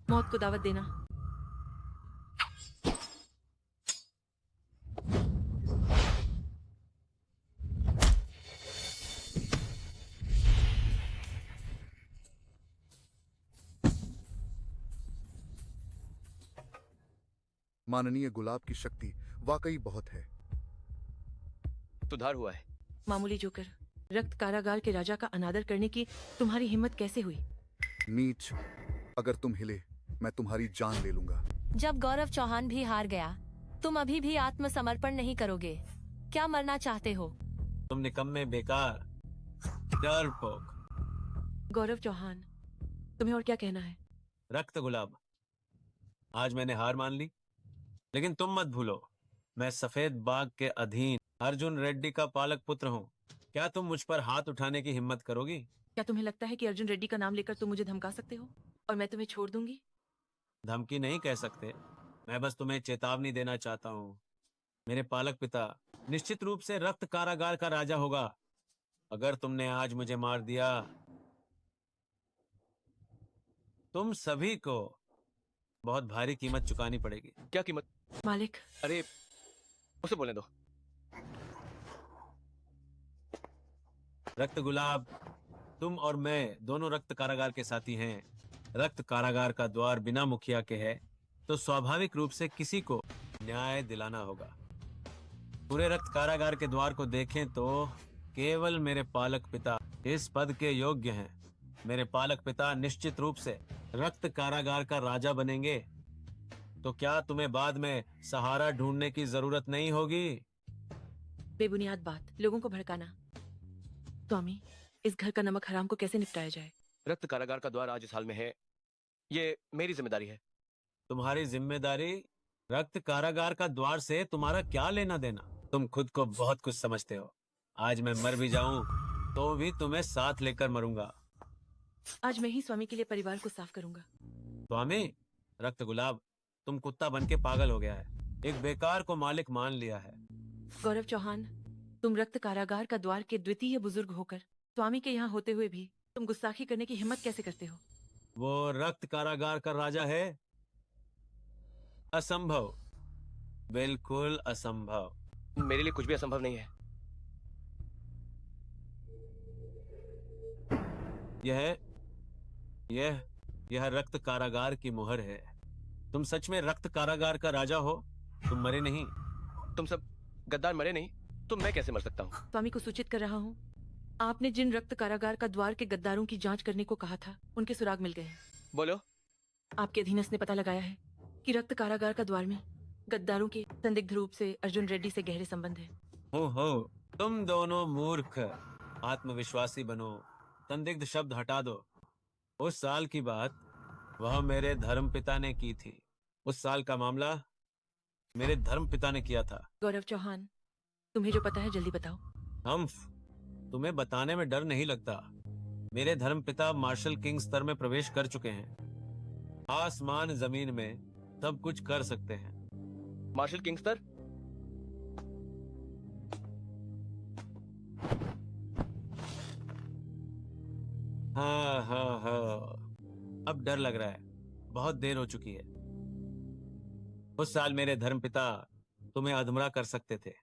[SPEAKER 12] मौत को दावत देना।
[SPEAKER 24] माननीय गुलाब की शक्ति वाकई बहुत है।
[SPEAKER 8] सुधार हुआ है।
[SPEAKER 12] मामूली जोकर, रक्त कारागार के राजा का अनादर करने की तुम्हारी हिम्मत कैसे हुई?
[SPEAKER 24] नीच, अगर तुम हिले मैं तुम्हारी जान ले लूंगा।
[SPEAKER 1] जब गौरव चौहान भी हार गया, तुम अभी भी आत्मसमर्पण नहीं करोगे? क्या मरना चाहते हो?
[SPEAKER 11] तुम निकम्मे, बेकार, डरपोक।
[SPEAKER 12] गौरव चौहान, तुम्हें और क्या कहना है?
[SPEAKER 11] रक्त गुलाब, आज मैंने हार मान ली, लेकिन तुम मत भूलो, मैं सफेद बाग के अधीन अर्जुन रेड्डी का पालक पुत्र हूँ। क्या तुम मुझ पर हाथ उठाने की हिम्मत करोगी?
[SPEAKER 12] क्या तुम्हें लगता है कि अर्जुन रेड्डी का नाम लेकर तुम मुझे धमका सकते हो और मैं तुम्हें छोड़ दूंगी?
[SPEAKER 11] धमकी नहीं कह सकते, मैं बस तुम्हें चेतावनी देना चाहता हूँ। मेरे पालक पिता निश्चित रूप से रक्त कारागार का राजा होगा। अगर तुमने आज मुझे मार दिया, तुम सभी को बहुत भारी कीमत चुकानी पड़ेगी।
[SPEAKER 8] क्या कीमत?
[SPEAKER 12] मालिक।
[SPEAKER 8] अरे उसे बोलने दो।
[SPEAKER 11] रक्त गुलाब, तुम और मैं दोनों रक्त कारागार के साथी हैं। रक्त कारागार का द्वार बिना मुखिया के है, तो स्वाभाविक रूप से किसी को न्याय दिलाना होगा। पूरे रक्त कारागार के द्वार को देखें तो केवल मेरे पालक पिता इस पद के योग्य हैं। मेरे पालक पिता निश्चित रूप से रक्त कारागार का राजा बनेंगे। तो क्या तुम्हें बाद में सहारा ढूंढने की जरूरत नहीं होगी?
[SPEAKER 12] बेबुनियाद बात, लोगों को भड़काना। स्वामी, इस घर का नमक हराम को कैसे निपटाया जाए?
[SPEAKER 8] रक्त कारागार का द्वार आज इस हाल में है, ये मेरी जिम्मेदारी है।
[SPEAKER 11] तुम्हारी जिम्मेदारी? रक्त कारागार का द्वार से तुम्हारा क्या लेना देना? तुम खुद को बहुत कुछ समझते हो। आज मैं मर भी जाऊं तो भी तुम्हें साथ लेकर मरूंगा।
[SPEAKER 12] आज मैं ही स्वामी के लिए परिवार को साफ करूंगा।
[SPEAKER 11] स्वामी, रक्त गुलाब, तुम कुत्ता बन के पागल हो गया है। एक बेकार को मालिक मान लिया है।
[SPEAKER 12] गौरव चौहान, तुम रक्त कारागार का द्वार के द्वितीय बुजुर्ग होकर स्वामी के यहाँ होते हुए भी तुम गुस्ताखी करने की हिम्मत कैसे करते हो?
[SPEAKER 11] वो रक्त कारागार का राजा है? असंभव, बिल्कुल असंभव।
[SPEAKER 8] मेरे लिए कुछ भी असंभव नहीं है।
[SPEAKER 11] यह रक्त कारागार की मुहर है। तुम सच में रक्त कारागार का राजा हो? तुम मरे नहीं।
[SPEAKER 8] तुम सब गद्दार मरे नहीं, तो मैं कैसे मर सकता हूँ?
[SPEAKER 12] स्वामी को सूचित कर रहा हूँ। आपने जिन रक्त कारागार का द्वार के गद्दारों की जांच करने को कहा था, उनके सुराग मिल गए हैं।
[SPEAKER 8] बोलो।
[SPEAKER 12] आपके अधीनस्थ ने पता लगाया है कि रक्त कारागार का द्वार में गद्दारों के संदिग्ध रूप से अर्जुन रेड्डी से गहरे संबंध है।
[SPEAKER 11] हो, तुम दोनों मूर्ख। आत्मविश्वासी बनो, संदिग्ध शब्द हटा दो। उस साल की बात वह मेरे धर्मपिता ने की थी। उस साल का मामला मेरे धर्मपिता ने किया था।
[SPEAKER 12] गौरव चौहान, तुम्हें जो पता है जल्दी बताओ।
[SPEAKER 11] हम्फ, तुम्हें बताने में डर नहीं लगता? मेरे धर्मपिता मार्शल किंग स्तर में प्रवेश कर चुके हैं। आसमान जमीन में सब कुछ कर सकते हैं।
[SPEAKER 8] मार्शल किंग स्तर?
[SPEAKER 11] हाँ, अब डर लग रहा है। बहुत देर हो चुकी है। उस साल मेरे धर्मपिता तुम्हें अधमरा कर सकते थे।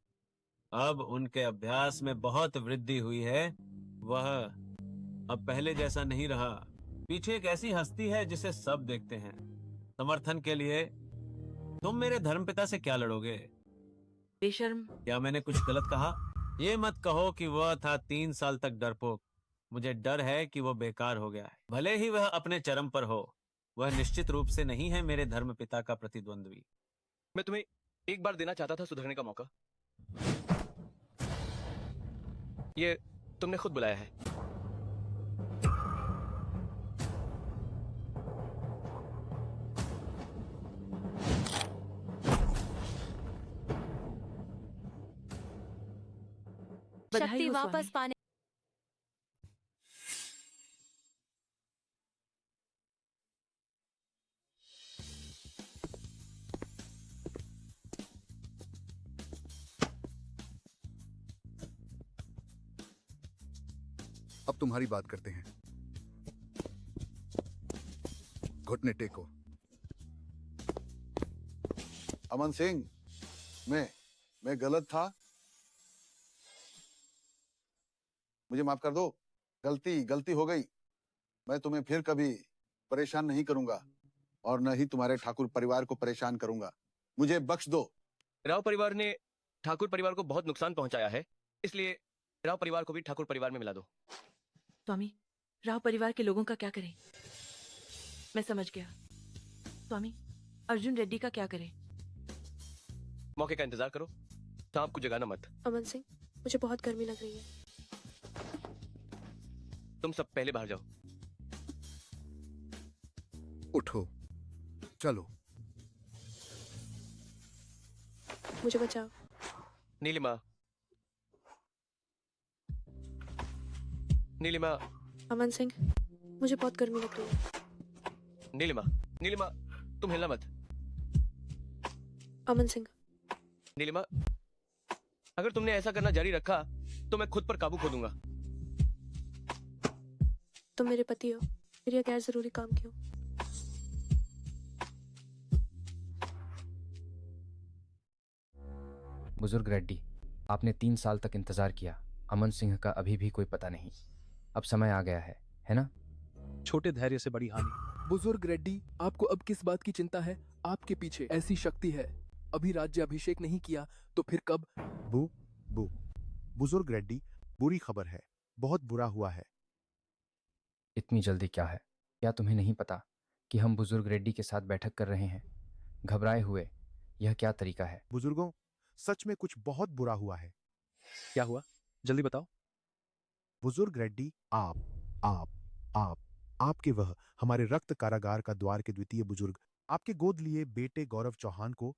[SPEAKER 11] अब उनके अभ्यास में बहुत वृद्धि हुई है। वह अब पहले जैसा नहीं रहा। पीछे एक ऐसी हस्ती है जिसे सब देखते हैं। समर्थन के लिए तुम मेरे धर्मपिता से क्या लड़ोगे?
[SPEAKER 12] बेशर्म।
[SPEAKER 11] क्या मैंने कुछ गलत कहा? ये मत कहो कि वह था 3 साल तक डरपोक। मुझे डर है कि वो बेकार हो गया है। भले ही वह अपने चरम पर हो, वह निश्चित रूप से नहीं है मेरे धर्मपिता का प्रतिद्वंद्वी।
[SPEAKER 8] मैं तुम्हें एक बार देना चाहता था सुधरने का मौका। ये तुमने खुद बुलाया है।
[SPEAKER 1] शक्ति वापस पाने
[SPEAKER 24] अब तुम्हारी बात करते हैं। घुटने टेको।
[SPEAKER 2] अमन सिंह, मैं गलत था। मुझे माफ कर दो। गलती हो गई। मैं तुम्हें फिर कभी परेशान नहीं करूंगा और न ही तुम्हारे ठाकुर परिवार को परेशान करूंगा। मुझे बख्श दो।
[SPEAKER 8] राव परिवार ने ठाकुर परिवार को बहुत नुकसान पहुंचाया है, इसलिए राव परिवार को भी ठाकुर परिवार में मिला दो।
[SPEAKER 12] स्वामी, राव परिवार के लोगों का क्या करें? मैं समझ गया। स्वामी, अर्जुन रेड्डी का क्या करें?
[SPEAKER 8] मौके का इंतजार करो, सांप को जगाना मत।
[SPEAKER 9] अमन सिंह, मुझे बहुत गर्मी लग रही है।
[SPEAKER 8] तुम सब पहले बाहर जाओ।
[SPEAKER 24] उठो, चलो।
[SPEAKER 9] मुझे बचाओ।
[SPEAKER 8] नीलिमा, नीलिमा।
[SPEAKER 9] अमन सिंह, मुझे बहुत गर्मी लग रही है।
[SPEAKER 8] नीलिमा, तुम हिलना मत।
[SPEAKER 9] अमन सिंह।
[SPEAKER 8] नीलिमा, अगर तुमने ऐसा करना जारी रखा तो मैं खुद पर काबू खो दूंगा।
[SPEAKER 9] तुम मेरे पति हो, फिर यह गैर जरूरी काम क्यों?
[SPEAKER 4] बुजुर्ग रेड्डी, आपने 3 साल तक इंतजार किया। अमन सिंह का अभी भी कोई पता नहीं। अब समय आ गया है ना?
[SPEAKER 21] छोटे धैर्य से बड़ी हानि।
[SPEAKER 15] बुजुर्ग रेड्डी, आपको अब किस बात की चिंता है? आपके पीछे ऐसी शक्ति है। अभी राज्य अभिषेक नहीं किया तो फिर कब?
[SPEAKER 6] बुजुर्ग रेड्डी, बुरी खबर है। बहुत बुरा हुआ है।
[SPEAKER 4] इतनी जल्दी क्या है? क्या तुम्हें नहीं पता कि हम बुजुर्ग रेड्डी के साथ बैठक कर रहे हैं? घबराए हुए यह क्या तरीका है?
[SPEAKER 6] बुजुर्गों, सच में कुछ बहुत बुरा हुआ है।
[SPEAKER 21] क्या हुआ? जल्दी बताओ।
[SPEAKER 6] बुजुर्ग रेड्डी, आपके वह हमारे रक्त कारागार का द्वार के द्वितीय बुजुर्ग, आपके गोद लिए बेटे गौरव चौहान को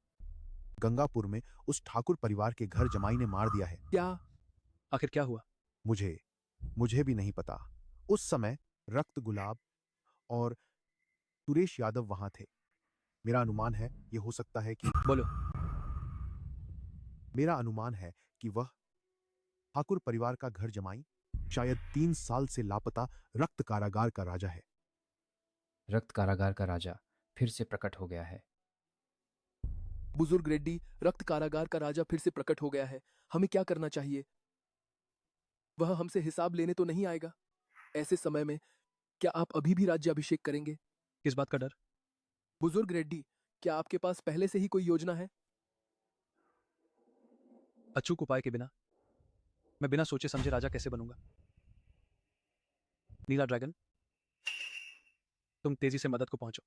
[SPEAKER 6] गंगापुर में उस ठाकुर परिवार के घर जमाई ने मार दिया है।
[SPEAKER 21] क्या? आखिर क्या हुआ?
[SPEAKER 6] मुझे भी नहीं पता। उस समय रक्त गुलाब और सुरेश यादव वहां थे। मेरा अनुमान है ये हो सकता है कि
[SPEAKER 21] बोलो।
[SPEAKER 6] मेरा अनुमान है कि वह ठाकुर परिवार का घर जमाई शायद 3 साल से लापता रक्त कारागार का राजा है।
[SPEAKER 4] रक्त कारागार का राजा फिर से प्रकट हो गया है।
[SPEAKER 15] बुजुर्ग रेड्डी, रक्त कारागार का राजा फिर से प्रकट हो गया है। हमें क्या करना चाहिए? वह हमसे हिसाब लेने तो नहीं आएगा? ऐसे समय में क्या आप अभी भी राज्याभिषेक करेंगे?
[SPEAKER 22] किस बात का डर?
[SPEAKER 15] बुजुर्ग रेड्डी, क्या आपके पास पहले से ही कोई योजना है?
[SPEAKER 22] अचूक उपाय के बिना मैं बिना सोचे समझे राजा कैसे बनूंगा? नीला ड्रैगन, तुम तेजी से मदद को पहुंचो।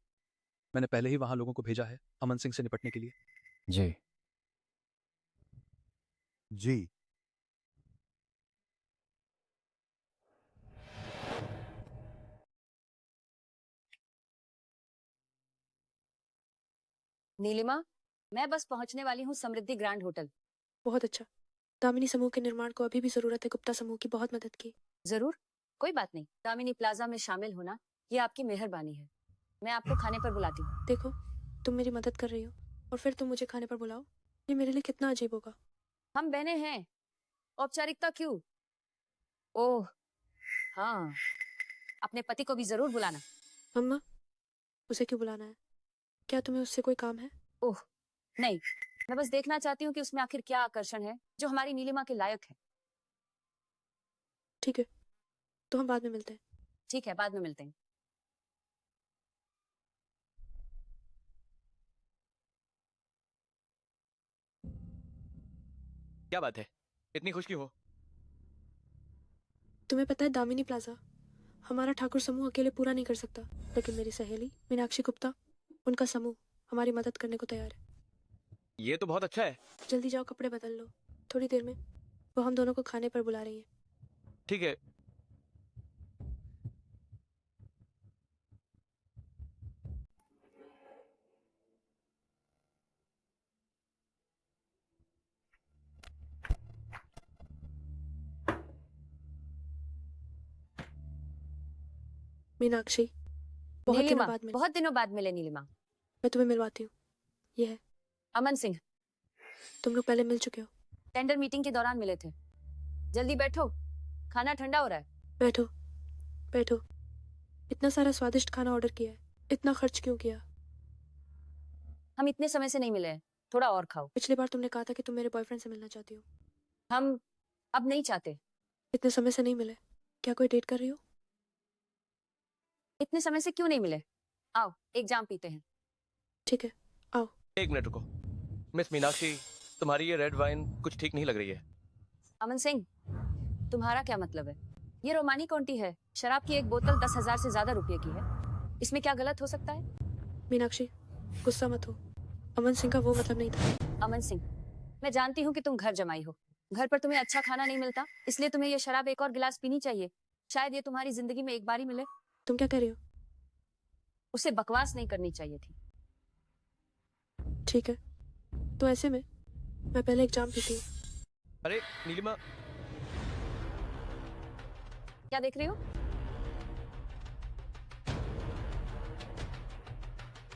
[SPEAKER 22] मैंने पहले ही वहां लोगों को भेजा है अमन सिंह से निपटने के लिए।
[SPEAKER 4] जी।
[SPEAKER 24] जी।
[SPEAKER 5] नीलिमा, मैं बस पहुंचने वाली हूँ समृद्धि ग्रैंड होटल।
[SPEAKER 9] बहुत अच्छा। दामिनी समूह के निर्माण को अभी भी जरूरत है गुप्ता समूह की बहुत मदद की।
[SPEAKER 5] जरूर, कोई बात नहीं। दामिनी प्लाजा में शामिल होना ये आपकी मेहरबानी है। मैं आपको खाने पर बुलाती हूँ।
[SPEAKER 9] देखो, तुम मेरी मदद कर रही हो और फिर तुम मुझे खाने पर बुलाओ, ये मेरे लिए कितना अजीब होगा।
[SPEAKER 5] हम बहनें हैं, औपचारिकता क्यों? ओह हाँ, अपने पति को भी जरूर बुलाना।
[SPEAKER 9] अम्मा, उसे क्यों बुलाना है? क्या तुम्हें उससे कोई काम है?
[SPEAKER 5] ओह नहीं, मैं बस देखना चाहती हूँ कि उसमें आखिर क्या आकर्षण है जो हमारी नीलिमा के लायक है।
[SPEAKER 9] ठीक है, तो हम बाद में मिलते हैं।
[SPEAKER 5] ठीक है, बाद में मिलते हैं।
[SPEAKER 8] क्या बात है, इतनी खुश क्यों हो?
[SPEAKER 9] तुम्हें पता है दामिनी प्लाजा हमारा ठाकुर समूह अकेले पूरा नहीं कर सकता, लेकिन मेरी सहेली मीनाक्षी गुप्ता, उनका समूह हमारी मदद करने को तैयार है।
[SPEAKER 8] ये तो बहुत अच्छा है।
[SPEAKER 9] जल्दी जाओ, कपड़े बदल लो। थोड़ी देर में वो हम दोनों को खाने पर बुला रही है।
[SPEAKER 8] ठीक है।
[SPEAKER 9] मीनाक्षी,
[SPEAKER 5] नीलिमा,
[SPEAKER 9] बाद में
[SPEAKER 5] बहुत दिनों बाद मिले नीलिमा।
[SPEAKER 9] मैं तुम्हें मिलवाती हूँ। ये है
[SPEAKER 5] अमन सिंह।
[SPEAKER 9] तुम लोग पहले मिल चुके हो।
[SPEAKER 5] टेंडर मीटिंग के दौरान मिले थे। जल्दी बैठो, खाना ठंडा हो रहा है।
[SPEAKER 9] बैठो बैठो। इतना सारा स्वादिष्ट खाना ऑर्डर किया है, इतना खर्च क्यों किया?
[SPEAKER 5] हम इतने समय से नहीं मिले हैं, थोड़ा और खाओ।
[SPEAKER 9] पिछली बार तुमने कहा था कि तुम मेरे बॉयफ्रेंड से मिलना चाहती हो।
[SPEAKER 5] हम अब नहीं चाहते।
[SPEAKER 9] इतने समय से नहीं मिले, क्या कोई डेट कर रही हो?
[SPEAKER 5] इतने समय से क्यों नहीं मिले? आओ एक जाम पीते हैं।
[SPEAKER 9] ठीक है, आओ।
[SPEAKER 8] एक मिनट रुको। मिस मीनाक्षी, तुम्हारी ये रेड वाइन कुछ ठीक नहीं लग रही है।
[SPEAKER 5] अमन सिंह, तुम्हारा क्या मतलब है? ये रोमानी काउंटी है। शराब की एक बोतल 10,000 से ज्यादा रुपए की है। इसमें क्या गलत हो सकता है?
[SPEAKER 9] मीनाक्षी, गुस्सा मत हो। अमन सिंह का वो मतलब नहीं था।
[SPEAKER 5] अमन सिंह, मैं जानती हूँ कि तुम घर जमाई हो। घर पर तुम्हें अच्छा खाना नहीं मिलता, इसलिए तुम्हें ये शराब एक और गिलास पीनी चाहिए। शायद ये तुम्हारी जिंदगी में एक बार ही मिले।
[SPEAKER 9] तुम क्या कह रही हो?
[SPEAKER 5] उसे बकवास नहीं करनी चाहिए थी।
[SPEAKER 9] ठीक है, तो ऐसे में मैं पहले एक जाम पीती हूँ।
[SPEAKER 8] अरे नीलिमा,
[SPEAKER 5] क्या देख रही हो?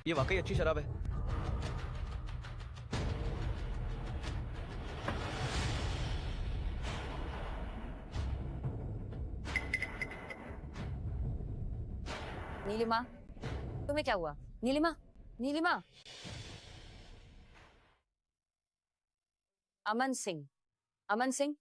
[SPEAKER 8] ये वाकई अच्छी शराब है।
[SPEAKER 5] नीलिमा, तुम्हें क्या हुआ? नीलिमा, नीलिमा। अमन सिंह, अमन सिंह।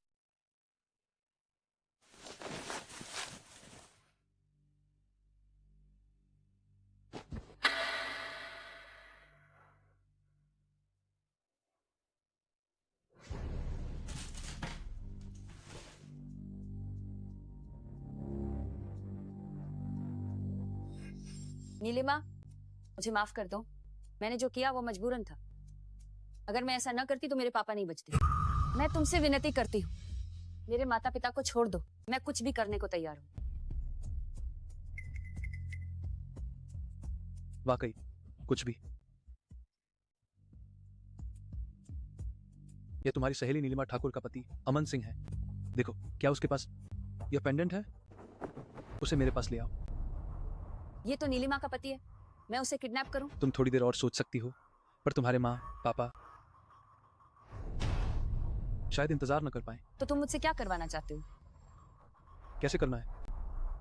[SPEAKER 5] नीलिमा, मुझे माफ कर दो। मैंने जो किया वो मजबूरन था। अगर मैं ऐसा न करती तो मेरे पापा नहीं बचते। मैं तुमसे विनती करती हूँ, मेरे माता पिता को छोड़ दो। मैं कुछ भी करने को तैयार हूँ।
[SPEAKER 22] वाकई कुछ भी। यह तुम्हारी सहेली नीलिमा ठाकुर का पति अमन सिंह है। देखो, क्या उसके पास यह पेंडेंट है? उसे मेरे पास ले आओ।
[SPEAKER 5] ये तो नीलिमा का पति है, मैं उसे किडनैप करूं?
[SPEAKER 22] तुम थोड़ी देर और सोच सकती हो, पर तुम्हारे माँ पापा शायद इंतजार न कर पाए।
[SPEAKER 5] तो तुम मुझसे क्या करवाना चाहते हो?
[SPEAKER 22] कैसे करना है?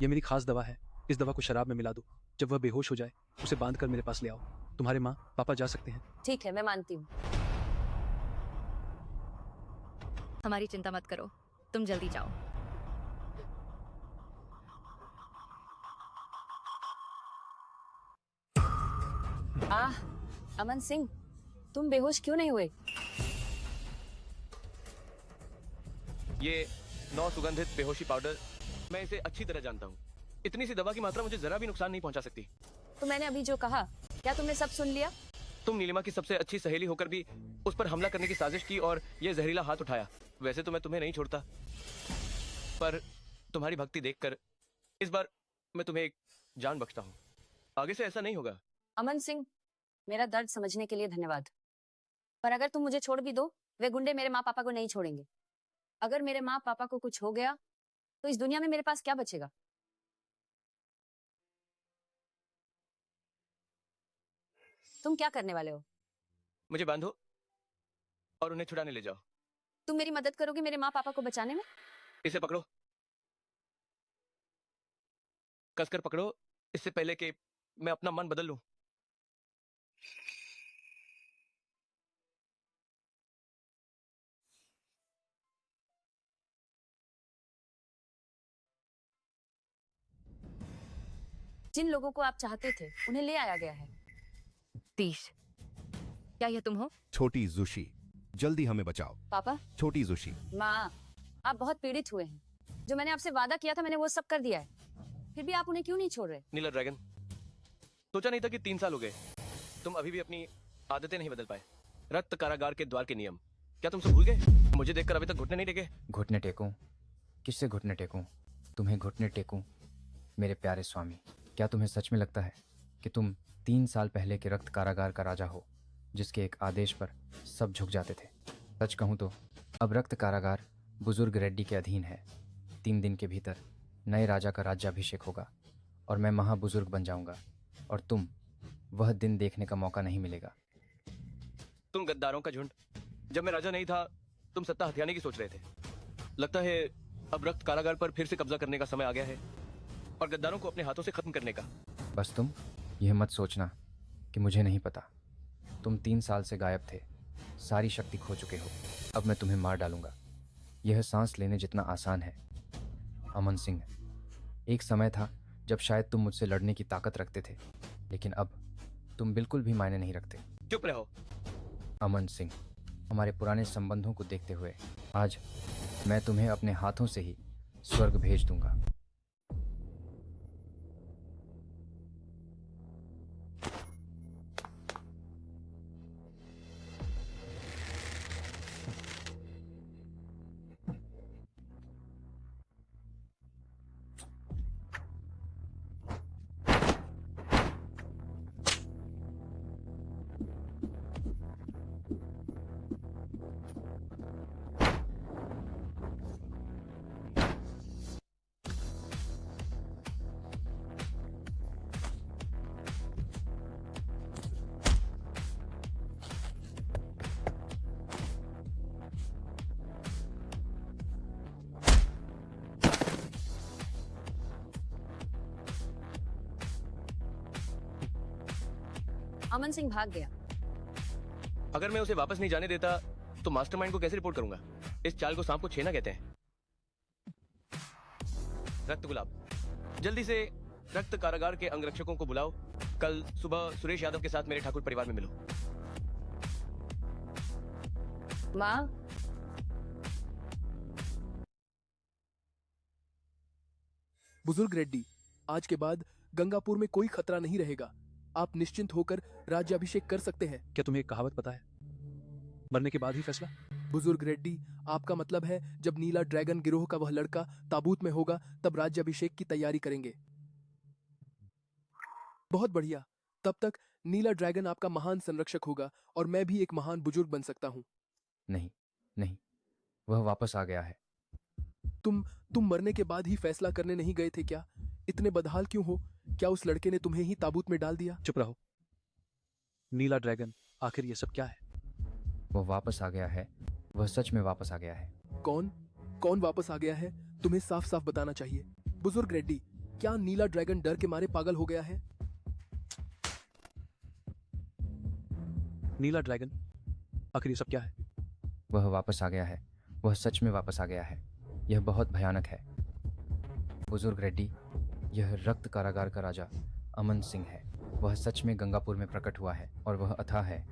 [SPEAKER 22] यह मेरी खास दवा है,
[SPEAKER 7] इस दवा को शराब में मिला दो। जब वह बेहोश हो जाए उसे बांध कर मेरे पास ले आओ। तुम्हारे माँ पापा जा सकते हैं।
[SPEAKER 5] ठीक है, मैं मानती हूँ।
[SPEAKER 18] हमारी चिंता मत करो, तुम जल्दी जाओ।
[SPEAKER 5] अमन सिंह, तुम बेहोश क्यों नहीं हुए?
[SPEAKER 8] ये 9 सुगंधित बेहोशी पाउडर, मैं इसे अच्छी तरह जानता हूँ। इतनी सी दवा की मात्रा मुझे जरा भी नुकसान नहीं पहुंचा सकती।
[SPEAKER 5] तो मैंने अभी जो कहा, क्या तुमने सब सुन लिया?
[SPEAKER 8] तुम नीलिमा की सबसे अच्छी सहेली होकर भी उस पर हमला करने की साजिश की और ये जहरीला हाथ उठाया। वैसे तो मैं तुम्हें नहीं छोड़ता, पर तुम्हारी भक्ति देखकर इस बार मैं तुम्हें एक जान बख्शता हूँ। आगे से ऐसा नहीं होगा।
[SPEAKER 5] अमन सिंह, मेरा दर्द समझने के लिए धन्यवाद, पर अगर तुम मुझे छोड़ भी दो, वे गुंडे मेरे माँ पापा को नहीं छोड़ेंगे। अगर मेरे माँ पापा को कुछ हो गया तो इस दुनिया में मेरे पास क्या बचेगा? तुम क्या करने वाले हो?
[SPEAKER 8] मुझे बांधो और उन्हें छुड़ाने ले जाओ।
[SPEAKER 5] तुम मेरी मदद करोगे मेरे माँ पापा को बचाने में?
[SPEAKER 8] इसे पकड़ो, कसकर पकड़ो, इससे पहले कि मैं अपना मन बदल लूं।
[SPEAKER 5] जिन लोगों को आप चाहते थे उन्हें ले आया गया है।
[SPEAKER 18] तीश, क्या ये तुम हो?
[SPEAKER 24] छोटी जुशी, जल्दी हमें बचाओ।
[SPEAKER 5] पापा?
[SPEAKER 24] छोटी जुशी।
[SPEAKER 5] माँ, आप बहुत पीड़ित हुए हैं। जो मैंने आपसे वादा किया था मैंने वो सब कर दिया है, फिर भी आप उन्हें क्यों नहीं छोड़ रहे?
[SPEAKER 8] नीला ड्रैगन, सोचा नहीं था कि 3 साल हो गए, तुम अभी भी अपनी आदतें नहीं बदल पाए। रक्त कारागार के द्वार के नियम, क्या तुम सब भूल गए? मुझे देखकर अभी तक घुटने नहीं टेके।
[SPEAKER 4] घुटने टेकूं? किससे घुटने टेकूं? तुम्हें घुटने टेकूं? मेरे प्यारे स्वामी, क्या तुम्हें सच में लगता है कि तुम 3 साल पहले के रक्त कारागार का राजा हो, जिसके एक आदेश पर सब झुक जाते थे? सच कहूं तो अब रक्त कारागार बुजुर्ग रेड्डी के अधीन है। 3 दिन के भीतर नए राजा का राज्याभिषेक होगा और मैं महाबुजुर्ग बन जाऊंगा, और तुम वह दिन देखने का मौका नहीं मिलेगा।
[SPEAKER 8] तुम गद्दारों का झुंड, जब मैं राजा नहीं था तुम सत्ता हथियाने की सोच रहे थे। लगता है अब रक्त कारागार पर फिर से कब्जा करने का समय आ गया है और गद्दारों को अपने हाथों से खत्म करने का।
[SPEAKER 4] बस तुम यह मत सोचना कि मुझे नहीं पता। तुम 3 साल से गायब थे, सारी शक्ति खो चुके हो। अब मैं तुम्हें मार डालूंगा। यह सांस लेने जितना आसान है। अमन सिंह, एक समय था जब शायद तुम मुझसे लड़ने की ताकत रखते थे, लेकिन अब तुम बिल्कुल भी मायने नहीं रखते।
[SPEAKER 8] चुप रहो।
[SPEAKER 4] अमन सिंह, हमारे पुराने संबंधों को देखते हुए आज मैं तुम्हें अपने हाथों से ही स्वर्ग भेज दूंगा।
[SPEAKER 5] अमन सिंह भाग गया।
[SPEAKER 8] अगर मैं उसे वापस नहीं जाने देता तो मास्टरमाइंड को कैसे रिपोर्ट करूंगा? इस चाल को सांप को छेना कहते हैं। रक्त गुलाब, जल्दी से रक्त कारागार के अंगरक्षकों को बुलाओ। कल सुबह सुरेश यादव के साथ मेरे ठाकुर परिवार में मिलो।
[SPEAKER 5] माँ,
[SPEAKER 15] बुजुर्ग रेड्डी, आज के बाद गंगापुर में कोई खतरा नहीं रहेगा। आप निश्चिंत होकर राज्याभिषेक कर सकते हैं।
[SPEAKER 7] क्या तुम्हें एक कहावत पता है, मरने के बाद ही फैसला?
[SPEAKER 15] बुजुर्ग रेड्डी, आपका मतलब है जब नीला ड्रैगन गिरोह का वह लड़का ताबूत में होगा तब राज्याभिषेक की तैयारी करेंगे। बहुत बढ़िया। तब तक नीला ड्रैगन आपका महान संरक्षक होगा और मैं भी एक महान बुजुर्ग बन सकता हूँ।
[SPEAKER 4] नहीं नहीं, वह वापस आ गया है।
[SPEAKER 15] तुम मरने के बाद ही फैसला करने नहीं गए थे क्या? इतने बदहाल क्यों हो? क्या उस लड़के ने तुम्हें ही ताबूत में डाल दिया?
[SPEAKER 7] चुप रहो। नीला ड्रैगन, आखिर ये सब क्या है?
[SPEAKER 4] वो वापस आ गया है। वह सच में वापस आ गया है।
[SPEAKER 15] कौन वापस आ गया है? तुम्हें साफ साफ बताना चाहिए। बुजुर्ग रेड्डी, क्या नीला ड्रैगन डर के मारे पागल हो गया है?
[SPEAKER 7] नीला ड्रैगन, आखिर ये सब क्या है?
[SPEAKER 4] वह वापस आ गया है। वह सच में वापस आ गया है। यह बहुत भयानक है। बुजुर्ग रेड्डी, यह रक्त कारागार का राजा अमन सिंह है। वह सच में गंगापुर में प्रकट हुआ है और वह अथाह है।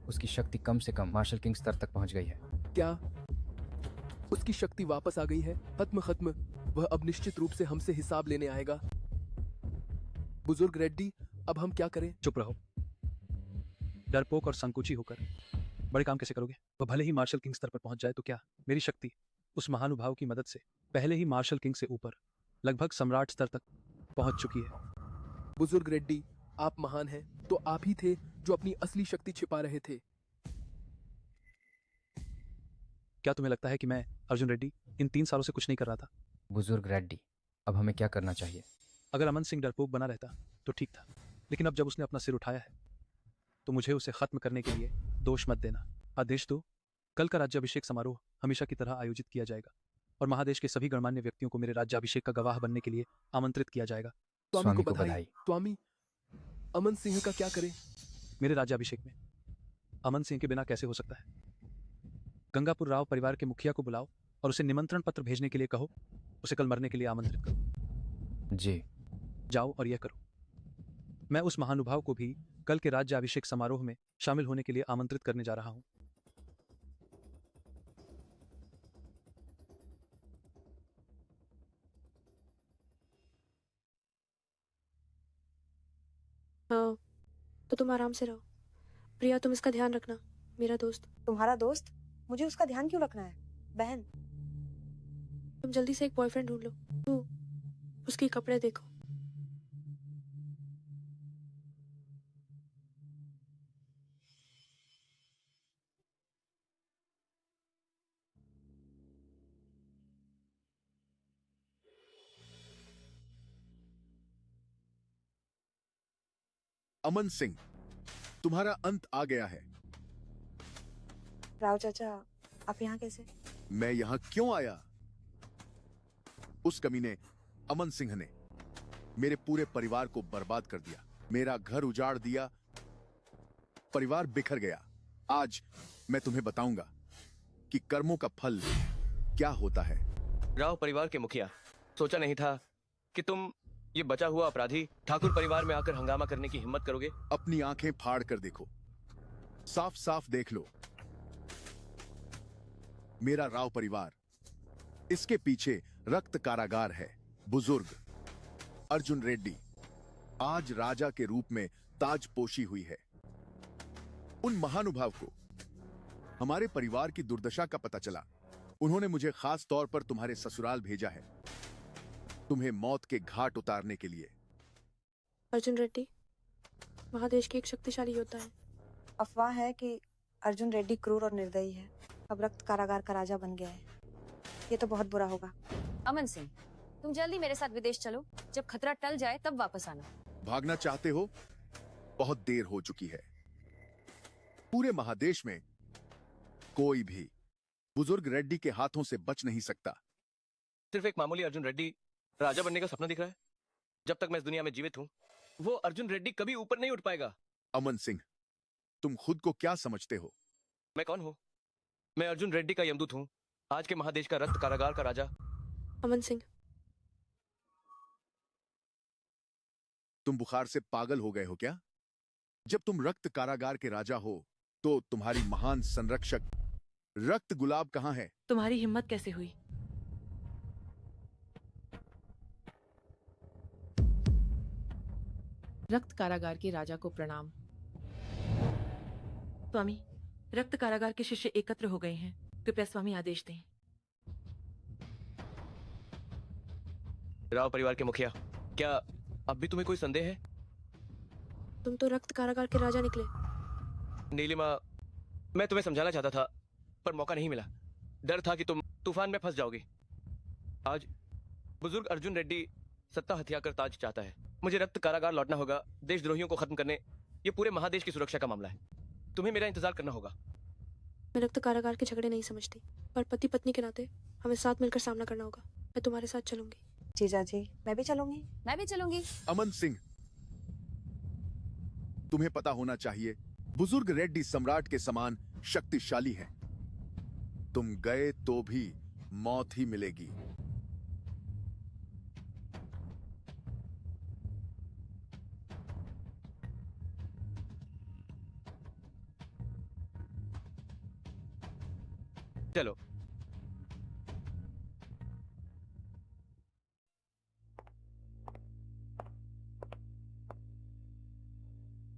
[SPEAKER 4] उसकी शक्ति कम से कम मार्शल किंग स्तर तक पहुंच गई है।
[SPEAKER 15] क्या उसकी शक्ति वापस आ गई है? खत्म। वह अब निश्चित रूप से हमसे हिसाब लेने आएगा। बुजुर्ग रेड्डी, अब हम क्या करें?
[SPEAKER 7] चुप रहो। डरपोक और संकोची होकर बड़े काम कैसे करोगे? वह भले ही मार्शल किंग स्तर पर पहुंच जाए तो क्या? मेरी शक्ति उस महानुभाव की मदद से पहले ही मार्शल किंग से ऊपर लगभग सम्राट स्तर तक पहुंच चुकी है।
[SPEAKER 15] बुजुर्ग रेड्डी, आप महान हैं, तो आप ही थे जो अपनी असली शक्ति छिपा रहे थे।
[SPEAKER 7] क्या तुम्हें लगता है कि मैं अर्जुन रेड्डी इन 3 सालों से कुछ नहीं कर रहा था?
[SPEAKER 4] बुजुर्ग रेड्डी, अब हमें क्या करना चाहिए?
[SPEAKER 7] अगर अमन सिंह डरपोक बना रहता तो ठीक था, लेकिन अब जब उसने अपना सिर उठाया है तो मुझे उसे खत्म करने के लिए दोष मत देना। आदेश दो, कल का राज्याभिषेक समारोह हमेशा की तरह आयोजित किया जाएगा और महादेश के सभी गणमान्य व्यक्तियों को मेरे राज्याभिषेक का गवाह बनने के लिए आमंत्रित किया जाएगा।
[SPEAKER 15] स्वामी को बधाई। स्वामी, अमन सिंह का क्या करें?
[SPEAKER 7] मेरे राज्याभिषेक में अमन सिंह के बिना कैसे हो सकता है? गंगापुर राव परिवार के मुखिया को बुलाओ और उसे निमंत्रण पत्र भेजने के लिए कहो। उसे कल मरने के लिए आमंत्रित करो।
[SPEAKER 4] जी।
[SPEAKER 7] जाओ और यह करो। मैं उस महानुभाव को भी कल के राज्याभिषेक समारोह में शामिल होने के लिए आमंत्रित करने जा रहा हूं।
[SPEAKER 9] हाँ, तो तुम आराम से रहो। प्रिया, तुम इसका ध्यान रखना। मेरा दोस्त।
[SPEAKER 3] तुम्हारा दोस्त? मुझे उसका ध्यान क्यों रखना है बहन?
[SPEAKER 9] तुम जल्दी से एक बॉयफ्रेंड ढूंढ लो। तू उसके कपड़े देखो।
[SPEAKER 24] अमन सिंह, तुम्हारा अंत आ गया है।
[SPEAKER 3] राव चाचा, आप यहाँ कैसे?
[SPEAKER 24] मैं यहां क्यों आया? उस कमीने अमन सिंह ने मेरे पूरे परिवार को बर्बाद कर दिया, मेरा घर उजाड़ दिया, परिवार बिखर गया। आज मैं तुम्हें बताऊंगा कि कर्मों का फल क्या होता है।
[SPEAKER 8] राव परिवार के मुखिया, सोचा नहीं था कि तुम ये बचा हुआ अपराधी ठाकुर परिवार में आकर हंगामा करने की हिम्मत करोगे।
[SPEAKER 24] अपनी आंखें फाड़ कर देखो, साफ साफ देख लो। मेरा राव परिवार, इसके पीछे रक्त कारागार है। बुजुर्ग अर्जुन रेड्डी आज राजा के रूप में ताजपोशी हुई है। उन महानुभाव को हमारे परिवार की दुर्दशा का पता चला। उन्होंने मुझे खास तौर पर तुम्हारे ससुराल भेजा है, तुम्हें मौत के घाट उतारने के लिए।
[SPEAKER 9] अर्जुन रेड्डी महादेश के एक शक्तिशाली योद्धा है।
[SPEAKER 3] अफवाह है कि अर्जुन रेड्डी क्रूर और निर्दयी है, अब रक्त कारागार का राजा बन गया है। ये तो बहुत बुरा होगा।
[SPEAKER 5] अमन सिंह, तुम जल्दी मेरे साथ विदेश चलो। जब खतरा टल जाए तब वापस आना।
[SPEAKER 24] भागना चाहते हो? बहुत देर हो चुकी है। पूरे महादेश में कोई भी बुजुर्ग रेड्डी के हाथों से बच नहीं सकता।
[SPEAKER 8] सिर्फ एक मामूली अर्जुन रेड्डी राजा बनने का सपना दिख रहा है। जब तक मैं इस दुनिया में जीवित हूं, वो अर्जुन रेड्डी कभी ऊपर नहीं उठ पाएगा।
[SPEAKER 24] अमन सिंह, तुम खुद को क्या समझते हो?
[SPEAKER 8] मैं कौन हूं? मैं अर्जुन रेड्डी का यमदूत हूं, आज के महादेश का रक्त कारागार का राजा।
[SPEAKER 9] अमन सिंह,
[SPEAKER 24] तुम बुखार से पागल हो गए हो क्या? जब तुम रक्त कारागार के राजा हो तो तुम्हारी महान संरक्षक रक्त गुलाब कहां है?
[SPEAKER 12] तुम्हारी हिम्मत कैसे हुई? रक्त कारागार के राजा को प्रणाम। स्वामी, रक्त कारागार के शिष्य एकत्र हो गए हैं। कृपया स्वामी आदेश दें।
[SPEAKER 8] राव परिवार के मुखिया, क्या अब भी तुम्हें कोई संदेह है?
[SPEAKER 9] तुम तो रक्त कारागार के राजा निकले।
[SPEAKER 8] नीलिमा, मैं तुम्हें समझाना चाहता था पर मौका नहीं मिला। डर था कि तुम तूफान में फंस जाओगी। आज बुजुर्ग अर्जुन रेड्डी सत्ता हथिया कर ताज चाहता है। मुझे रक्त कारागार लौटना होगा, देशद्रोहियों को खत्म करने। ये पूरे महादेश की सुरक्षा का मामला है। तुम्हें मेरा इंतजार करना होगा।
[SPEAKER 9] मैं रक्त कारागार के झगड़े नहीं समझती, पर पति पत्नी के नाते हमें साथ मिलकर सामना करना होगा। मैं तुम्हारे साथ चलूंगी।
[SPEAKER 3] जीजा जी मैं भी चलूंगी।
[SPEAKER 5] मैं भी चलूंगी।
[SPEAKER 24] अमन सिंह, तुम्हें पता होना चाहिए बुजुर्ग रेड्डी सम्राट के समान शक्तिशाली है। तुम गए तो भी मौत ही मिलेगी।
[SPEAKER 8] चलो।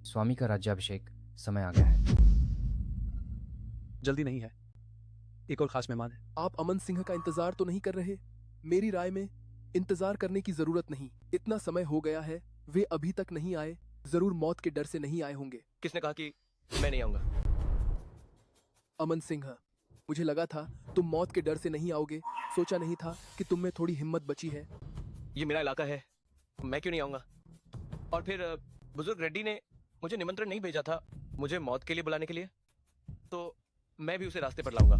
[SPEAKER 4] स्वामी का राज्याभिषेक समय आ गया है।
[SPEAKER 7] जल्दी नहीं है, एक और खास मेहमान है।
[SPEAKER 15] आप अमन सिंह का इंतजार तो नहीं कर रहे? मेरी राय में इंतजार करने की जरूरत नहीं। इतना समय हो गया है, वे अभी तक नहीं आए। जरूर मौत के डर से नहीं आए होंगे।
[SPEAKER 8] किसने कहा कि मैं नहीं आऊंगा?
[SPEAKER 15] अमन सिंह, मुझे लगा था तुम मौत के डर से नहीं आओगे। सोचा नहीं था कि तुम में थोड़ी हिम्मत बची है।
[SPEAKER 8] ये मेरा इलाका है, मैं क्यों नहीं आऊंगा? और फिर बुजुर्ग रेड्डी ने मुझे निमंत्रण नहीं भेजा था मुझे मौत के लिए बुलाने के लिए, तो मैं भी उसे रास्ते पर लाऊंगा।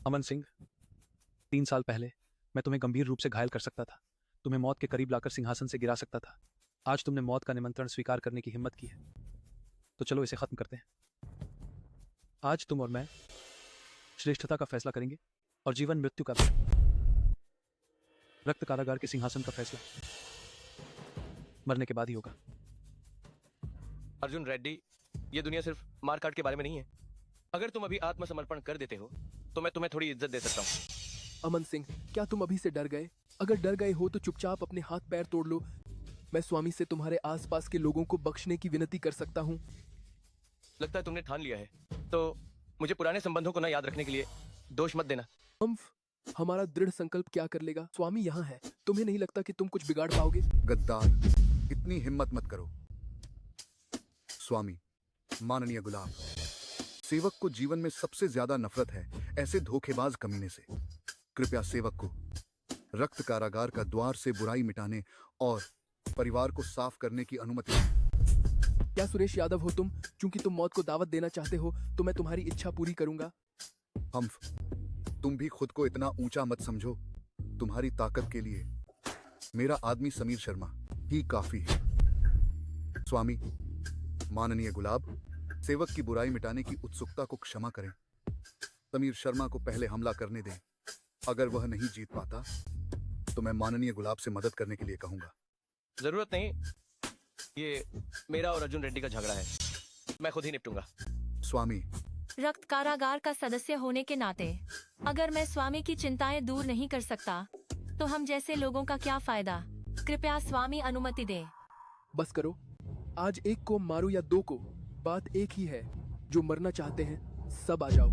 [SPEAKER 7] अमन सिंह, 3 साल पहले मैं तुम्हें गंभीर रूप से घायल कर सकता था, तुम्हें मौत के करीब लाकर सिंहासन से गिरा सकता था। आज तुमने मौत का निमंत्रण स्वीकार करने की हिम्मत की है, तो चलो इसे खत्म करते हैं। आज तुम और मैं श्रेष्ठता का फैसला करेंगे और जीवन मृत्यु का भी। रक्त कारागार के सिंहासन का फैसला मरने के बाद ही होगा।
[SPEAKER 8] अर्जुन रेड्डी, ये दुनिया सिर्फ मार काट के बारे में नहीं है। अगर तुम अभी आत्मसमर्पण कर देते हो तो मैं तुम्हें थोड़ी इज्जत दे सकता हूँ।
[SPEAKER 15] अमन सिंह, क्या तुम अभी से डर गए? अगर डर गए हो तो चुपचाप अपने हाथ पैर तोड़ लो। मैं स्वामी से तुम्हारे आसपास के लोगों को बख्शने की विनती कर सकता हूँ।
[SPEAKER 8] लगता है तुमने ठान लिया है, तो मुझे पुराने संबंधों को ना याद रखने के लिए दोष मत देना।
[SPEAKER 15] हमारा दृढ़ संकल्प क्या कर लेगा? स्वामी यहाँ है, तुम्हें नहीं लगता कि तुम कुछ बिगाड़ पाओगे?
[SPEAKER 24] गद्दार, इतनी हिम्मत मत करो। स्वामी, माननीय गुलाब, सेवक को जीवन में सबसे ज्यादा नफरत है ऐसे धोखेबाज कमीने से। कृपया सेवक को रक्त कारागार का द्वार से बुराई मिटाने और परिवार को साफ करने की अनुमति दें।
[SPEAKER 15] क्या सुरेश यादव हो तुम? चूंकि तुम मौत को दावत देना चाहते हो तो मैं तुम्हारी इच्छा पूरी करूंगा।
[SPEAKER 24] तुम भी खुद को इतना ऊंचा मत समझो। तुम्हारी ताकत के लिए मेरा आदमी समीर शर्मा ही काफी है। स्वामी, माननीय गुलाब, सेवक की बुराई मिटाने की उत्सुकता को क्षमा करें। समीर शर्मा को पहले हमला करने दें। अगर वह नहीं जीत पाता तो मैं माननीय गुलाब से मदद करने के लिए कहूंगा।
[SPEAKER 8] जरूरत नहीं, ये मेरा और अर्जुन रेड्डी का झगड़ा है, मैं खुद ही निपटूंगा।
[SPEAKER 24] स्वामी,
[SPEAKER 1] रक्त कारागार का सदस्य होने के नाते अगर मैं स्वामी की चिंताएं दूर नहीं कर सकता तो हम जैसे लोगों का क्या फायदा? कृपया स्वामी अनुमति दें।
[SPEAKER 15] बस करो, आज एक को मारो या 2 को, बात एक ही है। जो मरना चाहते हैं सब आ जाओ।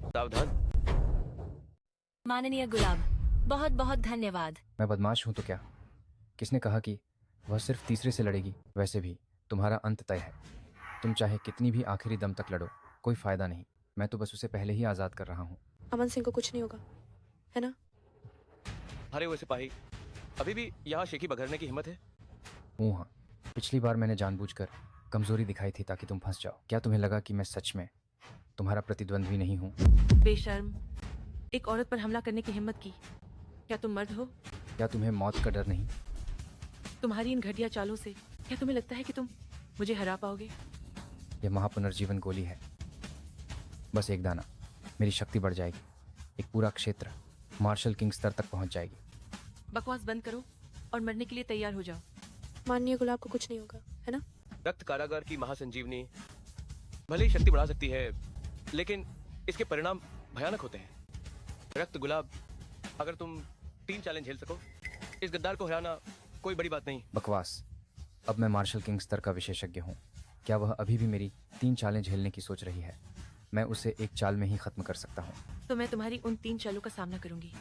[SPEAKER 8] सावधान।
[SPEAKER 1] माननीय गुलाब, बहुत बहुत धन्यवाद।
[SPEAKER 4] मैं बदमाश हूं तो क्या? किसने कहा कि वह सिर्फ तीसरे से लड़ेगी? वैसे भी तुम्हारा अंत तय है। तुम चाहे कितनी भी आखिरी दम तक लड़ो, कोई फायदा नहीं। मैं तो बस उसे पहले ही आजाद कर रहा हूँ।
[SPEAKER 9] अमन सिंह को कुछ नहीं होगा, है ना?
[SPEAKER 8] हारे हुए सिपाही, अभी भी यहाँ शेखी बघरने की हिम्मत है?
[SPEAKER 4] हाँ, पिछली बार मैंने जानबूझकर कमजोरी दिखाई थी ताकि तुम फंस जाओ। क्या तुम्हें लगा कि मैं सच में तुम्हारा प्रतिद्वंद्वी नहीं हूँ?
[SPEAKER 12] बेशर्म, एक औरत पर हमला करने की हिम्मत की। क्या तुम मर्द हो?
[SPEAKER 4] क्या तुम्हें मौत का डर नहीं?
[SPEAKER 12] तुम्हारी इन घटिया चालों से क्या तुम्हें लगता है कि तुम मुझे हरा पाओगे?
[SPEAKER 4] यह महापुनर्जीवन गोली है। बस एक दाना, मेरी शक्ति बढ़ जाएगी। एक पूरा क्षेत्र मार्शल किंग स्तर तक पहुंच जाएगी।
[SPEAKER 12] बकवास बंद करो और मरने के लिए तैयार हो जाओ।
[SPEAKER 9] माननीय गुलाब को कुछ नहीं होगा, है ना?
[SPEAKER 8] रक्त कारागार की महासंजीवनी भले ही शक्ति बढ़ा सकती है, लेकिन इसके परिणाम भयानक होते हैं। रक्त गुलाब, अगर तुम 3 चैलेंज झेल सको, इस गद्दार को हराना कोई बड़ी बात नहीं।
[SPEAKER 4] बकवास। अब मैं मार्शल किंग स्तर का विशेषज्ञ हूँ। क्या वह अभी भी मेरी 3 चालें झेलने की सोच रही है? मैं उसे एक चाल में ही खत्म कर सकता हूँ।
[SPEAKER 12] तो मैं तुम्हारी उन 3 चालों का सामना करूंगी।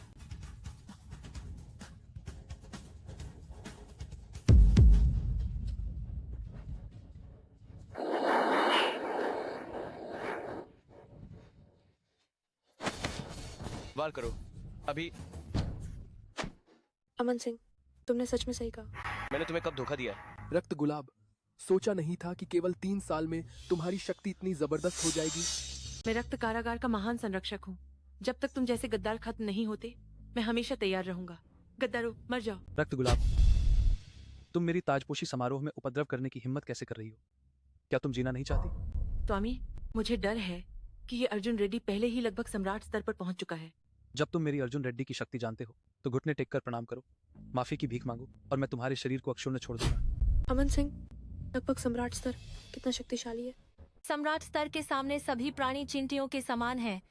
[SPEAKER 8] वार करो अभी।
[SPEAKER 9] अमन सिंह, तुमने सच में सही कहा।
[SPEAKER 8] मैंने तुम्हें कब धोखा दिया है?
[SPEAKER 15] रक्त गुलाब, सोचा नहीं था कि केवल 3 साल में तुम्हारी शक्ति इतनी जबरदस्त हो जाएगी।
[SPEAKER 12] मैं रक्त कारागार का महान संरक्षक हूँ। जब तक तुम जैसे गद्दार खत्म नहीं होते, मैं हमेशा तैयार रहूंगा। गद्दारो, मर जाओ।
[SPEAKER 7] रक्त गुलाब, तुम मेरी ताजपोशी समारोह में उपद्रव करने की हिम्मत कैसे कर रही हो? क्या तुम जीना नहीं चाहती?
[SPEAKER 12] स्वामी, मुझे डर है कि ये अर्जुन रेड्डी पहले ही लगभग सम्राट स्तर पर पहुंच चुका है।
[SPEAKER 7] जब तुम मेरी अर्जुन रेड्डी की शक्ति जानते हो तो घुटने टेक कर प्रणाम करो, माफी की भीख मांगो और मैं तुम्हारे शरीर को अक्षुण्ण छोड़ दूंगा।
[SPEAKER 9] अमन सिंह, लगभग सम्राट स्तर कितना शक्तिशाली है?
[SPEAKER 1] सम्राट स्तर के सामने सभी प्राणी चींटियों के समान हैं।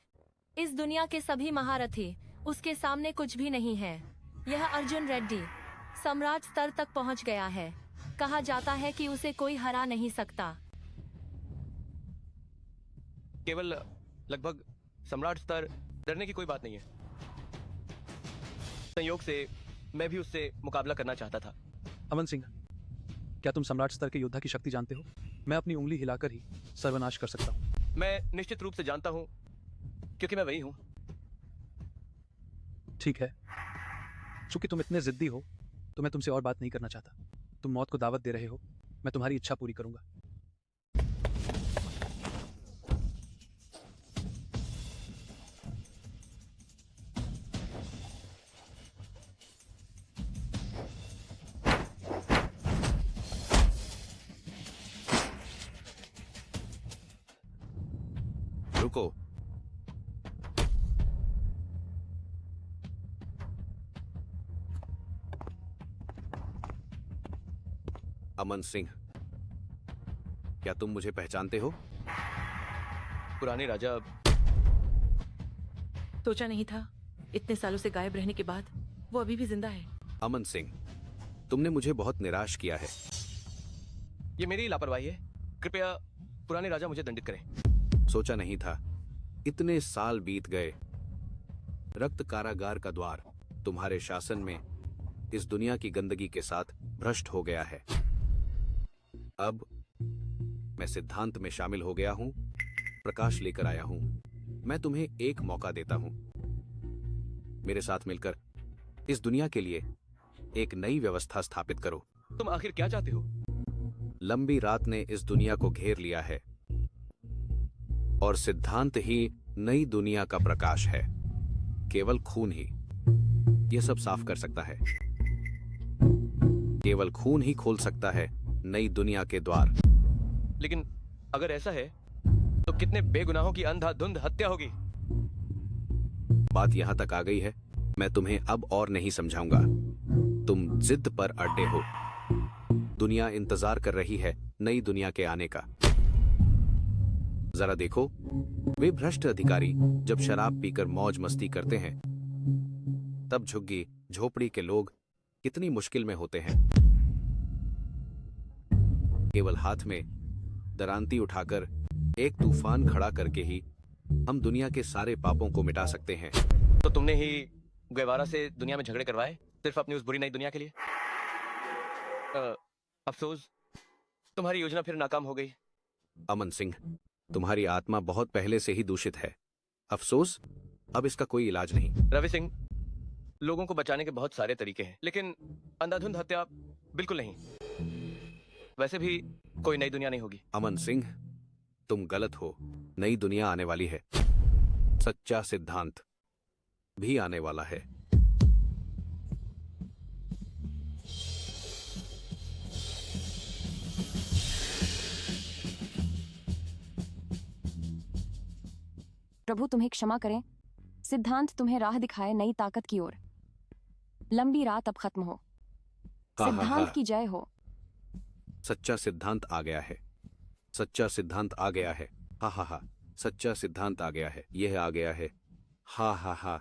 [SPEAKER 1] इस दुनिया के सभी महारथी उसके सामने कुछ भी नहीं है। यह अर्जुन रेड्डी सम्राट स्तर तक पहुंच गया है। कहा जाता है कि उसे कोई हरा नहीं सकता।
[SPEAKER 8] केवल लगभग सम्राट स्तर, डरने की कोई बात नहीं है। संयोग से मैं भी उससे मुकाबला करना चाहता था।
[SPEAKER 7] अमन सिंह, क्या तुम सम्राट स्तर के योद्धा की शक्ति जानते हो? मैं अपनी उंगली हिलाकर ही सर्वनाश कर सकता हूँ।
[SPEAKER 8] मैं निश्चित रूप से जानता हूँ, क्योंकि मैं वही हूँ।
[SPEAKER 7] ठीक है, चूंकि तुम इतने जिद्दी हो तो मैं तुमसे और बात नहीं करना चाहता। तुम मौत को दावत दे रहे हो, मैं तुम्हारी इच्छा पूरी करूंगा।
[SPEAKER 6] रुको। अमन सिंह, क्या तुम मुझे पहचानते हो?
[SPEAKER 8] पुराने राजा।
[SPEAKER 12] सोचा नहीं था इतने सालों से गायब रहने के बाद वो अभी भी जिंदा है।
[SPEAKER 6] अमन सिंह, तुमने मुझे बहुत निराश किया है।
[SPEAKER 8] ये मेरी लापरवाही है। कृपया पुराने राजा मुझे दंडित करें।
[SPEAKER 6] सोचा नहीं था, इतने साल बीत गए। रक्त कारागार का द्वार तुम्हारे शासन में इस दुनिया की गंदगी के साथ भ्रष्ट हो गया है। अब मैं सिद्धांत में शामिल हो गया हूं, प्रकाश लेकर आया हूं। मैं तुम्हें एक मौका देता हूं। मेरे साथ मिलकर इस दुनिया के लिए एक नई व्यवस्था स्थापित करो।
[SPEAKER 8] तुम आखिर क्या चाहते हो?
[SPEAKER 6] लंबी रात ने इस दुनिया को घेर लिया है और सिद्धांत ही नई दुनिया का प्रकाश है। केवल खून ही यह सब साफ कर सकता है। केवल खून ही खोल सकता है नई दुनिया के द्वार।
[SPEAKER 8] लेकिन अगर ऐसा है तो कितने बेगुनाहों की अंधाधुंध हत्या होगी।
[SPEAKER 6] बात यहां तक आ गई है, मैं तुम्हें अब और नहीं समझाऊंगा। तुम जिद पर अड़े हो। दुनिया इंतजार कर रही है नई दुनिया के आने का। जरा देखो, वे भ्रष्ट अधिकारी जब शराब पीकर मौज मस्ती करते हैं, तब झुग्गी झोपड़ी के लोग कितनी मुश्किल में होते हैं। केवल हाथ में दरांती उठाकर एक तूफान खड़ा करके ही हम दुनिया के सारे पापों को मिटा सकते हैं।
[SPEAKER 8] तो तुमने ही गेवारा से दुनिया में झगड़े करवाए सिर्फ अपनी उस बुरी नई दुनिया के लिए। अफसोस, तुम्हारी योजना फिर नाकाम हो गई।
[SPEAKER 6] अमन सिंह, तुम्हारी आत्मा बहुत पहले से ही दूषित है। अफसोस, अब इसका कोई इलाज नहीं।
[SPEAKER 8] रवि सिंह, लोगों को बचाने के बहुत सारे तरीके हैं, लेकिन अंधाधुंध हत्या बिल्कुल नहीं। वैसे भी कोई नई दुनिया नहीं होगी।
[SPEAKER 6] अमन सिंह, तुम गलत हो। नई दुनिया आने वाली है। सच्चा सिद्धांत भी आने वाला है।
[SPEAKER 5] प्रभु तुम्हें क्षमा करें। सिद्धांत तुम्हें राह दिखाए नई ताकत की ओर। लंबी रात अब खत्म हो। सिद्धांत की जय हो।
[SPEAKER 6] सच्चा सिद्धांत आ गया है। सच्चा सिद्धांत आ गया है। हा हा हा। सच्चा सिद्धांत आ गया है। यह आ गया है। हा हा हा।